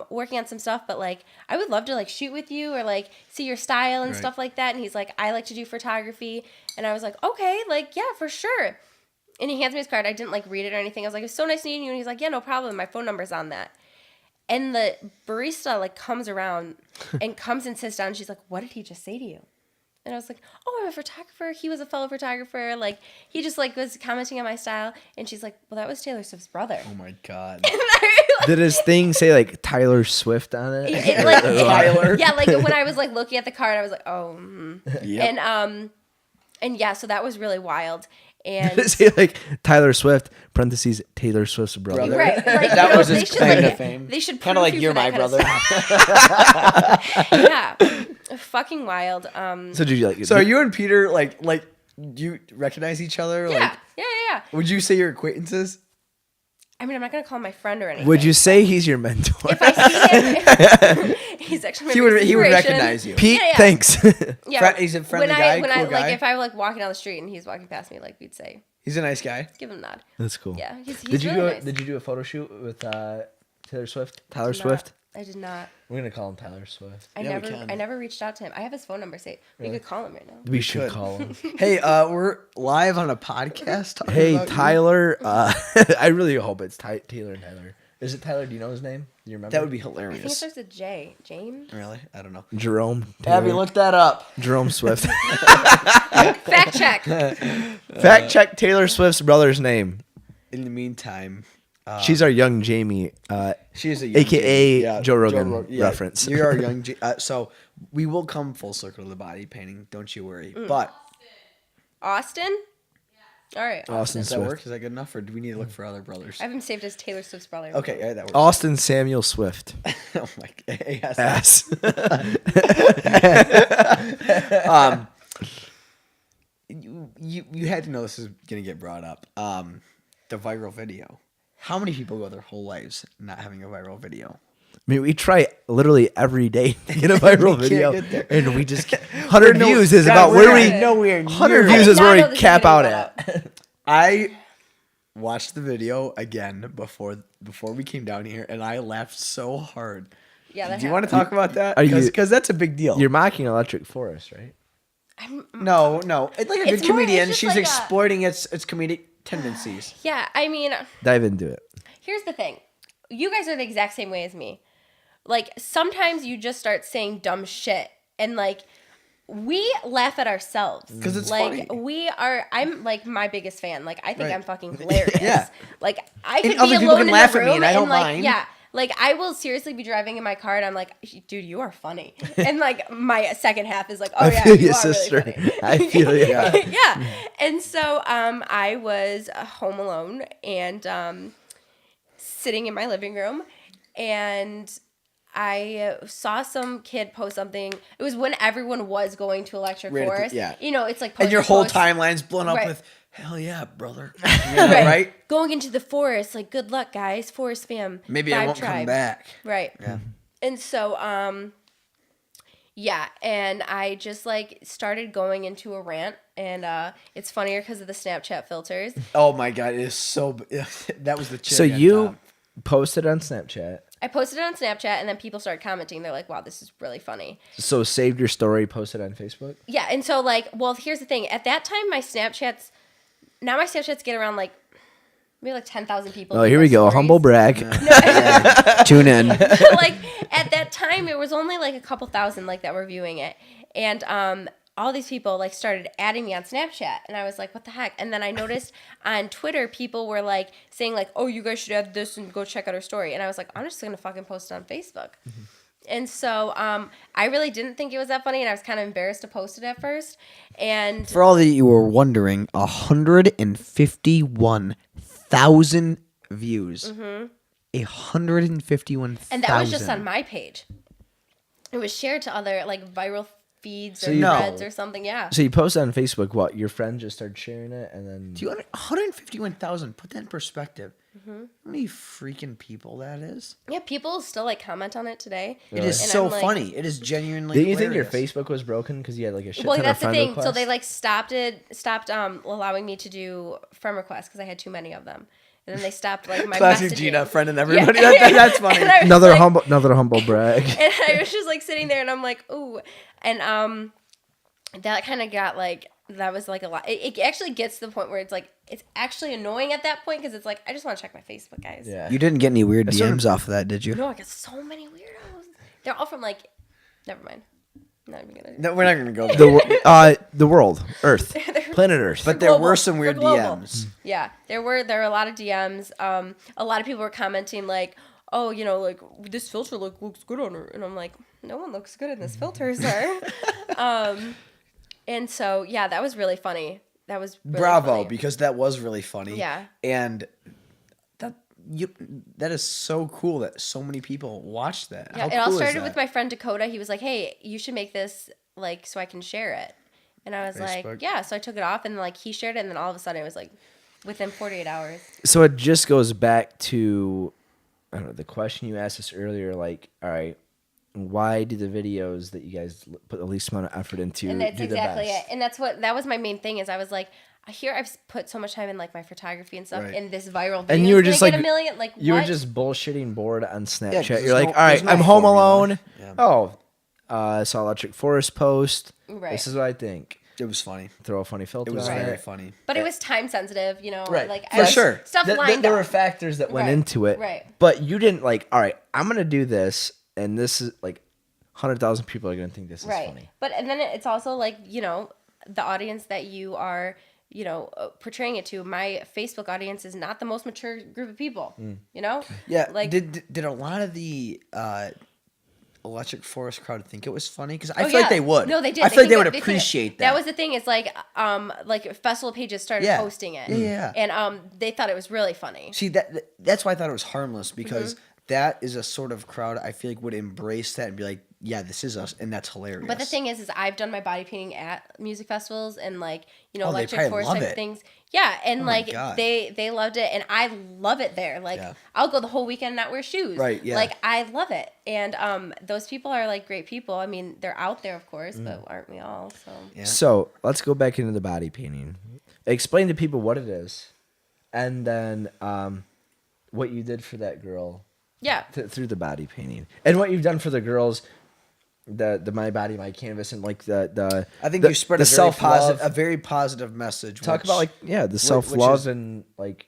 Speaker 3: working on some stuff, but like I would love to like shoot with you or like see your style and stuff like that. And he's like, I like to do photography, and I was like, okay, like yeah, for sure. And he hands me his card. I didn't like read it or anything. I was like, it's so nice meeting you. And he's like, yeah, no problem. My phone number's on that. And the barista like comes around and comes and sits down. She's like, what did he just say to you? And I was like, oh, I'm a photographer. He was a fellow photographer. Like, he just, like, was commenting on my style. And she's like, well, that was Taylor Swift's brother.
Speaker 1: Oh, my God.
Speaker 2: Did his thing say, like, Tyler Swift on it?
Speaker 1: Tyler.
Speaker 3: Yeah, like, when I was, like, looking at the card, I was like, oh,
Speaker 1: Yep.
Speaker 3: And yeah, so that was really wild. And
Speaker 2: Did it say, like, Tyler Swift, parentheses, Taylor Swift's brother?
Speaker 3: right, like,
Speaker 1: That
Speaker 3: you know,
Speaker 1: was
Speaker 3: they
Speaker 1: his
Speaker 3: should,
Speaker 1: claim
Speaker 3: like,
Speaker 1: to fame.
Speaker 3: They should
Speaker 1: Kind of like
Speaker 3: proof you
Speaker 1: you're
Speaker 3: for
Speaker 1: my
Speaker 3: that kind of
Speaker 1: brother.
Speaker 3: stuff. Yeah, fucking wild.
Speaker 2: So did you, like...
Speaker 1: So are you and Peter, like, do you recognize each other?
Speaker 3: Yeah,
Speaker 1: Like,
Speaker 3: yeah.
Speaker 1: would you say you're acquaintances?
Speaker 3: I mean, I'm not gonna call him my friend or anything.
Speaker 2: Would you say he's your mentor?
Speaker 3: If I see him, he's actually my
Speaker 1: He would
Speaker 3: inspiration.
Speaker 1: recognize you.
Speaker 2: Pete,
Speaker 3: Yeah.
Speaker 2: tings.
Speaker 3: Yeah,
Speaker 1: He's a friendly
Speaker 3: when
Speaker 1: guy,
Speaker 3: when
Speaker 1: cool
Speaker 3: I
Speaker 1: guy?
Speaker 3: like if I were like walking down the street and he's walking past me, like we'd say,
Speaker 1: He's a nice guy.
Speaker 3: give him a nod.
Speaker 2: That's cool.
Speaker 3: Yeah, he's
Speaker 2: Did you
Speaker 3: really
Speaker 2: go?
Speaker 3: nice.
Speaker 2: Did you do a photo shoot with Taylor Swift? Tyler
Speaker 3: Did not-
Speaker 2: Swift?
Speaker 3: I did not.
Speaker 2: We're gonna call him Tyler Swift.
Speaker 1: Yeah, we can.
Speaker 3: I never reached out to him. I have his phone number saved. We could call him right now.
Speaker 2: We should
Speaker 1: could.
Speaker 2: call him.
Speaker 1: Hey, we're live on a podcast. talking
Speaker 2: Hey,
Speaker 1: about you.
Speaker 2: Tyler. I really hope it's Taylor and Tyler. Is it Tyler? Do you know his name? Do you remember?
Speaker 1: That would be
Speaker 3: I think it
Speaker 1: hilarious.
Speaker 3: starts with J. James.
Speaker 1: Really? I don't know.
Speaker 2: Jerome.
Speaker 1: Abby,
Speaker 2: Taylor.
Speaker 1: look that up.
Speaker 2: Jerome Swift.
Speaker 3: Fact check.
Speaker 2: Fact check Taylor Swift's brother's name.
Speaker 1: In the meantime,
Speaker 2: She's our young Jamie.
Speaker 1: she is a young
Speaker 2: AKA
Speaker 1: Jamie.
Speaker 2: Joe Rogan reference.
Speaker 1: You're our young. So we will come full circle to the body painting. Don't you worry. But
Speaker 3: Austin. All right.
Speaker 2: Austin
Speaker 1: does that
Speaker 2: Swift.
Speaker 1: work? Is that good enough, or do we need to look for other brothers?
Speaker 3: I have him saved as Taylor Swift's brother.
Speaker 1: Okay, yeah, that works.
Speaker 2: Austin Samuel Swift.
Speaker 1: Oh my god. Yes.
Speaker 2: Ass.
Speaker 1: You had to know this is gonna get brought up. The viral video. How many people go their whole lives not having a viral video?
Speaker 2: I mean, we try literally every day to get a viral
Speaker 1: We can't
Speaker 2: video,
Speaker 1: get there.
Speaker 2: and we just 100
Speaker 1: No-
Speaker 2: views is
Speaker 1: God,
Speaker 2: about
Speaker 1: we're
Speaker 2: where we.
Speaker 1: nowhere
Speaker 2: 100
Speaker 1: near
Speaker 2: views
Speaker 3: I
Speaker 2: is
Speaker 3: did not
Speaker 2: where
Speaker 3: know
Speaker 2: we
Speaker 3: this
Speaker 2: cap
Speaker 3: was
Speaker 2: out
Speaker 3: gonna be
Speaker 2: at.
Speaker 1: I watched the video again before we came down here, and I laughed so hard.
Speaker 3: Yeah. That
Speaker 1: Do you want to
Speaker 3: happened.
Speaker 1: talk about that?
Speaker 2: Are you-
Speaker 1: Because that's a big deal.
Speaker 2: You're mocking Electric Forest, right?
Speaker 1: No. It's like a
Speaker 3: It's
Speaker 1: good
Speaker 3: more-
Speaker 1: comedian.
Speaker 3: it's just
Speaker 1: She's
Speaker 3: like a-
Speaker 1: exploiting its comedic tendencies.
Speaker 3: Yeah. I mean,
Speaker 2: Dive into it.
Speaker 3: here's the thing. You guys are the exact same way as me. Like, sometimes you just start saying dumb shit, and like, we laugh at ourselves.
Speaker 1: 'Cause it's
Speaker 3: like,
Speaker 1: funny.
Speaker 3: I'm like my biggest fan. Like, I think
Speaker 1: Right.
Speaker 3: I'm fucking hilarious.
Speaker 1: Yeah.
Speaker 3: Like, I could
Speaker 1: other
Speaker 3: be
Speaker 1: people
Speaker 3: alone
Speaker 1: can
Speaker 3: in
Speaker 1: laugh
Speaker 3: the
Speaker 1: at
Speaker 3: room
Speaker 1: me, and I don't
Speaker 3: like,
Speaker 1: mind.
Speaker 3: yeah. Like, I will seriously be driving in my car, and I'm like, dude, you are funny. And like, my second half is like, oh
Speaker 2: I
Speaker 3: yeah,
Speaker 2: feel
Speaker 3: you
Speaker 2: you,
Speaker 3: are
Speaker 2: sister.
Speaker 3: really funny.
Speaker 2: I feel you.
Speaker 3: Yeah. And so I was home alone and sitting in my living room, and I saw some kid post something. It was when everyone was going to Electric
Speaker 1: Right at the-
Speaker 3: Forest.
Speaker 1: yeah.
Speaker 3: You know, it's like
Speaker 1: And your
Speaker 3: post-
Speaker 1: whole
Speaker 3: post-
Speaker 1: timeline's blown up
Speaker 3: Right.
Speaker 1: with hell yeah, brother. You know, right?
Speaker 3: Going into the forest, like good luck, guys, Forest fam.
Speaker 1: Maybe I
Speaker 3: Vibe
Speaker 1: won't come
Speaker 3: tribe.
Speaker 1: back.
Speaker 3: Right.
Speaker 1: Yeah.
Speaker 3: And so, yeah, and I just like started going into a rant, and it's funnier because of the Snapchat filters.
Speaker 1: Oh my god, it is so. That was the.
Speaker 2: So
Speaker 1: cherry on
Speaker 2: you
Speaker 1: top.
Speaker 2: posted on Snapchat.
Speaker 3: I posted it on Snapchat, and then people started commenting. They're like, "Wow, this is really funny."
Speaker 2: So saved your story, posted on Facebook.
Speaker 3: Yeah, and so like, well, here's the thing. At that time, my Snapchats get around like maybe like 10,000 people.
Speaker 2: Oh,
Speaker 3: view
Speaker 2: here
Speaker 3: my
Speaker 2: we go.
Speaker 3: stories.
Speaker 2: Humble brag.
Speaker 1: Tune in.
Speaker 3: Like at that time, it was only like a couple thousand like that were viewing it, and all these people like started adding me on Snapchat, and I was like, what the heck? And then I noticed on Twitter, people were like saying like, oh, you guys should add this and go check out our story, and I was like, I'm just gonna fucking post it on Facebook. And so I really didn't think it was that funny, and I was kind of embarrassed to post it at first. And
Speaker 1: For all that you were wondering, 151,000 views. 151,000.
Speaker 3: and that was just on my page. It was shared to other like viral feeds or
Speaker 2: you-
Speaker 3: threads or something. Yeah.
Speaker 2: So you posted on Facebook. What? Your friend just started sharing it, and then
Speaker 1: 151,000. Put that in perspective. How many freaking people that is?
Speaker 3: Yeah, people still like comment on it today.
Speaker 1: It is
Speaker 3: And
Speaker 1: so
Speaker 3: I'm like,
Speaker 1: funny. It is genuinely
Speaker 2: Did you think your
Speaker 1: hilarious.
Speaker 2: Facebook was broken because you had like a shit
Speaker 3: Well,
Speaker 2: ton
Speaker 3: that's
Speaker 2: of
Speaker 3: the
Speaker 2: friend
Speaker 3: thing.
Speaker 2: requests?
Speaker 3: So they like stopped allowing me to do friend requests because I had too many of them. And then they stopped like my
Speaker 1: Classic
Speaker 3: messaging.
Speaker 1: Gina, friend and everybody.
Speaker 3: Yeah.
Speaker 1: That's funny.
Speaker 3: And I was
Speaker 2: another
Speaker 3: like-
Speaker 2: humble brag.
Speaker 3: And I was just like sitting there and I'm like, ooh. And that kind of got like, that was like a lot. It actually gets to the point where it's like, it's actually annoying at that point because it's like, I just want to check my Facebook, guys.
Speaker 2: Yeah.
Speaker 1: You didn't get any weird
Speaker 2: It's sort
Speaker 1: DMs off of that, did you?
Speaker 3: No, I get so many weirdos. They're all from like, never mind. Not even gonna.
Speaker 1: No, we're not gonna go there.
Speaker 2: The world, Earth, planet Earth.
Speaker 1: But there
Speaker 3: global.
Speaker 1: were some weird
Speaker 3: They're global.
Speaker 1: DMs.
Speaker 3: Yeah, there were a lot of DMs. A lot of people were commenting like, "Oh, you know, like this filter looks good on her," and I'm like, "No one looks good in this filter, sir." And so yeah, that was really funny. That was really
Speaker 1: Bravo,
Speaker 3: funny.
Speaker 1: because that was really funny.
Speaker 3: Yeah.
Speaker 1: And that is so cool that so many people watched that.
Speaker 3: Yeah,
Speaker 1: How
Speaker 3: it all
Speaker 1: cool is
Speaker 3: started
Speaker 1: that?
Speaker 3: with my friend Dakota. He was like, "Hey, you should make this like so I can share it," and I was
Speaker 1: Facebook.
Speaker 3: like, "Yeah." So I took it off, and like he shared it, and then all of a sudden it was like within 48 hours.
Speaker 2: So it just goes back to, I don't know, the question you asked us earlier. Like, all right, why do the videos that you guys put the least amount of effort into
Speaker 3: And that's
Speaker 2: do
Speaker 3: exactly
Speaker 2: the best?
Speaker 3: it. And that was my main thing is I was like, here I've put so much time in like my photography and stuff,
Speaker 1: Right.
Speaker 3: and this viral video
Speaker 2: And you were
Speaker 3: is gonna
Speaker 2: just
Speaker 3: get
Speaker 2: like
Speaker 3: a million. Like
Speaker 2: you
Speaker 3: what?
Speaker 2: were just bullshitting bored on Snapchat.
Speaker 1: 'cause
Speaker 2: You're
Speaker 1: there's
Speaker 2: like,
Speaker 1: no-
Speaker 2: all right,
Speaker 1: there's no
Speaker 2: I'm home
Speaker 1: formula.
Speaker 2: alone.
Speaker 1: Yeah.
Speaker 2: Oh, I saw Electric Forest post.
Speaker 3: Right.
Speaker 2: This is what I think.
Speaker 1: It was funny.
Speaker 2: Throw a funny filter
Speaker 1: It was
Speaker 2: on
Speaker 1: very
Speaker 2: it.
Speaker 1: funny.
Speaker 3: But it was time sensitive, you know.
Speaker 2: Right.
Speaker 3: Like
Speaker 2: For
Speaker 1: sure.
Speaker 3: stuff lined
Speaker 2: there
Speaker 3: up.
Speaker 2: were factors that went
Speaker 3: Right.
Speaker 2: into it.
Speaker 3: Right.
Speaker 2: But you didn't like, all right, I'm going to do this, and this is like 100,000 people are going to think this is
Speaker 3: Right.
Speaker 2: funny.
Speaker 3: But and then it's also like, you know, the audience that you are, you know, portraying it to. My Facebook audience is not the most mature group of people, you know?
Speaker 1: Yeah.
Speaker 3: Like
Speaker 1: Did a lot of the Electric Forest crowd think it was funny? Because I
Speaker 3: Oh,
Speaker 1: feel like
Speaker 3: yeah.
Speaker 1: they would.
Speaker 3: No, they did.
Speaker 1: I feel like they
Speaker 3: think
Speaker 1: would
Speaker 3: think
Speaker 1: appreciate
Speaker 3: That
Speaker 1: that.
Speaker 3: was the thing. It's like festival pages started
Speaker 1: Yeah.
Speaker 3: posting it.
Speaker 1: Yeah.
Speaker 3: And they thought it was really funny.
Speaker 1: See, that's why I thought it was harmless, because
Speaker 3: Mm-hmm.
Speaker 1: that is a sort of crowd I feel like would embrace that and be like, yeah, this is us, and that's hilarious.
Speaker 3: But the thing is I've done my body painting at music festivals and like, you know,
Speaker 1: Oh, they
Speaker 3: Electric
Speaker 1: probably
Speaker 3: Forest
Speaker 1: love
Speaker 3: type
Speaker 1: it.
Speaker 3: of things. Yeah, and
Speaker 1: Oh my
Speaker 3: like
Speaker 1: God.
Speaker 3: they loved it, and I love it there. Like
Speaker 1: Yeah.
Speaker 3: I'll go the whole weekend and not wear shoes.
Speaker 1: Right, yeah.
Speaker 3: Like I love it, and those people are like great people. I mean, they're out there, of course,
Speaker 1: Mm.
Speaker 3: but aren't we all? So
Speaker 1: Yeah.
Speaker 2: So let's go back into the body painting. Explain to people what it is, and then what you did for that girl
Speaker 3: yeah.
Speaker 2: through the body painting, and what you've done for the girls, the My Body My Canvas, and like the
Speaker 1: I think
Speaker 2: the,
Speaker 1: you spread
Speaker 2: the
Speaker 1: a very,
Speaker 2: self-love.
Speaker 1: a very positive message.
Speaker 2: Talk
Speaker 1: which-
Speaker 2: about like the
Speaker 1: which
Speaker 2: self love
Speaker 1: is-
Speaker 2: and like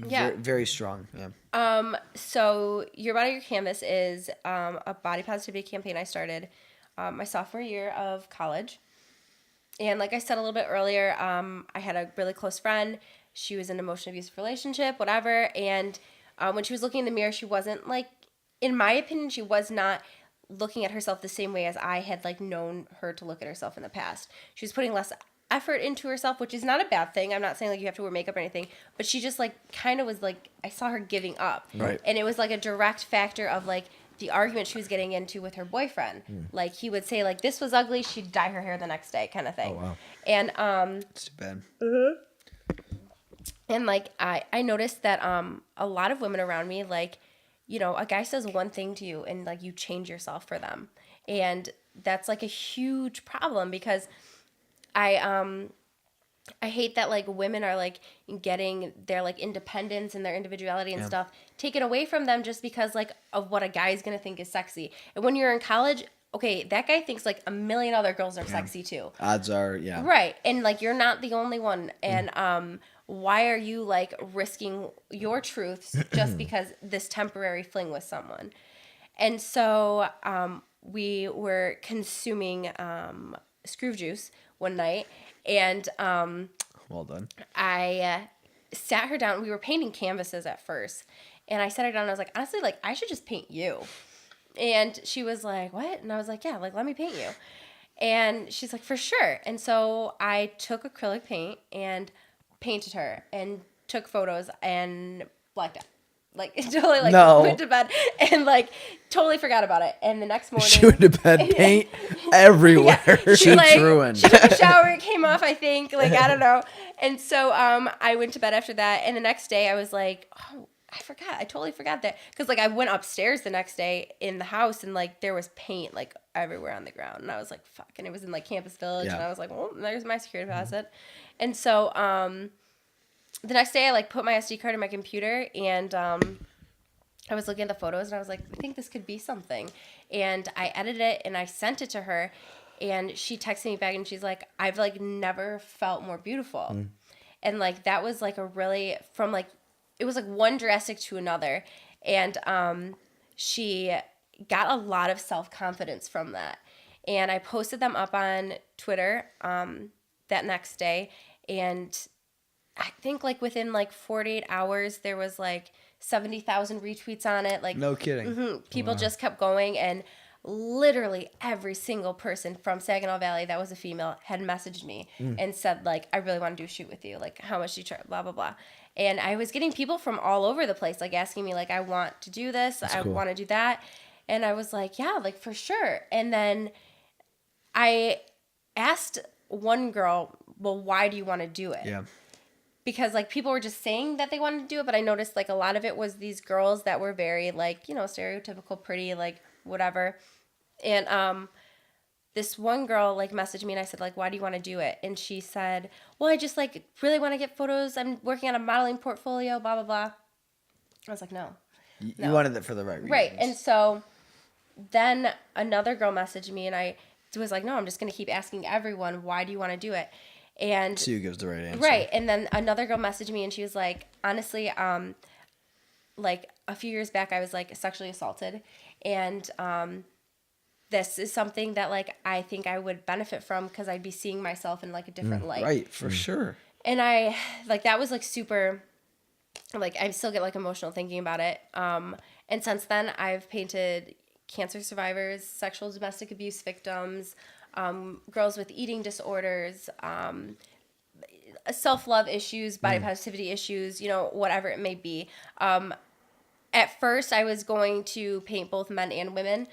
Speaker 3: Yeah.
Speaker 1: very strong. Yeah.
Speaker 3: So Your Body Your Canvas is a body positivity campaign I started my sophomore year of college. And like I said a little bit earlier, I had a really close friend. She was in an emotionally abusive relationship, whatever. And when she was looking in the mirror, she wasn't like, in my opinion, she was not looking at herself the same way as I had like known her to look at herself in the past. She was putting less effort into herself, which is not a bad thing. I'm not saying like you have to wear makeup or anything, but she just like kind of was like, I saw her giving up.
Speaker 1: Right.
Speaker 3: And it was like a direct factor of like the argument she was getting into with her boyfriend. Like he would say like, this was ugly, she'd dye her hair the next day kind of thing.
Speaker 2: wow.
Speaker 3: And
Speaker 1: It's too bad.
Speaker 3: and like I noticed that a lot of women around me, like, you know, a guy says one thing to you and like you change yourself for them. And that's like a huge problem because I hate that like women are like getting their like independence and their individuality and stuff taken away from them just because like of what a guy's gonna think is sexy. And when you're in college, okay, that guy thinks like a million other girls are sexy too.
Speaker 1: Odds are, yeah.
Speaker 3: Right. And like you're not the only one. And why are you like risking your truths just because this temporary fling with someone? And so we were consuming Skroove juice one night, and
Speaker 1: Well done.
Speaker 3: I sat her down. We were painting canvases at first, and I sat her down and I was like, honestly, like I should just paint you. And she was like, what? And I was like, yeah, like let me paint you. And she's like, for sure. And so I took acrylic paint and painted her and took photos and blacked out. Like totally like
Speaker 2: No.
Speaker 3: went to bed and like totally forgot about it. And the next morning
Speaker 2: she went to bed, paint everywhere.
Speaker 3: she
Speaker 1: Cheeks
Speaker 3: like,
Speaker 1: ruined.
Speaker 3: She took a shower, it came off, I think. Like, I don't know. And so I went to bed after that. And the next day I was like, oh, I totally forgot that. Because, like, I went upstairs the next day in the house and, like, there was paint, like, everywhere on the ground. And I was like, fuck. And it was in, like, Campus Village.
Speaker 1: Yeah.
Speaker 3: And I was like, well, there's my security deposit. And so the next day I, like, put my SD card in my computer and I was looking at the photos and I was like, I think this could be something. And I edited it and I sent it to her. And she texted me back and she's like, I've, like, never felt more beautiful. And, like, that was, like, a really, from, like, it was, like, one drastic to another. And she got a lot of self-confidence from that. And I posted them up on Twitter that next day. And I think, like, within, like, 48 hours, there was, like, 70,000 retweets on it. Like,
Speaker 1: No kidding.
Speaker 3: People just kept going, and literally every single person from Saginaw Valley that was a female had messaged me and said, like, I really want to do a shoot with you. Like, how much do you charge? Blah, blah, blah. And I was getting people from all over the place, like, asking me, like, I want to do this. I
Speaker 2: cool.
Speaker 3: want to do that. And I was like, yeah, like, for sure. And then I asked one girl, well, why do you want to do it?
Speaker 1: Yeah.
Speaker 3: Because, like, people were just saying that they wanted to do it, but I noticed, like, a lot of it was these girls that were very, like, you know, stereotypical, pretty, like, whatever. And this one girl, like, messaged me and I said, like, why do you want to do it? And she said, well, I just, like, really want to get photos. I'm working on a modeling portfolio, blah, blah, blah. I was like, no.
Speaker 1: You wanted it for the right reasons.
Speaker 3: Right. And so then another girl messaged me and I was like, no, I'm just going to keep asking everyone, why do you want to do it? And
Speaker 1: See who gives the right answer.
Speaker 3: right. And then another girl messaged me and she was like, honestly, like, a few years back, I was, like, sexually assaulted. And this is something that, like, I think I would benefit from because I'd be seeing myself in, like, a different light.
Speaker 1: Right, for sure.
Speaker 3: And I, like, that was, like, super, like, I still get, like, emotional thinking about it. And since then, I've painted cancer survivors, sexual domestic abuse victims, girls with eating disorders, self-love issues, body positivity issues, you know, whatever it may be. At first, I was going to paint both men and women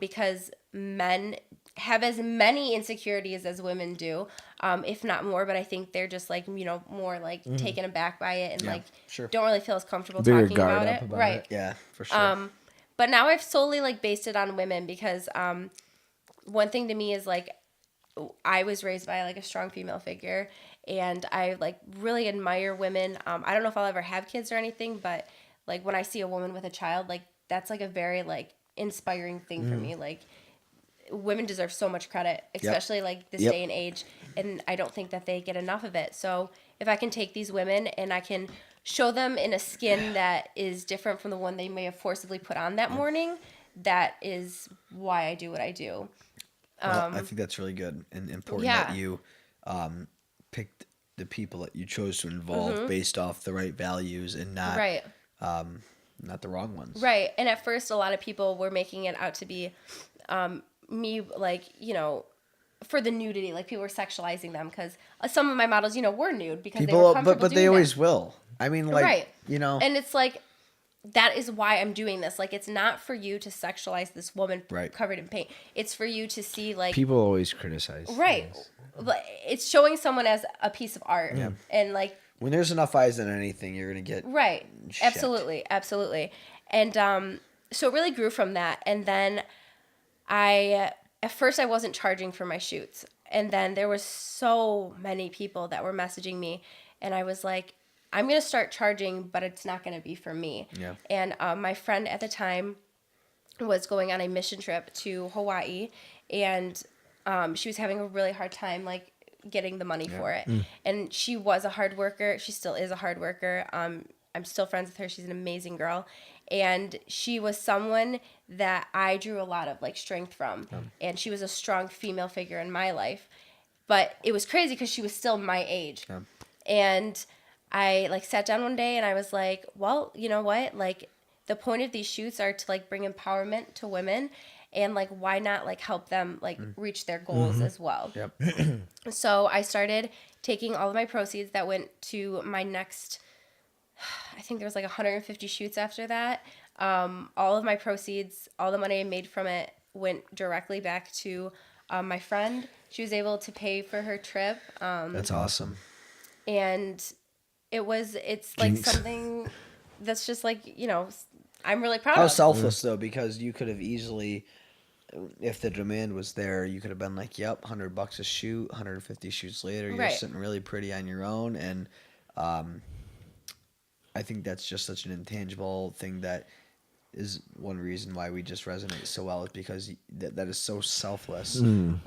Speaker 3: because men have as many insecurities as women do, if not more. But I think they're just, like, you know, more, like, taken aback by it and, like,
Speaker 1: sure.
Speaker 3: don't really feel as comfortable
Speaker 2: Bigger
Speaker 3: talking
Speaker 2: guard
Speaker 3: about
Speaker 2: up
Speaker 3: it.
Speaker 2: about
Speaker 3: Right.
Speaker 2: it.
Speaker 1: Yeah, for sure.
Speaker 3: But now I've solely, like, based it on women because one thing to me is, like, I was raised by, like, a strong female figure and I, like, really admire women. I don't know if I'll ever have kids or anything, but, like, when I see a woman with a child, like, that's, like, a very, like, inspiring thing for me. Like, women deserve so much credit, especially, like, this day and age, and I don't think that they get enough of it. So if I can take these women and I can show them in a skin that is different from the one they may have forcibly put on that morning, that is why I do what I do.
Speaker 1: Well, I think that's really good and important that you picked the people that you chose to involve based off the right values and not
Speaker 3: Right.
Speaker 1: not the wrong ones.
Speaker 3: Right. And at first, a lot of people were making it out to be me, like, you know, for the nudity. Like, people were sexualizing them because some of my models, you know, were nude because they were comfortable
Speaker 1: but
Speaker 3: doing
Speaker 1: they
Speaker 3: that.
Speaker 1: always will. I mean, like,
Speaker 3: Right.
Speaker 1: you know.
Speaker 3: And it's like, that is why I'm doing this. Like, it's not for you to sexualize this woman covered in paint. It's for you to see, like...
Speaker 2: People always criticize.
Speaker 3: Right. But it's showing someone as a piece of art. Yeah. And, like...
Speaker 1: When there's enough eyes on anything, you're going to get...
Speaker 3: Right.
Speaker 1: shit.
Speaker 3: Absolutely. Absolutely. And so it really grew from that. And then at first I wasn't charging for my shoots. And then there was so many people that were messaging me. And I was like, I'm going to start charging, but it's not going to be for me.
Speaker 1: Yeah.
Speaker 3: And my friend at the time was going on a mission trip to Hawaii. And she was having a really hard time, like, getting the money for it. And she was a hard worker. She still is a hard worker. I'm still friends with her. She's an amazing girl. And she was someone that I drew a lot of, like, strength from. And she was a strong female figure in my life. But it was crazy because she was still my age. And I, like, sat down one day and I was like, well, you know what? Like, the point of these shoots are to, like, bring empowerment to women. And, like, why not, like, help them, like, reach their goals as well?
Speaker 1: Yep.
Speaker 3: So I started taking all of my proceeds that went to my next... I think there was like 150 shoots after that. All of my proceeds, all the money I made from it went directly back to my friend. She was able to pay for her trip.
Speaker 1: That's awesome.
Speaker 3: And it's like
Speaker 2: Jinx.
Speaker 3: something that's just like, I'm really proud
Speaker 1: How
Speaker 3: of.
Speaker 1: selfless though, because you could have easily, if the demand was there, you could have been like, "Yep, $100 a shoot." 150 shoots later, you're
Speaker 3: Right.
Speaker 1: sitting really pretty on your own, and I think that's just such an intangible thing that is one reason why we just resonate so well, is because that is so selfless.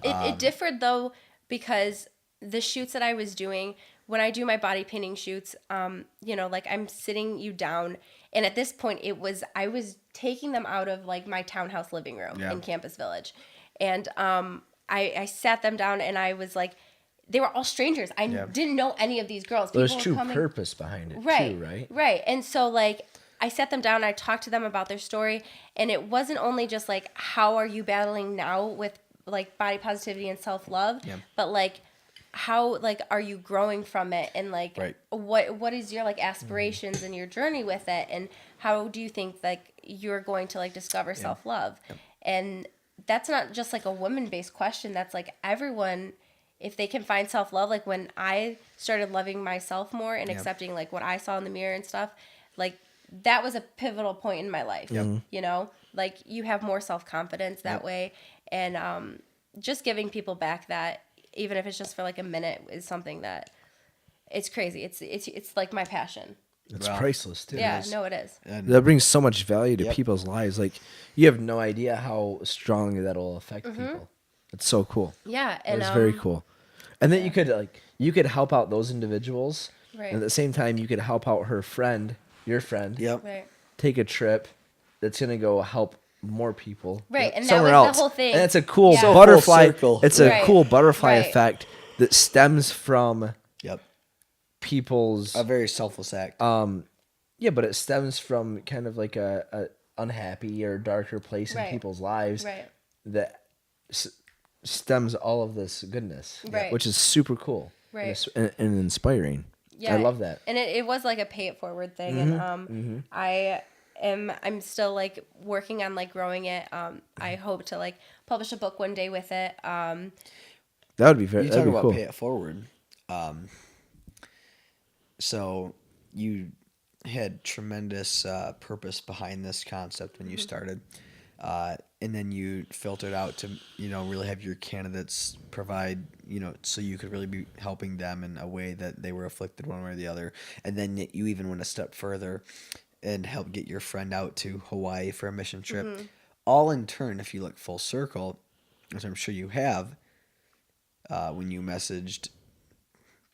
Speaker 3: It differed though, because the shoots that I was doing, when I do my body painting shoots, like I'm sitting you down, and at this point I was taking them out of like my townhouse living room in Campus Village, and I sat them down, and I was like, they were all strangers. I didn't know any of these girls.
Speaker 2: There's
Speaker 3: People
Speaker 2: true
Speaker 3: were coming,
Speaker 2: purpose behind it
Speaker 3: right,
Speaker 2: too, right?
Speaker 3: Right. And so like I sat them down, I talked to them about their story, and it wasn't only just like, how are you battling now with like body positivity and self-love, but like, how like are you growing from it, and like what is your like aspirations and your journey with it, and how do you think like you're going to like discover self-love? And that's not just like a woman-based question, that's like everyone, if they can find self-love. Like when I started loving myself more and accepting like what I saw in the mirror and stuff, like that was a pivotal point in my life. Like you have more self-confidence that way, and just giving people back that, even if it's just for like a minute, is something that it's crazy. It's like my passion.
Speaker 2: It's priceless too.
Speaker 3: Yeah, no, it is.
Speaker 1: And
Speaker 2: That brings so much value to people's lives. Like, you have no idea how strongly that'll affect people. It's so cool.
Speaker 3: Yeah, and
Speaker 2: It's very cool. And then you could help out those individuals,
Speaker 3: Right.
Speaker 2: and at the same time you could help out your friend,
Speaker 3: Right.
Speaker 2: take a trip that's gonna go help more people,
Speaker 3: Right, and that
Speaker 2: somewhere
Speaker 3: was
Speaker 2: else.
Speaker 3: the whole thing.
Speaker 2: And it's a cool
Speaker 3: Yeah. So
Speaker 1: full
Speaker 2: butterfly.
Speaker 1: circle.
Speaker 2: It's a
Speaker 3: Right.
Speaker 2: cool butterfly
Speaker 3: Right.
Speaker 2: effect that stems from
Speaker 1: Yep.
Speaker 2: people's
Speaker 1: A very selfless act.
Speaker 2: yeah, but it stems from kind of like a unhappy or darker place in
Speaker 3: Right.
Speaker 2: people's lives
Speaker 3: Right.
Speaker 2: that stems all of this goodness,
Speaker 3: Right.
Speaker 2: which is super cool,
Speaker 3: Right.
Speaker 2: and inspiring.
Speaker 3: Yeah,
Speaker 2: I love that.
Speaker 3: And it was like a pay it forward thing, and I'm still like working on like growing it. I hope to like publish a book one day with it.
Speaker 2: That would be very.
Speaker 1: You
Speaker 2: That'd
Speaker 1: talk
Speaker 2: be
Speaker 1: about
Speaker 2: cool.
Speaker 1: pay it forward. So you had tremendous purpose behind this concept when you started, and then you filtered out to really have your candidates provide so you could really be helping them in a way that they were afflicted one way or the other, and then you even went a step further and helped get your friend out to Hawaii for a mission trip. All in turn, if you look full circle, as I'm sure you have, when you messaged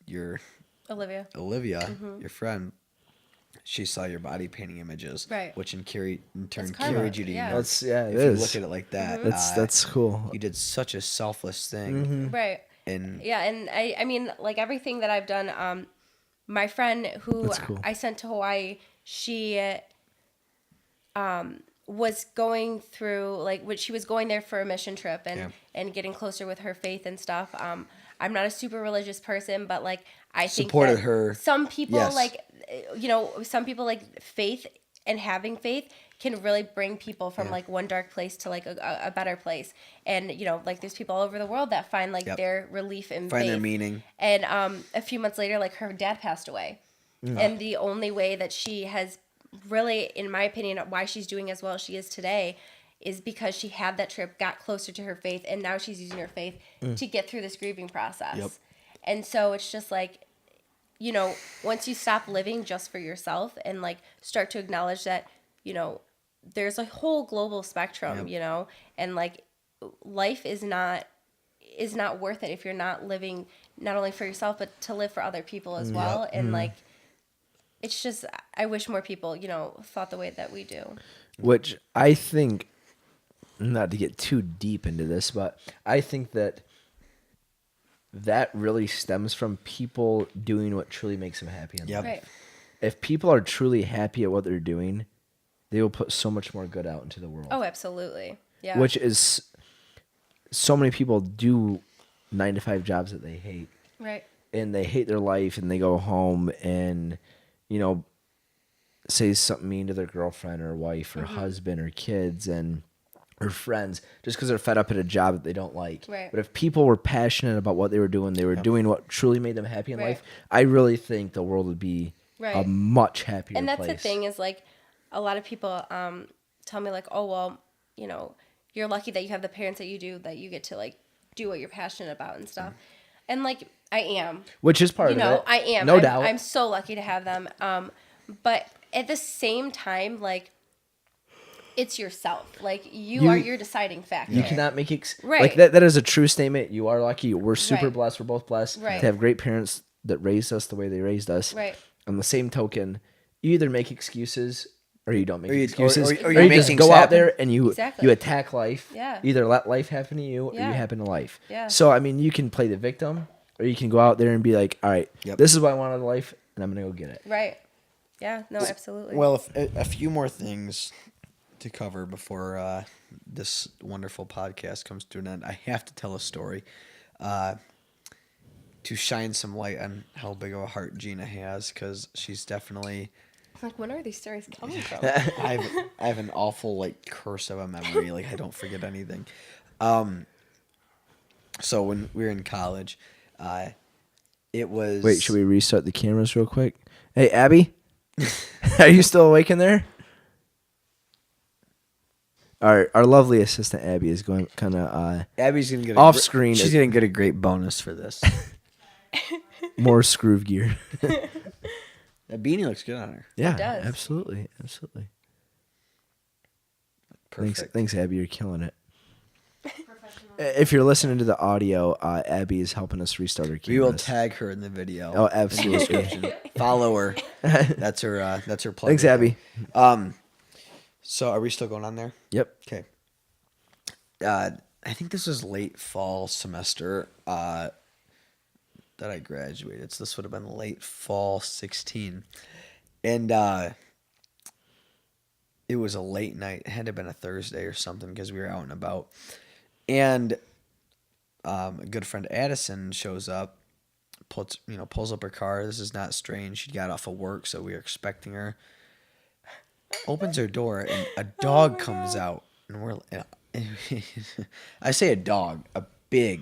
Speaker 1: your
Speaker 3: Olivia.
Speaker 1: your friend, she saw your body painting images,
Speaker 3: Right.
Speaker 1: which in turn
Speaker 3: karma,
Speaker 1: carried you to
Speaker 3: yeah.
Speaker 2: That's it
Speaker 1: if
Speaker 2: is.
Speaker 1: you look at it like that,
Speaker 2: That's cool.
Speaker 1: you did such a selfless thing,
Speaker 3: Right.
Speaker 1: and
Speaker 3: Yeah, and I mean, like everything that I've done, my friend who
Speaker 2: That's cool.
Speaker 3: I sent to Hawaii, she was going through like she was going there for a mission trip and getting closer with her faith and stuff. I'm not a super religious person, but like I think
Speaker 1: Supported
Speaker 3: that
Speaker 1: her.
Speaker 3: some people
Speaker 1: Yes.
Speaker 3: like some people like faith, and having faith can really bring people from like one dark place to like a better place. And like there's people all over the world that find like their relief in
Speaker 1: find
Speaker 3: faith.
Speaker 1: their meaning.
Speaker 3: And a few months later, like her dad passed away, and the only way that she has really, in my opinion, why she's doing as well as she is today, is because she had that trip, got closer to her faith, and now she's using her faith to get through this grieving process.
Speaker 1: Yep.
Speaker 3: And so it's just like, once you stop living just for yourself and like start to acknowledge that, there's a whole global spectrum, and like life is not worth it if you're not living not only for yourself but to live for other people as well. And like it's just, I wish more people thought the way that we do.
Speaker 2: Which I think, not to get too deep into this, but I think that really stems from people doing what truly makes them happy in life.
Speaker 3: Right.
Speaker 2: If people are truly happy at what they're doing, they will put so much more good out into the world.
Speaker 3: Oh, absolutely. Yeah.
Speaker 2: Which is, so many people do 9-to-5 jobs that they hate.
Speaker 3: Right.
Speaker 2: And they hate their life, and they go home and, say something mean to their girlfriend or wife or husband or kids or friends just because they're fed up at a job that they don't like.
Speaker 3: Right.
Speaker 2: But if people were passionate about what they were doing what truly made them happy in
Speaker 3: Right.
Speaker 2: life, I really think the world would be a much happier
Speaker 3: And that's
Speaker 2: place.
Speaker 3: the thing is like a lot of people tell me like, oh, well, you know, you're lucky that you have the parents that you do, that you get to like do what you're passionate about and stuff. And like I am.
Speaker 2: Which is part of it.
Speaker 3: I am.
Speaker 2: No doubt.
Speaker 3: I'm so lucky to have them. But at the same time, like, it's yourself. Like, you are your deciding factor.
Speaker 2: You cannot make
Speaker 3: Right.
Speaker 2: Like, that is a true statement. You are lucky. We're super
Speaker 3: Right.
Speaker 2: blessed. We're both blessed
Speaker 3: Right.
Speaker 2: to have great parents that raised us the way they raised us.
Speaker 3: Right.
Speaker 2: On the same token, you either make excuses or you don't make
Speaker 1: Or you-
Speaker 2: excuses.
Speaker 1: or
Speaker 2: Or
Speaker 1: you
Speaker 2: you
Speaker 1: make
Speaker 2: just
Speaker 1: things
Speaker 2: go out
Speaker 1: happen.
Speaker 2: there and you
Speaker 3: Exactly.
Speaker 2: attack life.
Speaker 3: Yeah.
Speaker 2: Either let life happen to you or
Speaker 3: Yeah.
Speaker 2: you happen to life.
Speaker 3: Yeah.
Speaker 2: So, I mean, you can play the victim or you can go out there and be like, all right, this is what I want out of life and I'm going to go get it.
Speaker 3: Right. Yeah. No, absolutely.
Speaker 1: Well, a few more things to cover before this wonderful podcast comes to an end. I have to tell a story to shine some light on how big of a heart Gina has, because she's definitely.
Speaker 3: Like, when are these stories coming from?
Speaker 1: I have an awful like curse of a memory. Like I don't forget anything. So when we were in college, it was.
Speaker 2: Wait, should we restart the cameras real quick? Hey, Abby, are you still awake in there? Our lovely assistant Abby is going kind of
Speaker 1: Abby's gonna get
Speaker 2: off screen.
Speaker 1: She's gonna get a great bonus for this.
Speaker 2: More Skroove gear.
Speaker 1: That beanie looks good on her.
Speaker 2: Yeah,
Speaker 3: does.
Speaker 2: absolutely.
Speaker 1: Perfect.
Speaker 2: Thanks, Abby. You're killing it. If you're listening to the audio, Abby is helping us restart our cameras.
Speaker 1: We will tag her in the video.
Speaker 2: Oh,
Speaker 1: in the
Speaker 2: absolutely.
Speaker 1: description. Follow her. That's her plug.
Speaker 2: Thanks,
Speaker 1: right
Speaker 2: Abby.
Speaker 1: there. So are we still going on there?
Speaker 2: Yep.
Speaker 1: Okay. I think this was late fall semester that I graduated. So this would have been late fall 16. And it was a late night. It had to have been a Thursday or something because we were out and about. And a good friend Addison shows up, pulls up her car. This is not strange. She got off of work, so we were expecting her. Opens her door and a dog comes out, and we're. I say a dog, a big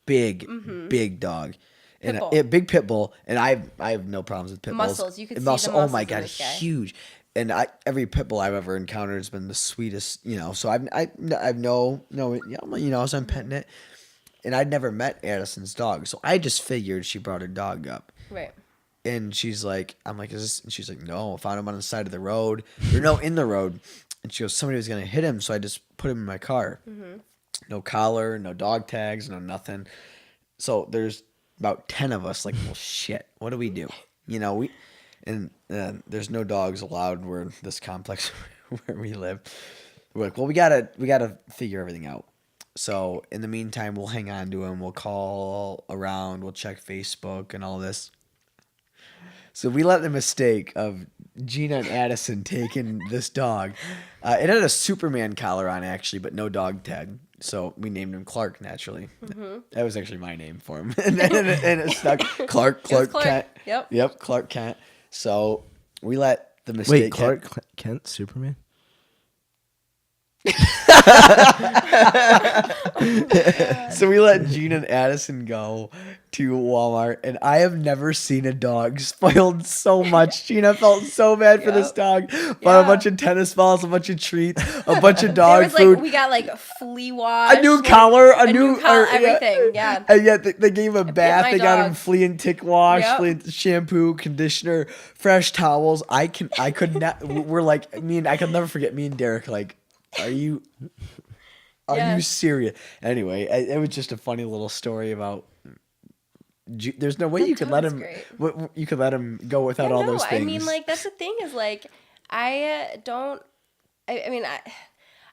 Speaker 1: dog, and
Speaker 3: Pit bull.
Speaker 1: a big pit bull. And I have no problems with pit bulls.
Speaker 3: Muscles, you could see
Speaker 1: Muscle.
Speaker 3: the
Speaker 1: Oh my
Speaker 3: muscles in
Speaker 1: god,
Speaker 3: this guy.
Speaker 1: huge. And every pit bull I've ever encountered has been the sweetest, So I've no, so I'm petting it, and I'd never met Addison's dog, so I just figured she brought her dog up.
Speaker 3: Right.
Speaker 1: And she's like, I'm like, is this? And she's like, no, I found him on the side of the road. Or no, in the road. And she goes, somebody was going to hit him, so I just put him in my car. Mm-hmm. No collar, no dog tags, no nothing. So there's about 10 of us like, well, shit, what do we do? There's no dogs allowed where this complex where we live. We're like, well, we gotta figure everything out. So in the meantime, we'll hang on to him. We'll call around. We'll check Facebook and all this. So we let the mistake of Gina and Addison taking this dog. It had a Superman collar on, actually, but no dog tag. So we named him Clark, naturally. Mm-hmm. That was actually my name for him. and it stuck. Clark Kent. Yep, Clark Kent. So we let the mistake...
Speaker 2: Wait, Clark Kent, Superman?
Speaker 1: So we let Gina and Addison go to Walmart, and I have never seen a dog spoiled so much. Gina felt so bad for this dog. Bought a bunch of tennis balls, a bunch of treats, a bunch of dog
Speaker 3: There was
Speaker 1: food.
Speaker 3: we got like flea wash,
Speaker 1: A new collar, a new
Speaker 3: collar, everything. Yeah.
Speaker 1: And yet they gave him a bath.
Speaker 3: my
Speaker 1: They got him
Speaker 3: dog.
Speaker 1: flea and tick wash,
Speaker 3: Yep.
Speaker 1: flea and shampoo, conditioner, fresh towels. I could not. We're like, I could never forget. Me and Derek, like, are you serious? Anyway, it was just a funny little story about. There's no way you could let him. You could let him go without all those things.
Speaker 3: I mean, like that's the thing is like I don't. I mean,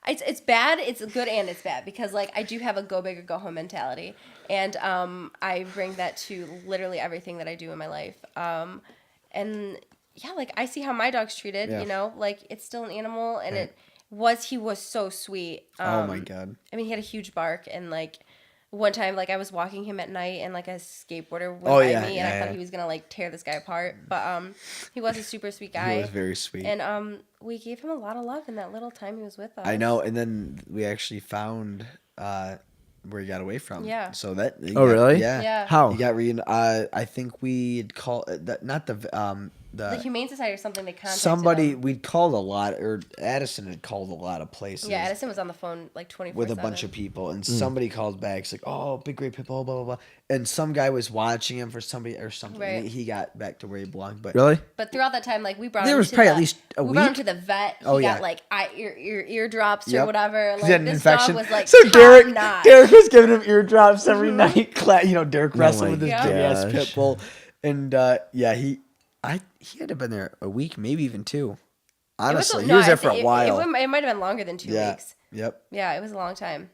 Speaker 3: it's bad. It's good and it's bad because like I do have a go big or go home mentality, and I bring that to literally everything that I do in my life. And yeah, like I see how my dog's treated.
Speaker 1: Yeah.
Speaker 3: Like it's still an animal, and
Speaker 1: Right.
Speaker 3: he was so sweet.
Speaker 1: Oh my god.
Speaker 3: I mean, he had a huge bark, and like one time, like I was walking him at night, and like a skateboarder went by me, and I thought he was gonna like tear this guy apart. But he was a super sweet guy.
Speaker 1: He was very sweet.
Speaker 3: And we gave him a lot of love in that little time he was with us.
Speaker 1: I know, and then we actually found where he got away from.
Speaker 3: Yeah.
Speaker 1: So that.
Speaker 2: Really?
Speaker 1: Yeah.
Speaker 3: Yeah.
Speaker 2: How?
Speaker 1: He got I think we had called that not the
Speaker 3: the Humane Society or something. They contacted
Speaker 1: somebody
Speaker 3: them.
Speaker 1: we'd called a lot, or Addison had called a lot of places.
Speaker 3: Yeah, Addison was on the phone like 24/7
Speaker 1: with a bunch of people, and somebody called back. It's like, oh, big great pit bull, blah blah blah. And some guy was watching him for somebody or something.
Speaker 3: Right.
Speaker 1: And he got back to where he belonged. But
Speaker 2: Really?
Speaker 3: But throughout that time, like we brought
Speaker 1: There
Speaker 3: him
Speaker 1: was
Speaker 3: to
Speaker 1: probably
Speaker 3: the,
Speaker 1: at least a
Speaker 3: we brought him
Speaker 1: week.
Speaker 3: to the vet. He
Speaker 1: Oh, yeah.
Speaker 3: got like eardrops or
Speaker 1: Yep.
Speaker 3: whatever.
Speaker 1: He
Speaker 3: Like
Speaker 1: had an
Speaker 3: this
Speaker 1: infection.
Speaker 3: dog was like
Speaker 1: So Derek
Speaker 3: top-notch.
Speaker 1: was giving him eardrops every night. Derek wrestled
Speaker 2: my
Speaker 1: with this
Speaker 3: gosh.
Speaker 1: big ass pit bull, and he had to have been there a week, maybe even 2. Honestly, he was there for a while.
Speaker 3: It might have been longer than 2 weeks.
Speaker 1: Yep.
Speaker 3: Yeah, it was a long time.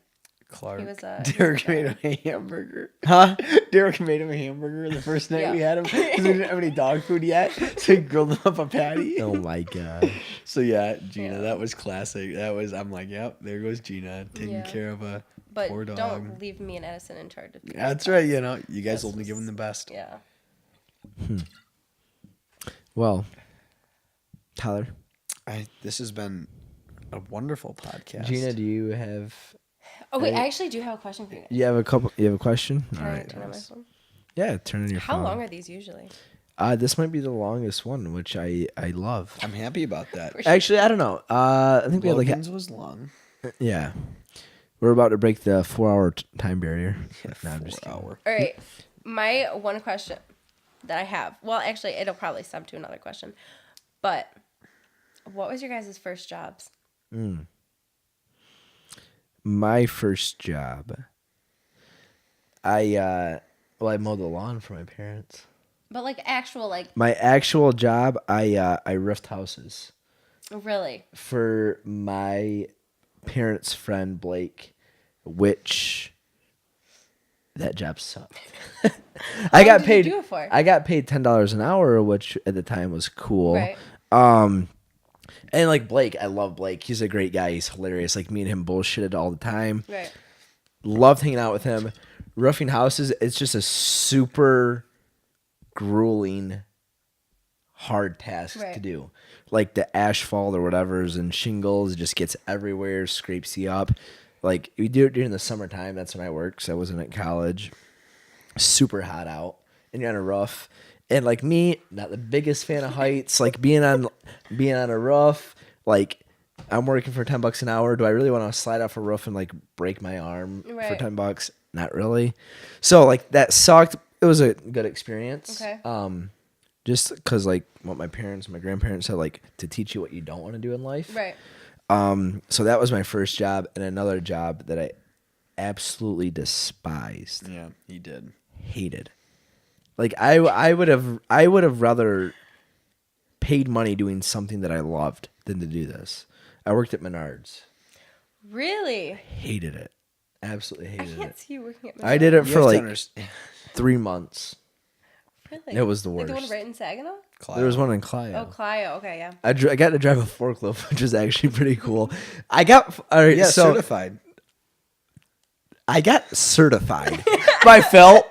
Speaker 1: Clark.
Speaker 3: He was,
Speaker 1: Derek made him a hamburger. Huh? Derek made him a hamburger the first night
Speaker 3: Yeah.
Speaker 1: we had him because we didn't have any dog food yet. So he grilled him up a patty.
Speaker 2: Oh my gosh.
Speaker 1: So yeah, Gina, that was classic. I'm like, yep, there goes Gina taking
Speaker 3: Yeah.
Speaker 1: care of a
Speaker 3: But
Speaker 1: poor dog.
Speaker 3: don't leave me and Edison in charge of
Speaker 1: That's right. You know, you guys
Speaker 3: That's
Speaker 1: only give
Speaker 3: just-
Speaker 1: him the best.
Speaker 3: Yeah.
Speaker 2: Well, Tyler,
Speaker 1: This has been a wonderful podcast.
Speaker 2: Gina, do you have?
Speaker 3: Oh wait, I actually do have a question for you guys.
Speaker 2: You have a couple. You have a question?
Speaker 3: Can
Speaker 2: All
Speaker 3: I
Speaker 2: right.
Speaker 3: turn on my phone?
Speaker 2: Yeah, turn on your
Speaker 3: How
Speaker 2: phone.
Speaker 3: long are these usually?
Speaker 2: This might be the longest one, which I love.
Speaker 1: I'm happy about that.
Speaker 2: Actually, I don't know. I think we had
Speaker 1: Logan's was long.
Speaker 2: yeah. We're about to break the 4-hour time barrier. No, I'm just
Speaker 1: 4
Speaker 2: kidding.
Speaker 1: hour.
Speaker 3: All right. My one question that I have. Well, actually, it'll probably sub to another question. But what was your guys' first jobs?
Speaker 2: My first job. I mowed the lawn for my parents.
Speaker 3: But like actual, like
Speaker 2: My actual job, I roofed houses
Speaker 3: really.
Speaker 2: for my parents' friend Blake, which that job sucked. I got
Speaker 3: did you
Speaker 2: paid.
Speaker 3: do it for?
Speaker 2: I got paid $10 an hour, which at the time was cool.
Speaker 3: Right.
Speaker 2: And like Blake, I love Blake. He's a great guy. He's hilarious. Like me and him bullshitted all the time.
Speaker 3: Right.
Speaker 2: Loved hanging out with him. Roofing houses, it's just a super grueling, hard task
Speaker 3: Right.
Speaker 2: to do. Like the asphalt or whatever's and shingles, it just gets everywhere, scrapes you up. Like we do it during the summertime. That's when I work, because I wasn't at college. Super hot out, and you're on a roof. And like me, not the biggest fan of heights. Like being on a roof, like I'm working for $10 an hour. Do I really want to slide off a roof and like break my arm for
Speaker 3: Right.
Speaker 2: $10? Not really. So like that sucked. It was a good experience.
Speaker 3: Okay.
Speaker 2: Just because like what my grandparents said, like to teach you what you don't want to do in life.
Speaker 3: Right.
Speaker 2: So that was my first job, and another job that I absolutely despised,
Speaker 1: Yeah, he did.
Speaker 2: hated. Like I would have rather paid money doing something that I loved than to do this. I worked at Menards.
Speaker 3: Really?
Speaker 2: Hated it. Absolutely
Speaker 3: I
Speaker 2: hated
Speaker 3: can't
Speaker 2: it.
Speaker 3: see you working at
Speaker 2: I did it
Speaker 1: You
Speaker 2: for
Speaker 1: have to
Speaker 2: like
Speaker 1: understand.
Speaker 2: 3 months.
Speaker 3: Really?
Speaker 2: It was the
Speaker 3: Like the one
Speaker 2: worst.
Speaker 3: right in Saginaw?
Speaker 2: There was one in Clio.
Speaker 3: Oh, Clio. Okay, yeah.
Speaker 2: I got to drive a forklift, which is actually pretty cool. I got all right,
Speaker 1: Yeah,
Speaker 2: so
Speaker 1: certified.
Speaker 2: I got certified by Phil.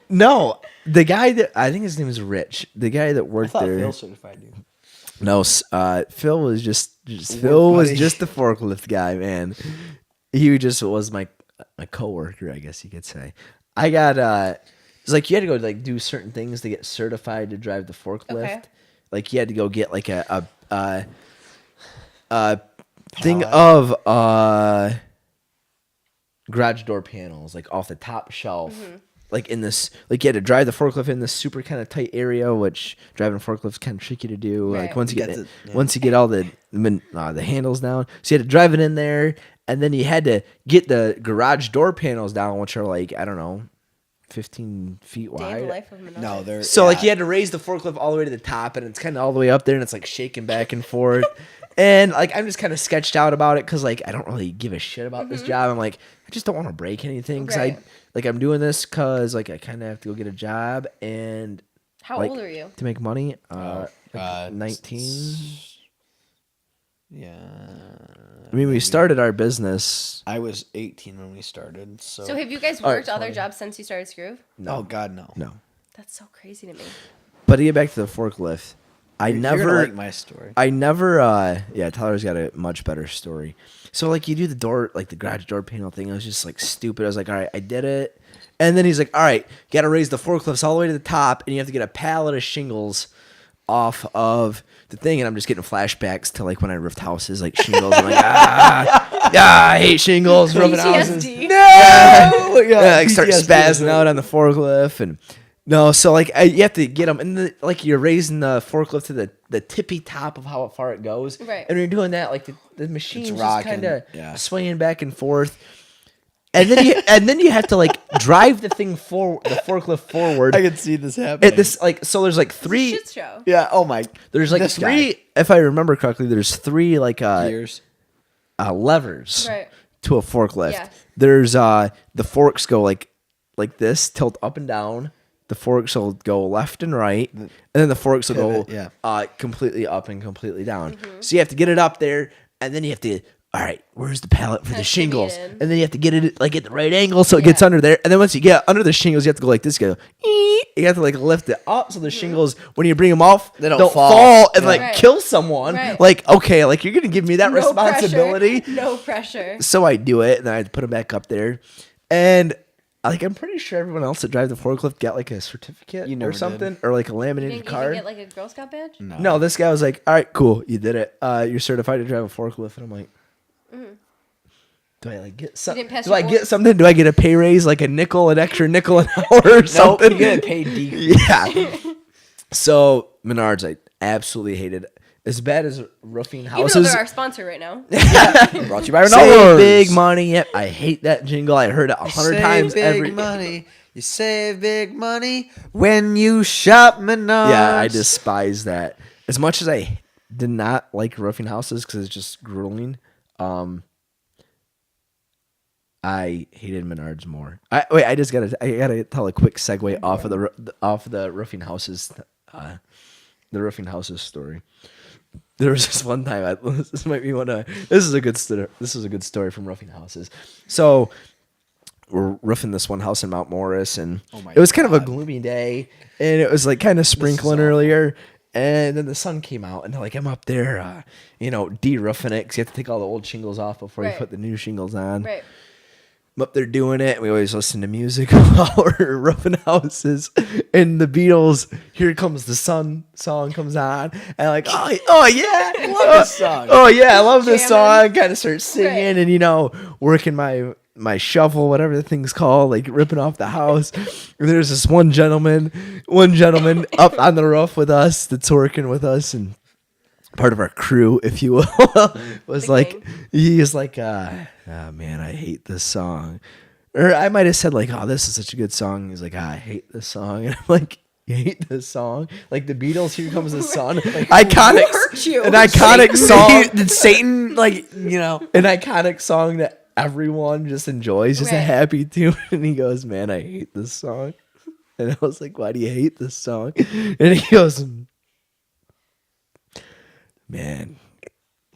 Speaker 2: No, the guy that I think his name is Rich. The guy that
Speaker 1: I
Speaker 2: worked
Speaker 1: thought
Speaker 2: there.
Speaker 1: Phil certified you.
Speaker 2: No, Phil was just Phil was
Speaker 1: buddy.
Speaker 2: just the forklift guy, man. He just was my coworker, I guess you could say. I got it's like you had to go like do certain things to get certified to drive the forklift.
Speaker 3: Okay.
Speaker 2: Like you had to go get like a thing
Speaker 1: Pallet.
Speaker 2: of garage door panels, like off the top shelf. Like in this, like you had to drive the forklift in this super kind of tight area, which driving a forklift's kind of tricky to do.
Speaker 3: Right.
Speaker 2: Like once you
Speaker 1: You
Speaker 2: get
Speaker 1: got
Speaker 2: it,
Speaker 1: the- yeah.
Speaker 2: once you get all the handles down, so you had to drive it in there, and then you had to get the garage door panels down, which are like I don't know, 15 feet
Speaker 3: Day in the
Speaker 2: wide.
Speaker 3: life of Menards.
Speaker 1: No, they're
Speaker 2: So like you had to raise the forklift all the way to the top, and it's kind of all the way up there, and it's like shaking back and forth. And like I'm just kind of sketched out about it because like I don't really give a shit about this job. I'm like I just don't want to break anything because
Speaker 3: Right.
Speaker 2: I'm doing this because like I kind of have to go get a job and
Speaker 3: How
Speaker 2: like,
Speaker 3: old are you?
Speaker 2: to make money.
Speaker 1: uh,
Speaker 2: 19.
Speaker 1: Yeah.
Speaker 2: I mean, we started our business.
Speaker 1: I was 18 when we started. So,
Speaker 3: So have you guys
Speaker 2: All right,
Speaker 3: worked other
Speaker 2: 20.
Speaker 3: jobs since you started Skroove?
Speaker 1: oh God, no.
Speaker 2: No,
Speaker 3: That's so crazy to me.
Speaker 2: but to get back to the forklift,
Speaker 1: You're gonna like my story.
Speaker 2: yeah, Tyler's got a much better story. So like you do the door, like the garage door panel thing. I was just like stupid. I was like, all right, I did it. And then he's like, all right, you got to raise the forklifts all the way to the top, and you have to get a pallet of shingles off of the thing, and I'm just getting flashbacks to like when I roofed houses, like shingles. I'm like, I hate shingles, roofing houses.
Speaker 3: PTSD.
Speaker 1: No!
Speaker 2: Yeah, like start
Speaker 1: PTSD.
Speaker 2: spazzing out on the forklift, and no, so like you have to get them, and like you're raising the forklift to the tippy top of how far it goes,
Speaker 3: Right.
Speaker 2: And when you're doing that, like the machine's just
Speaker 1: rocking,
Speaker 2: kind of
Speaker 1: yeah.
Speaker 2: swaying back and forth. And then you have to like drive the thing forward, the forklift forward.
Speaker 1: I can see this happening.
Speaker 2: At this like so there's like
Speaker 3: It's a
Speaker 2: three.
Speaker 3: shit show.
Speaker 1: Yeah. Oh my.
Speaker 2: There's like
Speaker 1: this
Speaker 2: three.
Speaker 1: guy.
Speaker 2: If I remember correctly, there's three like
Speaker 1: Years.
Speaker 2: levers
Speaker 3: Right.
Speaker 2: to a forklift.
Speaker 3: Yes.
Speaker 2: There's the forks go like this, tilt up and down. The forks will go left and right, and then the forks will
Speaker 1: Pivot,
Speaker 2: go completely up and completely down.
Speaker 3: Mm-hmm.
Speaker 2: So you have to get it up there, and then you have to. All right, where's the pallet for
Speaker 3: Kinda
Speaker 2: the
Speaker 3: shimmy
Speaker 2: shingles?
Speaker 3: it in.
Speaker 2: And then you have to get it like at the right angle so it gets under there. And then once you get under the shingles, you have to go like this. You have to like lift it up so the shingles, when you bring them off,
Speaker 1: They don't
Speaker 2: don't
Speaker 1: fall.
Speaker 2: fall and
Speaker 1: Yeah.
Speaker 2: like
Speaker 3: Right.
Speaker 2: kill someone.
Speaker 3: Right.
Speaker 2: Like okay, like you're gonna give me that
Speaker 3: No
Speaker 2: responsibility.
Speaker 3: Pressure. No pressure.
Speaker 2: So I do it, and then I put them back up there, and like I'm pretty sure everyone else that drives the forklift got like a certificate
Speaker 1: You
Speaker 2: or
Speaker 1: never
Speaker 2: something,
Speaker 1: did.
Speaker 2: or like a
Speaker 3: You
Speaker 2: laminated
Speaker 3: didn't even
Speaker 2: card.
Speaker 3: get like a Girl Scout badge?
Speaker 2: No, this guy was like, "All right, cool, you did it. You're certified to drive a forklift." And I'm like, "Do I like get something?
Speaker 3: didn't pass
Speaker 2: Do
Speaker 3: your
Speaker 2: I
Speaker 3: board?
Speaker 2: get something? Do I get a pay raise, like an extra nickel an hour or
Speaker 1: Nope.
Speaker 2: something?"
Speaker 1: You get a paid decrease.
Speaker 2: Yeah. So Menards, I absolutely hated. As bad as roofing
Speaker 3: Even
Speaker 2: houses.
Speaker 3: though they're our sponsor right now.
Speaker 1: Brought to you by
Speaker 2: Save
Speaker 1: Renault.
Speaker 2: big money. Yep, I hate that jingle. I heard it 100 times
Speaker 1: big
Speaker 2: every.
Speaker 1: money. You save big money when you shop Menards.
Speaker 2: Yeah, I despise that. As much as I did not like roofing houses because it's just grueling, I hated Menards more. I gotta tell a quick segue off of the roofing houses, the roofing houses story. There was this one time. This might be one of. This is a good story. This is a good story from roofing houses. So we're roofing this one house in Mount Morris, and
Speaker 1: my
Speaker 2: it was kind of a
Speaker 1: God.
Speaker 2: gloomy day, and it was like kind of sprinkling
Speaker 1: awful.
Speaker 2: earlier. And then the sun came out, and like I'm up there, de-roofing it because you have to take all the old shingles off before you
Speaker 3: Right.
Speaker 2: put the new shingles on.
Speaker 3: Right.
Speaker 2: I'm up there doing it. And we always listen to music while we're roofing houses. And the Beatles, "Here Comes the Sun" song comes on. And like, oh yeah, I
Speaker 1: love this song.
Speaker 2: Oh yeah, I love this
Speaker 3: Jamming.
Speaker 2: song. Kind of start singing
Speaker 3: Right.
Speaker 2: and working my shovel, whatever the thing's called, like ripping off the house. And there's this one gentleman up on the roof with us that's working with us and part of our crew, if you will, was
Speaker 3: The
Speaker 2: like,
Speaker 3: gang.
Speaker 2: he's like, oh man, I hate this song. Or I might have said like, "Oh, this is such a good song." He's like, "I hate this song." And I'm like, "You hate this song?" Like the Beatles, "Here Comes the Sun." Iconic,
Speaker 3: hurt you?
Speaker 2: an iconic song,
Speaker 1: Did Satan, an
Speaker 2: iconic song that everyone just enjoys, just a
Speaker 3: Right.
Speaker 2: happy tune. And he goes, "Man, I hate this song." And I was like, "Why do you hate this song?" And he goes, "Man,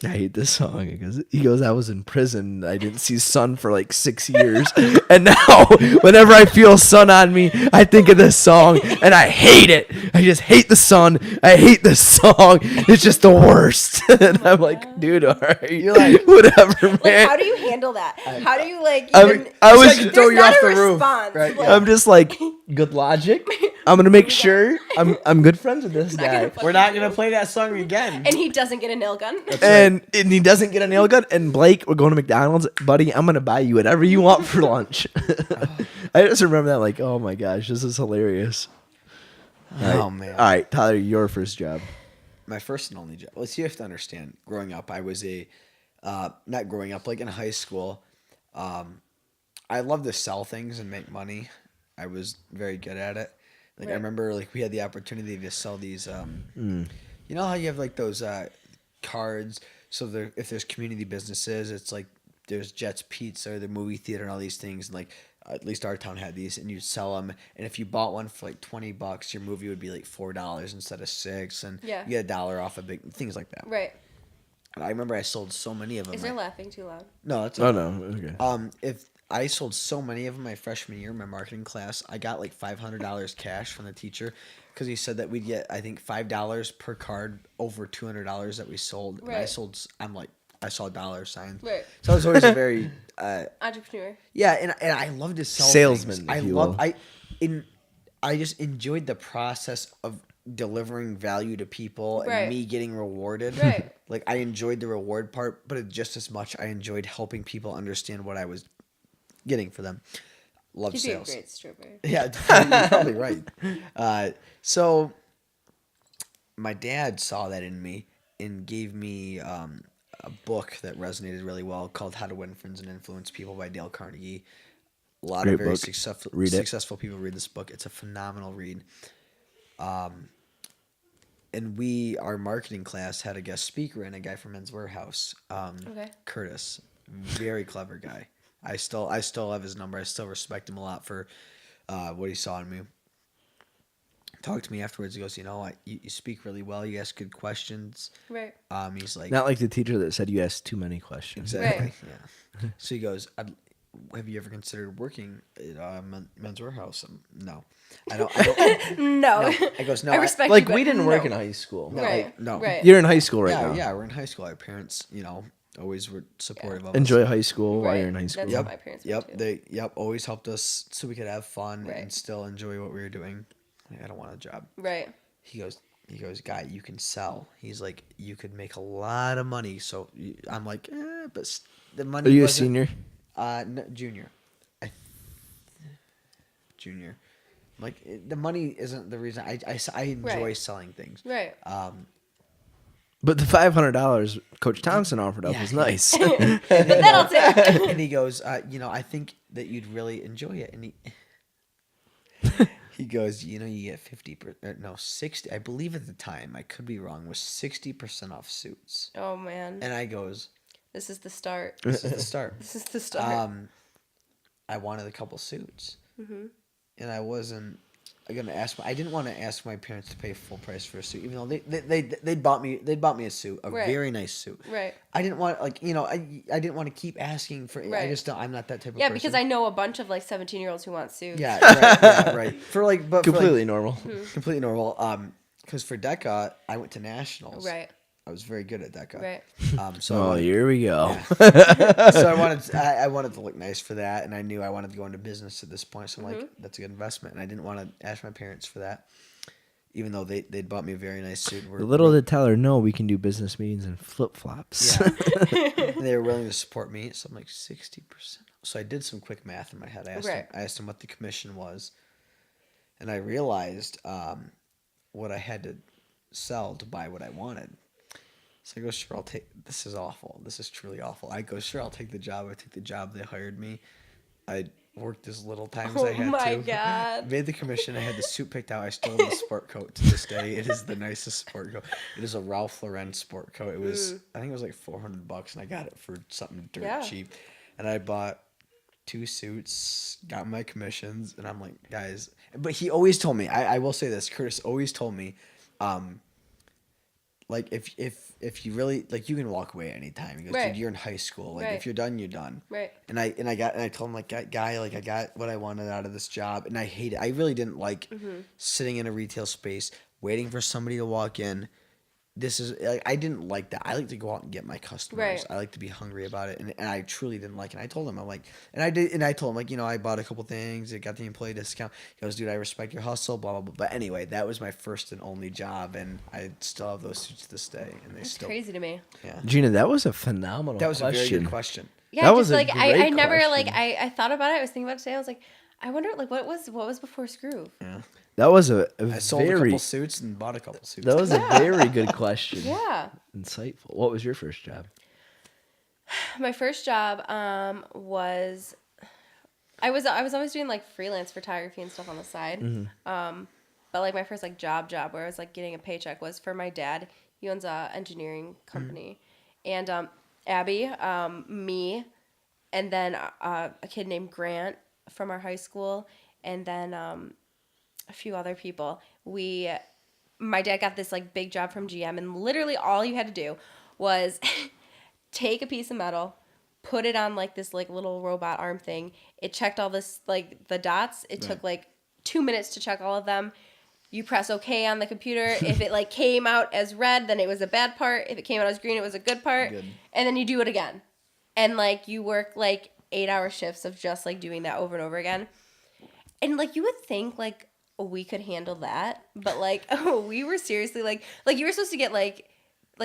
Speaker 2: I hate this song." He goes, "I was in prison. I didn't see sun for like 6 years. And now whenever I feel sun on me, I think of this song and I hate it. I just hate the sun. I hate this song. It's just the worst." And I'm like, "Dude, all right."
Speaker 1: You're like-
Speaker 2: whatever,
Speaker 3: Like,
Speaker 2: man.
Speaker 3: how do you handle that? How do you like
Speaker 2: I
Speaker 3: even?
Speaker 2: mean, I was-
Speaker 3: There's
Speaker 1: throw you
Speaker 3: not
Speaker 1: off
Speaker 3: a
Speaker 1: the roof,
Speaker 3: response.
Speaker 1: right?
Speaker 3: Like,
Speaker 2: I'm just like, good logic. I'm gonna make sure I'm good friends with this
Speaker 3: not gonna
Speaker 2: guy.
Speaker 3: fuck
Speaker 1: We're not gonna play that song again.
Speaker 3: and he doesn't get a nail gun.
Speaker 2: And he doesn't get a nail gun. And Blake, we're going to McDonald's, buddy. I'm gonna buy you whatever you want for lunch. I just remember that, like, oh my gosh, this is hilarious.
Speaker 1: Oh man.
Speaker 2: All right, Tyler, your first job.
Speaker 1: My first and only job. Well, you have to understand. Growing up, I was not growing up, like in high school. I loved to sell things and make money. I was very good at it. Like I
Speaker 3: Right.
Speaker 1: remember, like we had the opportunity to sell these. You know how you have like those cards. So if there's community businesses, it's like there's Jets Pizza, the movie theater, and all these things. And like at least our town had these, and you'd sell them. And if you bought one for like $20, your movie would be like $4 instead of $6, and
Speaker 3: Yeah.
Speaker 1: you get $1 off of big things like that.
Speaker 3: Right.
Speaker 1: And I remember I sold so many of them.
Speaker 3: Is there laughing too loud?
Speaker 1: No, that's
Speaker 2: Oh no, okay.
Speaker 1: if I sold so many of them my freshman year in my marketing class, I got like $500 cash from the teacher because he said that we'd get, I think, $5 per card over $200 that we sold. And I
Speaker 3: Right.
Speaker 1: sold, I saw dollar signs.
Speaker 3: Right.
Speaker 1: So I was always a very,
Speaker 3: Entrepreneur.
Speaker 1: yeah, and I love to sell
Speaker 2: Salesman,
Speaker 1: things. I
Speaker 2: if you
Speaker 1: love,
Speaker 2: will.
Speaker 1: I just enjoyed the process of delivering value to people
Speaker 3: Right.
Speaker 1: and me getting rewarded.
Speaker 3: Right.
Speaker 1: Like I enjoyed the reward part, but just as much I enjoyed helping people understand what I was getting for them. Love
Speaker 3: You'd be a
Speaker 1: sales.
Speaker 3: great stripper.
Speaker 1: Yeah, you're probably right. So my dad saw that in me and gave me a book that resonated really well called How to Win Friends and Influence People by Dale Carnegie. A lot
Speaker 2: Great
Speaker 1: of very
Speaker 2: book.
Speaker 1: successful
Speaker 2: Read it.
Speaker 1: successful people read this book. It's a phenomenal read. And our marketing class had a guest speaker and a guy from Men's Warehouse,
Speaker 3: Okay.
Speaker 1: Curtis, very clever guy. I still have his number. I still respect him a lot for what he saw in me. Talked to me afterwards. He goes, you speak really well. You ask good questions.
Speaker 3: Right.
Speaker 1: He's like,
Speaker 2: Not like the teacher that said you asked too many questions.
Speaker 1: exactly.
Speaker 3: Right.
Speaker 1: Yeah. So he goes, have you ever considered working at Men's Warehouse? No, I don't.
Speaker 3: No.
Speaker 1: I goes, no.
Speaker 3: I respect
Speaker 2: Like
Speaker 3: you,
Speaker 2: we
Speaker 3: but
Speaker 2: didn't
Speaker 3: no.
Speaker 2: work in high school.
Speaker 3: Right.
Speaker 1: no.
Speaker 3: Right.
Speaker 2: You're in high school right
Speaker 1: Yeah,
Speaker 2: now.
Speaker 1: yeah, we're in high school. Our parents, always were supportive of us.
Speaker 2: Enjoy high school while
Speaker 3: Right.
Speaker 2: you're in high school.
Speaker 3: That's
Speaker 1: Yep.
Speaker 3: what my parents were
Speaker 1: Yep.
Speaker 3: too.
Speaker 1: They always helped us so we could have fun
Speaker 3: Right.
Speaker 1: and still enjoy what we were doing. I don't want a job.
Speaker 3: Right.
Speaker 1: He goes, guy, you can sell. He's like, you could make a lot of money. So I'm like, but the money.
Speaker 2: Are you a
Speaker 1: wasn't-
Speaker 2: senior?
Speaker 1: No, junior. Junior. Like the money isn't the reason. I enjoy
Speaker 3: Right.
Speaker 1: selling things.
Speaker 3: Right.
Speaker 2: But the $500 Coach Thompson offered up
Speaker 1: Yeah,
Speaker 2: was
Speaker 1: he-
Speaker 2: nice.
Speaker 3: But that'll take.
Speaker 1: And he goes, I think that you'd really enjoy it. And he goes, you get 60. I believe at the time, I could be wrong, was 60% off suits.
Speaker 3: Oh man.
Speaker 1: And I goes,
Speaker 3: This is the start.
Speaker 1: this is the start.
Speaker 3: This is the start.
Speaker 1: I wanted a couple suits, and I wasn't gonna ask. I didn't want to ask my parents to pay full price for a suit, even though they bought me a suit, a
Speaker 3: Right.
Speaker 1: very nice suit.
Speaker 3: Right.
Speaker 1: I didn't want I didn't want to keep asking for. I
Speaker 3: Right.
Speaker 1: just don't. I'm not that type of
Speaker 3: Yeah,
Speaker 1: person.
Speaker 3: because I know a bunch of like 17-year-olds who want suits.
Speaker 1: Yeah, right. Yeah, right. For like, but
Speaker 2: Completely normal.
Speaker 1: completely normal. Because for DECA, I went to nationals.
Speaker 3: Right.
Speaker 1: I was very good at DECA.
Speaker 3: Right.
Speaker 1: So I
Speaker 2: Oh,
Speaker 1: wanted-
Speaker 2: here we go.
Speaker 1: so I wanted to look nice for that, and I knew I wanted to go into business at this point. So I'm like, that's a good investment, and I didn't want to ask my parents for that, even though they'd bought me a very nice suit. And
Speaker 2: Little did tell her, no, we can do business meetings in flip flops.
Speaker 1: yeah, and they were willing to support me. So I'm like 60%. So I did some quick math in my head. I asked them what the commission was, and I realized what I had to sell to buy what I wanted. So I go, sure, I'll take. This is awful. This is truly awful. I go, sure, I'll take the job. I took the job. They hired me. I worked as little time as I had
Speaker 3: Oh my
Speaker 1: to.
Speaker 3: God.
Speaker 1: Made the commission. I had the suit picked out. I still have the sport coat to this day. It is the nicest sport coat. It is a Ralph Lauren sport coat. It was, I think it was like $400, and I got it for something dirt
Speaker 3: Yeah.
Speaker 1: cheap. And I bought 2 suits, got my commissions, and I'm like, guys. But he always told me. I will say this. Curtis always told me. Like if you really like, you can walk away anytime. He goes,
Speaker 3: Right.
Speaker 1: dude, you're in high school. Like
Speaker 3: Right.
Speaker 1: if you're done, you're done.
Speaker 3: Right.
Speaker 1: And I told him like, guy, like I got what I wanted out of this job, and I hate it. I really didn't like sitting in a retail space waiting for somebody to walk in. This is like, I didn't like that. I like to go out and get my customers.
Speaker 3: Right.
Speaker 1: I like to be hungry about it, and I truly didn't like it. And I told him, I'm like, and I told him like, I bought a couple things. I got the employee discount. He goes, dude, I respect your hustle, blah blah blah. But anyway, that was my first and only job, and I still have those suits to this day, and they
Speaker 3: That's
Speaker 1: still.
Speaker 3: crazy to me.
Speaker 1: Yeah,
Speaker 2: Gina, that was a phenomenal
Speaker 1: that was
Speaker 2: question.
Speaker 1: a very good question.
Speaker 3: Yeah,
Speaker 2: That
Speaker 3: just
Speaker 2: was a
Speaker 3: like
Speaker 2: great
Speaker 3: I never like
Speaker 2: question.
Speaker 3: I thought about it. I was thinking about it today. I was like, I wonder like what was before Skroove?
Speaker 1: Yeah,
Speaker 2: That was a
Speaker 1: I sold a
Speaker 2: very
Speaker 1: couple suits and bought a couple suits.
Speaker 2: that was a very good question.
Speaker 3: Yeah.
Speaker 2: Insightful. What was your first job?
Speaker 3: My first job was I was always doing like freelance photography and stuff on the side. But like my first like job where I was like getting a paycheck was for my dad. He owns a engineering company. And Abby, me, and then a kid named Grant from our high school, and then a few other people. My dad got this like big job from GM, and literally all you had to do was take a piece of metal, put it on like this like little robot arm thing. It checked all this like the dots. It took like 2 minutes to check all of them. You press OK on the computer. If it like came out as red, then it was a bad part. If it came out as green, it was a good part.
Speaker 1: Good.
Speaker 3: And then you do it again. And like you work like 8-hour shifts of just like doing that over and over again. And like you would think like we could handle that, but like we were seriously like you were supposed to get like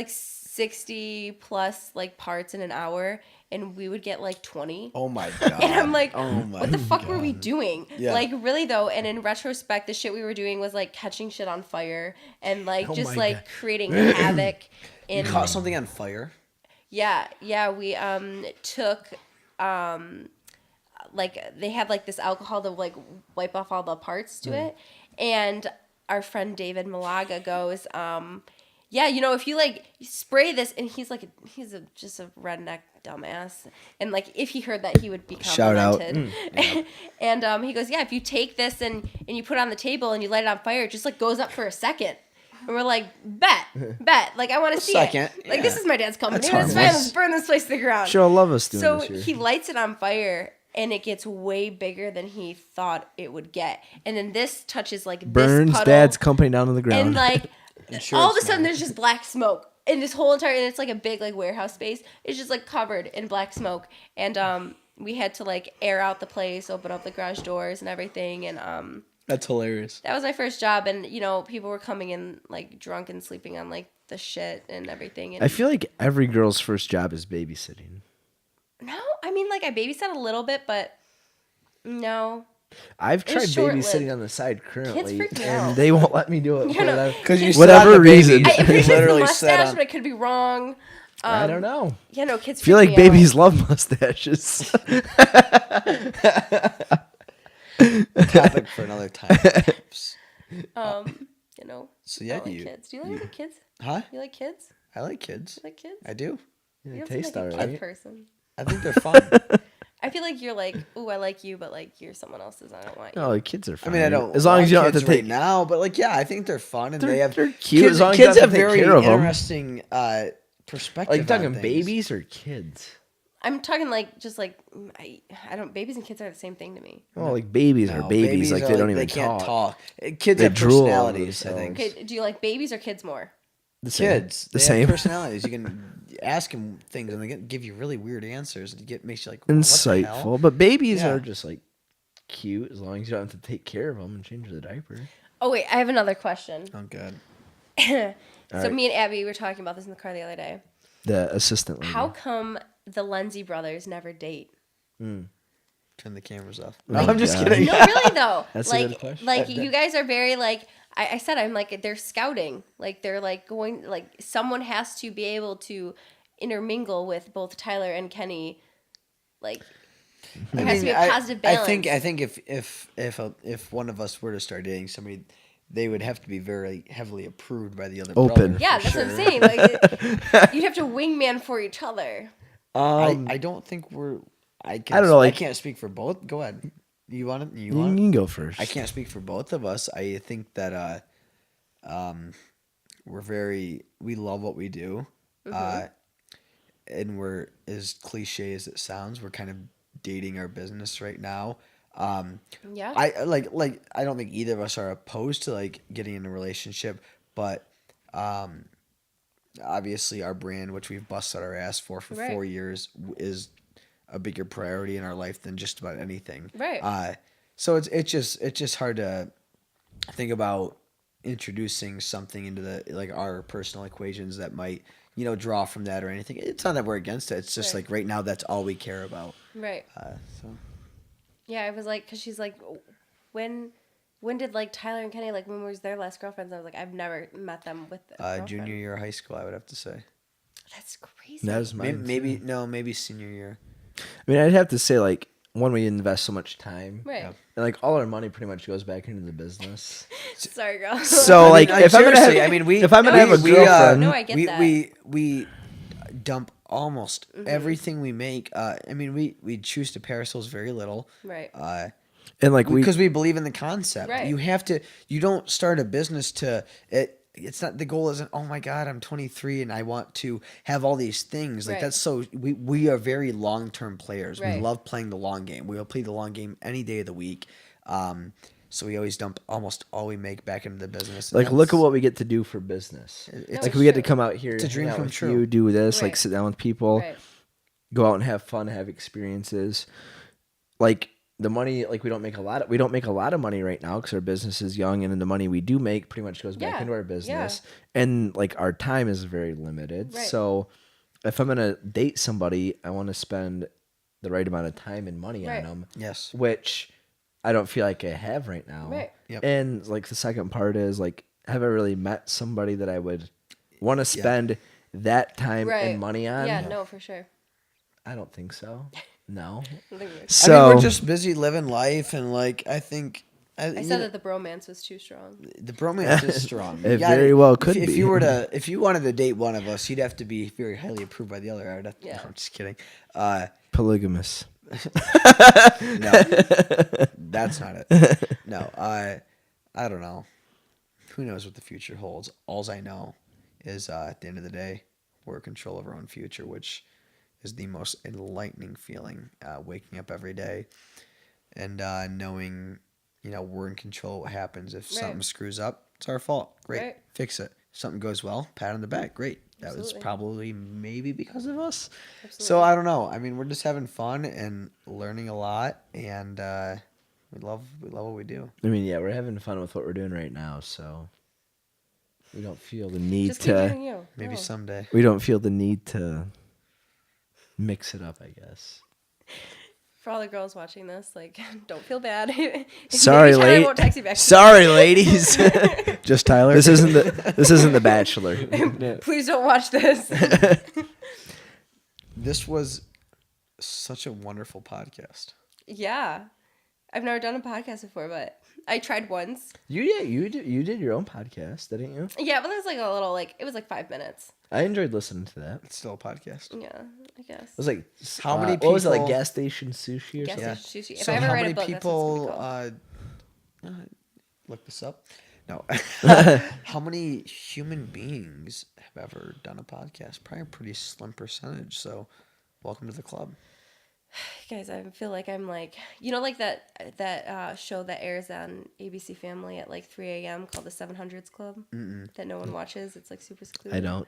Speaker 3: 60 plus like parts in an hour, and we would get like 20.
Speaker 1: Oh my god.
Speaker 3: And I'm like,
Speaker 1: oh my
Speaker 3: what the fuck were we
Speaker 1: God.
Speaker 3: doing?
Speaker 1: Yeah.
Speaker 3: Like, really though. And in retrospect, the shit we were doing was like catching shit on fire and like
Speaker 1: Oh
Speaker 3: just
Speaker 1: my
Speaker 3: like
Speaker 1: God.
Speaker 3: creating havoc.
Speaker 1: You caught something on fire?
Speaker 3: Yeah, we took like they had like this alcohol to like wipe off all the parts to it, and our friend David Malaga goes, yeah, you know, if you like spray this, and he's just a redneck dumbass, and like if he heard that, he would be
Speaker 1: Shout out.
Speaker 3: complimented. And he goes, yeah, if you take this and you put it on the table and you light it on fire, it just like goes up for a second. And we're like, bet. Like, I want to see
Speaker 1: second,
Speaker 3: it. Like, this is my dad's company.
Speaker 1: That's
Speaker 3: It's fine.
Speaker 1: harmless.
Speaker 3: Let's burn this place to the ground.
Speaker 2: Sure, love us doing
Speaker 3: So
Speaker 2: this here.
Speaker 3: he lights it on fire, and it gets way bigger than he thought it would get. And then this touches like
Speaker 2: Burns
Speaker 3: this puddle,
Speaker 2: dad's company down to the ground.
Speaker 3: and like
Speaker 1: sure
Speaker 3: all of a
Speaker 1: it's
Speaker 3: sudden
Speaker 1: not.
Speaker 3: there's just black smoke. And this whole entire, and it's like a big like warehouse space. It's just like covered in black smoke. And we had to like air out the place, open up the garage doors and everything. And
Speaker 1: That's hilarious.
Speaker 3: that was my first job. And you know, people were coming in like drunk and sleeping on like the shit and everything. And
Speaker 2: I feel like every girl's first job is babysitting.
Speaker 3: no, I mean like I babysat a little bit, but no.
Speaker 2: I've
Speaker 3: It's
Speaker 2: tried
Speaker 3: short-lived.
Speaker 2: babysitting on the side currently,
Speaker 3: freak me
Speaker 2: and
Speaker 3: out.
Speaker 2: they won't let me do it.
Speaker 3: You
Speaker 2: for
Speaker 3: know,
Speaker 2: whatever-
Speaker 1: Because you
Speaker 2: Whatever
Speaker 1: sat on the baby.
Speaker 2: reason.
Speaker 3: I'm pretty sure it's the
Speaker 1: Literally sat
Speaker 3: mustache,
Speaker 1: on-
Speaker 3: but I could be wrong.
Speaker 2: I don't know.
Speaker 3: Yeah, no, kids
Speaker 2: I feel
Speaker 3: freak
Speaker 2: like
Speaker 3: me out.
Speaker 2: babies love mustaches.
Speaker 1: Topic for another time. perhaps.
Speaker 3: You know.
Speaker 1: So yeah,
Speaker 3: I like
Speaker 1: you.
Speaker 3: kids. Do you like kids?
Speaker 1: Huh?
Speaker 3: You like kids?
Speaker 1: I like kids.
Speaker 3: You like kids?
Speaker 1: I do.
Speaker 3: You don't
Speaker 2: taste
Speaker 3: seem like a
Speaker 2: alright.
Speaker 3: kid person.
Speaker 1: I think they're fun.
Speaker 3: I feel like you're like, ooh, I like you, but like you're someone else's. I don't want you.
Speaker 2: No, like kids are
Speaker 1: I
Speaker 2: fine.
Speaker 1: mean, I don't.
Speaker 2: As long as you don't
Speaker 1: want
Speaker 2: have to
Speaker 1: kids
Speaker 2: take.
Speaker 1: right now, but like, yeah, I think they're fun and they have.
Speaker 2: They're cute
Speaker 1: Kids,
Speaker 2: as long as you
Speaker 1: kids
Speaker 2: don't have
Speaker 1: have
Speaker 2: to take
Speaker 1: very
Speaker 2: care of them.
Speaker 1: interesting perspective.
Speaker 2: Like you talking
Speaker 1: on things.
Speaker 2: babies or kids?
Speaker 3: I'm talking like just like I don't. Babies and kids are the same thing to me.
Speaker 2: Oh, like babies are
Speaker 1: No,
Speaker 2: babies. Like
Speaker 1: are
Speaker 2: they don't even
Speaker 1: they can't
Speaker 2: talk.
Speaker 1: Kids
Speaker 2: They
Speaker 1: have
Speaker 2: drool all over
Speaker 1: personalities. I think
Speaker 2: themselves.
Speaker 3: Okay, do you like babies or kids more?
Speaker 2: The same.
Speaker 1: kids.
Speaker 2: The
Speaker 1: They
Speaker 2: same.
Speaker 1: have personalities. You can ask them things and they give you really weird answers. It makes you like what the hell?
Speaker 2: Insightful, but babies
Speaker 1: Yeah.
Speaker 2: are just like cute as long as you don't have to take care of them and change the diaper.
Speaker 3: Oh wait, I have another question.
Speaker 1: Oh, good.
Speaker 3: So
Speaker 2: right.
Speaker 3: me and Abby were talking about this in the car the other day.
Speaker 2: The assistant lady.
Speaker 3: How come the Lindsay brothers never date?
Speaker 1: Turn the cameras off.
Speaker 2: Oh
Speaker 1: No, I'm just
Speaker 2: God.
Speaker 1: kidding.
Speaker 3: No, really though.
Speaker 2: That's a
Speaker 3: like,
Speaker 2: good question.
Speaker 3: like you guys are very like I said. I'm like they're scouting. Like they're like going. Like someone has to be able to intermingle with both Tyler and Kenny. Like there has to be a positive balance.
Speaker 1: I think if one of us were to start dating somebody, they would have to be very heavily approved by the other
Speaker 2: Open.
Speaker 1: brother.
Speaker 3: Yeah,
Speaker 1: for
Speaker 3: that's what I'm
Speaker 1: sure.
Speaker 3: saying. Like you'd have to wingman for each other.
Speaker 1: I don't think we're. I
Speaker 2: don't know, like-
Speaker 1: I can't speak for both. Go ahead. You want it? You
Speaker 2: You
Speaker 1: want it?
Speaker 2: can go first.
Speaker 1: I can't speak for both of us. I think that we love what we do, and we're, as cliche as it sounds, we're kind of dating our business right now.
Speaker 3: Yeah.
Speaker 1: I I don't think either of us are opposed to like getting in a relationship, but obviously our brand, which we've busted our ass for
Speaker 3: Right.
Speaker 1: 4 years, is a bigger priority in our life than just about anything.
Speaker 3: Right.
Speaker 1: So it's just hard to think about introducing something into the like our personal equations that might draw from that or anything. It's not that we're against it. It's just
Speaker 3: Right.
Speaker 1: like right now that's all we care about.
Speaker 3: Right.
Speaker 1: So
Speaker 3: Yeah, I was like, because she's like, when did like Tyler and Kenny, like when was their last girlfriends? I was like, I've never met them with a girlfriend.
Speaker 1: junior year of high school, I would have to say.
Speaker 3: That's crazy.
Speaker 2: That was mine.
Speaker 1: Maybe senior year.
Speaker 2: I mean, I'd have to say like one, we invest so much time,
Speaker 3: Right.
Speaker 1: Yeah.
Speaker 2: and like all our money pretty much goes back into the business.
Speaker 3: Sorry, girl.
Speaker 2: So like, if I'm gonna have,
Speaker 1: seriously, I mean,
Speaker 2: if I'm gonna have a girlfriend,
Speaker 3: No, I get that.
Speaker 1: we dump almost everything we make. I mean, we choose to pay ourselves very little.
Speaker 3: Right.
Speaker 2: and like
Speaker 1: Because we believe in the concept.
Speaker 3: Right.
Speaker 1: You don't start a business to it. It's not, the goal isn't, oh my God, I'm 23 and I want to have all these things. Like
Speaker 3: Right.
Speaker 1: that's so, we are very long-term players. We
Speaker 3: Right.
Speaker 1: love playing the long game. We will play the long game any day of the week. So we always dump almost all we make back into the business. And
Speaker 2: like look at
Speaker 1: that's-
Speaker 2: what we get to do for business.
Speaker 1: it's
Speaker 2: Like
Speaker 3: No,
Speaker 2: we get to
Speaker 3: true.
Speaker 2: come out here,
Speaker 1: It's a dream
Speaker 2: hang out
Speaker 1: come
Speaker 2: with
Speaker 1: true.
Speaker 2: You do this, like
Speaker 3: Right.
Speaker 2: sit down with people,
Speaker 3: Right.
Speaker 2: go out and have fun, have experiences. Like the money, like we don't make a lot of money right now because our business is young, and then the money we do make pretty much goes back
Speaker 3: Yeah,
Speaker 2: into our business, and like our time is very limited.
Speaker 3: Right.
Speaker 2: So if I'm gonna date somebody, I want to spend the right amount of time and money
Speaker 3: Right.
Speaker 2: on them.
Speaker 1: Yes.
Speaker 2: Which I don't feel like I have right now.
Speaker 3: Right.
Speaker 1: Yep.
Speaker 2: And like the second part is like, have I really met somebody that I would want to spend that time and money on?
Speaker 3: Yeah, no, for sure.
Speaker 2: I don't think so. No.
Speaker 3: I think we're-
Speaker 2: So
Speaker 1: I mean, we're just busy living life, and like I think
Speaker 3: I
Speaker 1: you
Speaker 3: said
Speaker 1: know,
Speaker 3: that the bromance was too strong.
Speaker 1: the bromance is strong.
Speaker 2: It very well could
Speaker 1: if
Speaker 2: be.
Speaker 1: if you wanted to date one of us, you'd have to be very highly approved by the other. I would have to,
Speaker 3: Yeah.
Speaker 1: no, I'm just kidding.
Speaker 2: polygamous.
Speaker 1: No, that's not it. No, I don't know. Who knows what the future holds? Alls I know is at the end of the day, we're in control of our own future, which is the most enlightening feeling. Waking up every day and knowing, we're in control of what happens. If something screws up, it's our fault. Great,
Speaker 3: Right.
Speaker 1: fix it. If something goes well, pat on the back. Great. That was
Speaker 3: Absolutely.
Speaker 1: probably maybe because of us.
Speaker 3: Absolutely.
Speaker 1: So I don't know. I mean, we're just having fun and learning a lot, and we love what we do.
Speaker 2: I mean, yeah, we're having fun with what we're doing right now, so we don't feel the need
Speaker 3: Just keep doing
Speaker 2: to.
Speaker 3: you.
Speaker 1: Maybe
Speaker 3: No.
Speaker 1: someday.
Speaker 2: We don't feel the need to mix it up, I guess.
Speaker 3: For all the girls watching this, like, don't feel bad. If
Speaker 2: Sorry,
Speaker 3: maybe Tyler
Speaker 2: late.
Speaker 3: won't text you back.
Speaker 2: Sorry, ladies.
Speaker 1: Just Tyler.
Speaker 2: This isn't the Bachelor.
Speaker 3: Please don't watch this.
Speaker 1: This was such a wonderful podcast.
Speaker 3: Yeah. I've never done a podcast before, but I tried once.
Speaker 2: You did your own podcast, didn't you?
Speaker 3: Yeah, but it was like a little, it was like 5 minutes.
Speaker 2: I enjoyed listening to that.
Speaker 1: It's still a podcast.
Speaker 3: Yeah, I guess.
Speaker 2: It was like
Speaker 1: How many
Speaker 2: What was it, like
Speaker 1: people-
Speaker 2: gas station sushi or
Speaker 3: Gas
Speaker 2: something?
Speaker 3: station sushi. If
Speaker 1: So
Speaker 3: I ever
Speaker 1: how
Speaker 3: write
Speaker 1: many
Speaker 3: a book,
Speaker 1: people
Speaker 3: that's what it's gonna be called.
Speaker 1: look this up? No. How many human beings have ever done a podcast? Probably a pretty slim percentage. So, welcome to the club.
Speaker 3: Guys, I feel like I'm like, like that show that airs on ABC Family at like 3 a.m. called the 700s Club that no one watches. It's like super secluded.
Speaker 2: I don't.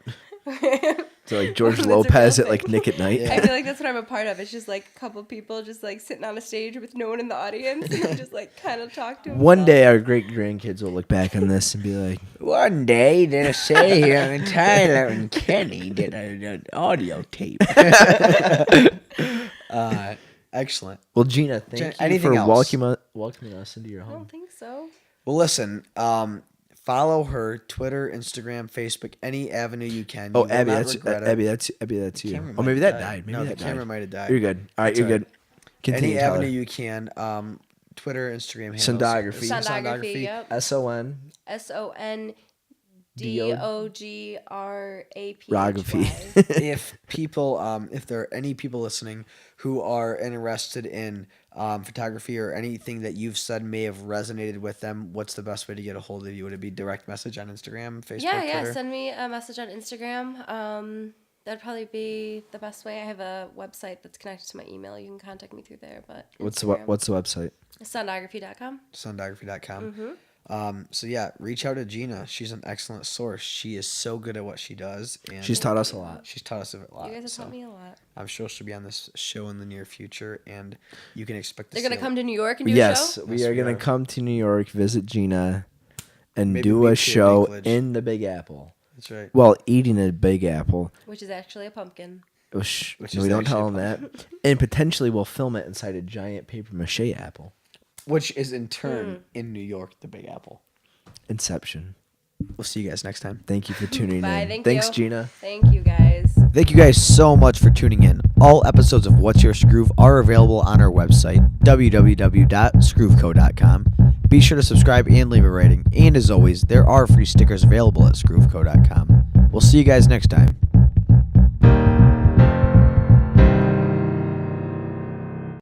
Speaker 2: So like George
Speaker 3: That's a real
Speaker 2: Lopez at
Speaker 3: thing.
Speaker 2: like Nick at Night.
Speaker 3: I feel like that's what I'm a part of. It's just like a couple people just like sitting on a stage with no one in the audience and just like kind of talk to them.
Speaker 2: One day our great grandkids will look back on this and be like,
Speaker 1: One day, they'll say Tyler and Kenny did an audio tape. Excellent.
Speaker 2: "Well, Gina, thank
Speaker 1: Jen,
Speaker 2: you
Speaker 1: anything
Speaker 2: for
Speaker 1: else?
Speaker 2: welcoming us into your
Speaker 3: I
Speaker 2: home."
Speaker 3: don't think so.
Speaker 1: Well, listen. Follow her Twitter, Instagram, Facebook, any avenue you can.
Speaker 2: Oh,
Speaker 1: You will
Speaker 2: Abby,
Speaker 1: not
Speaker 2: that's
Speaker 1: regret it.
Speaker 2: Abby, that's you.
Speaker 1: Camera
Speaker 2: Oh,
Speaker 1: might
Speaker 2: maybe
Speaker 1: have
Speaker 2: that died. Maybe
Speaker 1: no,
Speaker 2: that
Speaker 1: the camera
Speaker 2: died.
Speaker 1: might have died.
Speaker 2: You're good. All right,
Speaker 1: That's
Speaker 2: you're
Speaker 1: all right.
Speaker 2: good. Continue,
Speaker 1: Any
Speaker 2: Tyler.
Speaker 1: avenue you can. Twitter, Instagram handles.
Speaker 2: Sondography.
Speaker 3: Sondography, yep.
Speaker 2: SON.
Speaker 3: SONDOGRAPHY.
Speaker 1: If people, if there are any people listening who are interested in photography or anything that you've said may have resonated with them, what's the best way to get a hold of you? Would it be direct message on Instagram, Facebook,
Speaker 3: Yeah,
Speaker 1: Twitter?
Speaker 3: send me a message on Instagram. That'd probably be the best way. I have a website that's connected to my email. You can contact me through there. But
Speaker 2: What's the
Speaker 3: Instagram.
Speaker 2: website?
Speaker 3: Sondography.com.
Speaker 1: Sondography.com. So yeah, reach out to Gina. She's an excellent source. She is so good at what she does, and
Speaker 2: She's taught us a lot.
Speaker 1: she's taught us a lot.
Speaker 3: You guys have
Speaker 1: so
Speaker 3: taught me a lot.
Speaker 1: I'm sure she'll be on this show in the near future, and you can expect to
Speaker 3: They're
Speaker 1: see
Speaker 3: gonna
Speaker 1: a-
Speaker 3: come to New York and do a
Speaker 2: Yes,
Speaker 3: show.
Speaker 2: we
Speaker 1: Yes,
Speaker 2: are
Speaker 1: we
Speaker 2: gonna
Speaker 1: are.
Speaker 2: come to New York, visit Gina, and
Speaker 1: Maybe
Speaker 2: do
Speaker 1: meet
Speaker 2: a
Speaker 1: Peter
Speaker 2: show
Speaker 1: Dinklage.
Speaker 2: in the Big Apple.
Speaker 1: That's right.
Speaker 2: Well, eating a Big Apple.
Speaker 3: Which is actually a pumpkin.
Speaker 2: Oh,
Speaker 1: Which
Speaker 2: no,
Speaker 1: is
Speaker 2: we don't tell
Speaker 1: actually
Speaker 2: them that. And potentially we'll film it inside a giant paper mache apple.
Speaker 1: Which is in turn in New York, the Big Apple.
Speaker 2: Inception.
Speaker 1: We'll see you guys next time.
Speaker 2: Thank you for tuning
Speaker 3: Bye,
Speaker 2: in.
Speaker 3: thank
Speaker 2: Thanks,
Speaker 3: you.
Speaker 2: Gina.
Speaker 3: Thank you guys.
Speaker 1: Thank you guys so much for tuning in. All episodes of What's Your Skroove are available on our website, www.skroveco.com. Be sure to subscribe and leave a rating. And as always, there are free stickers available at skroveco.com. We'll see you guys next time.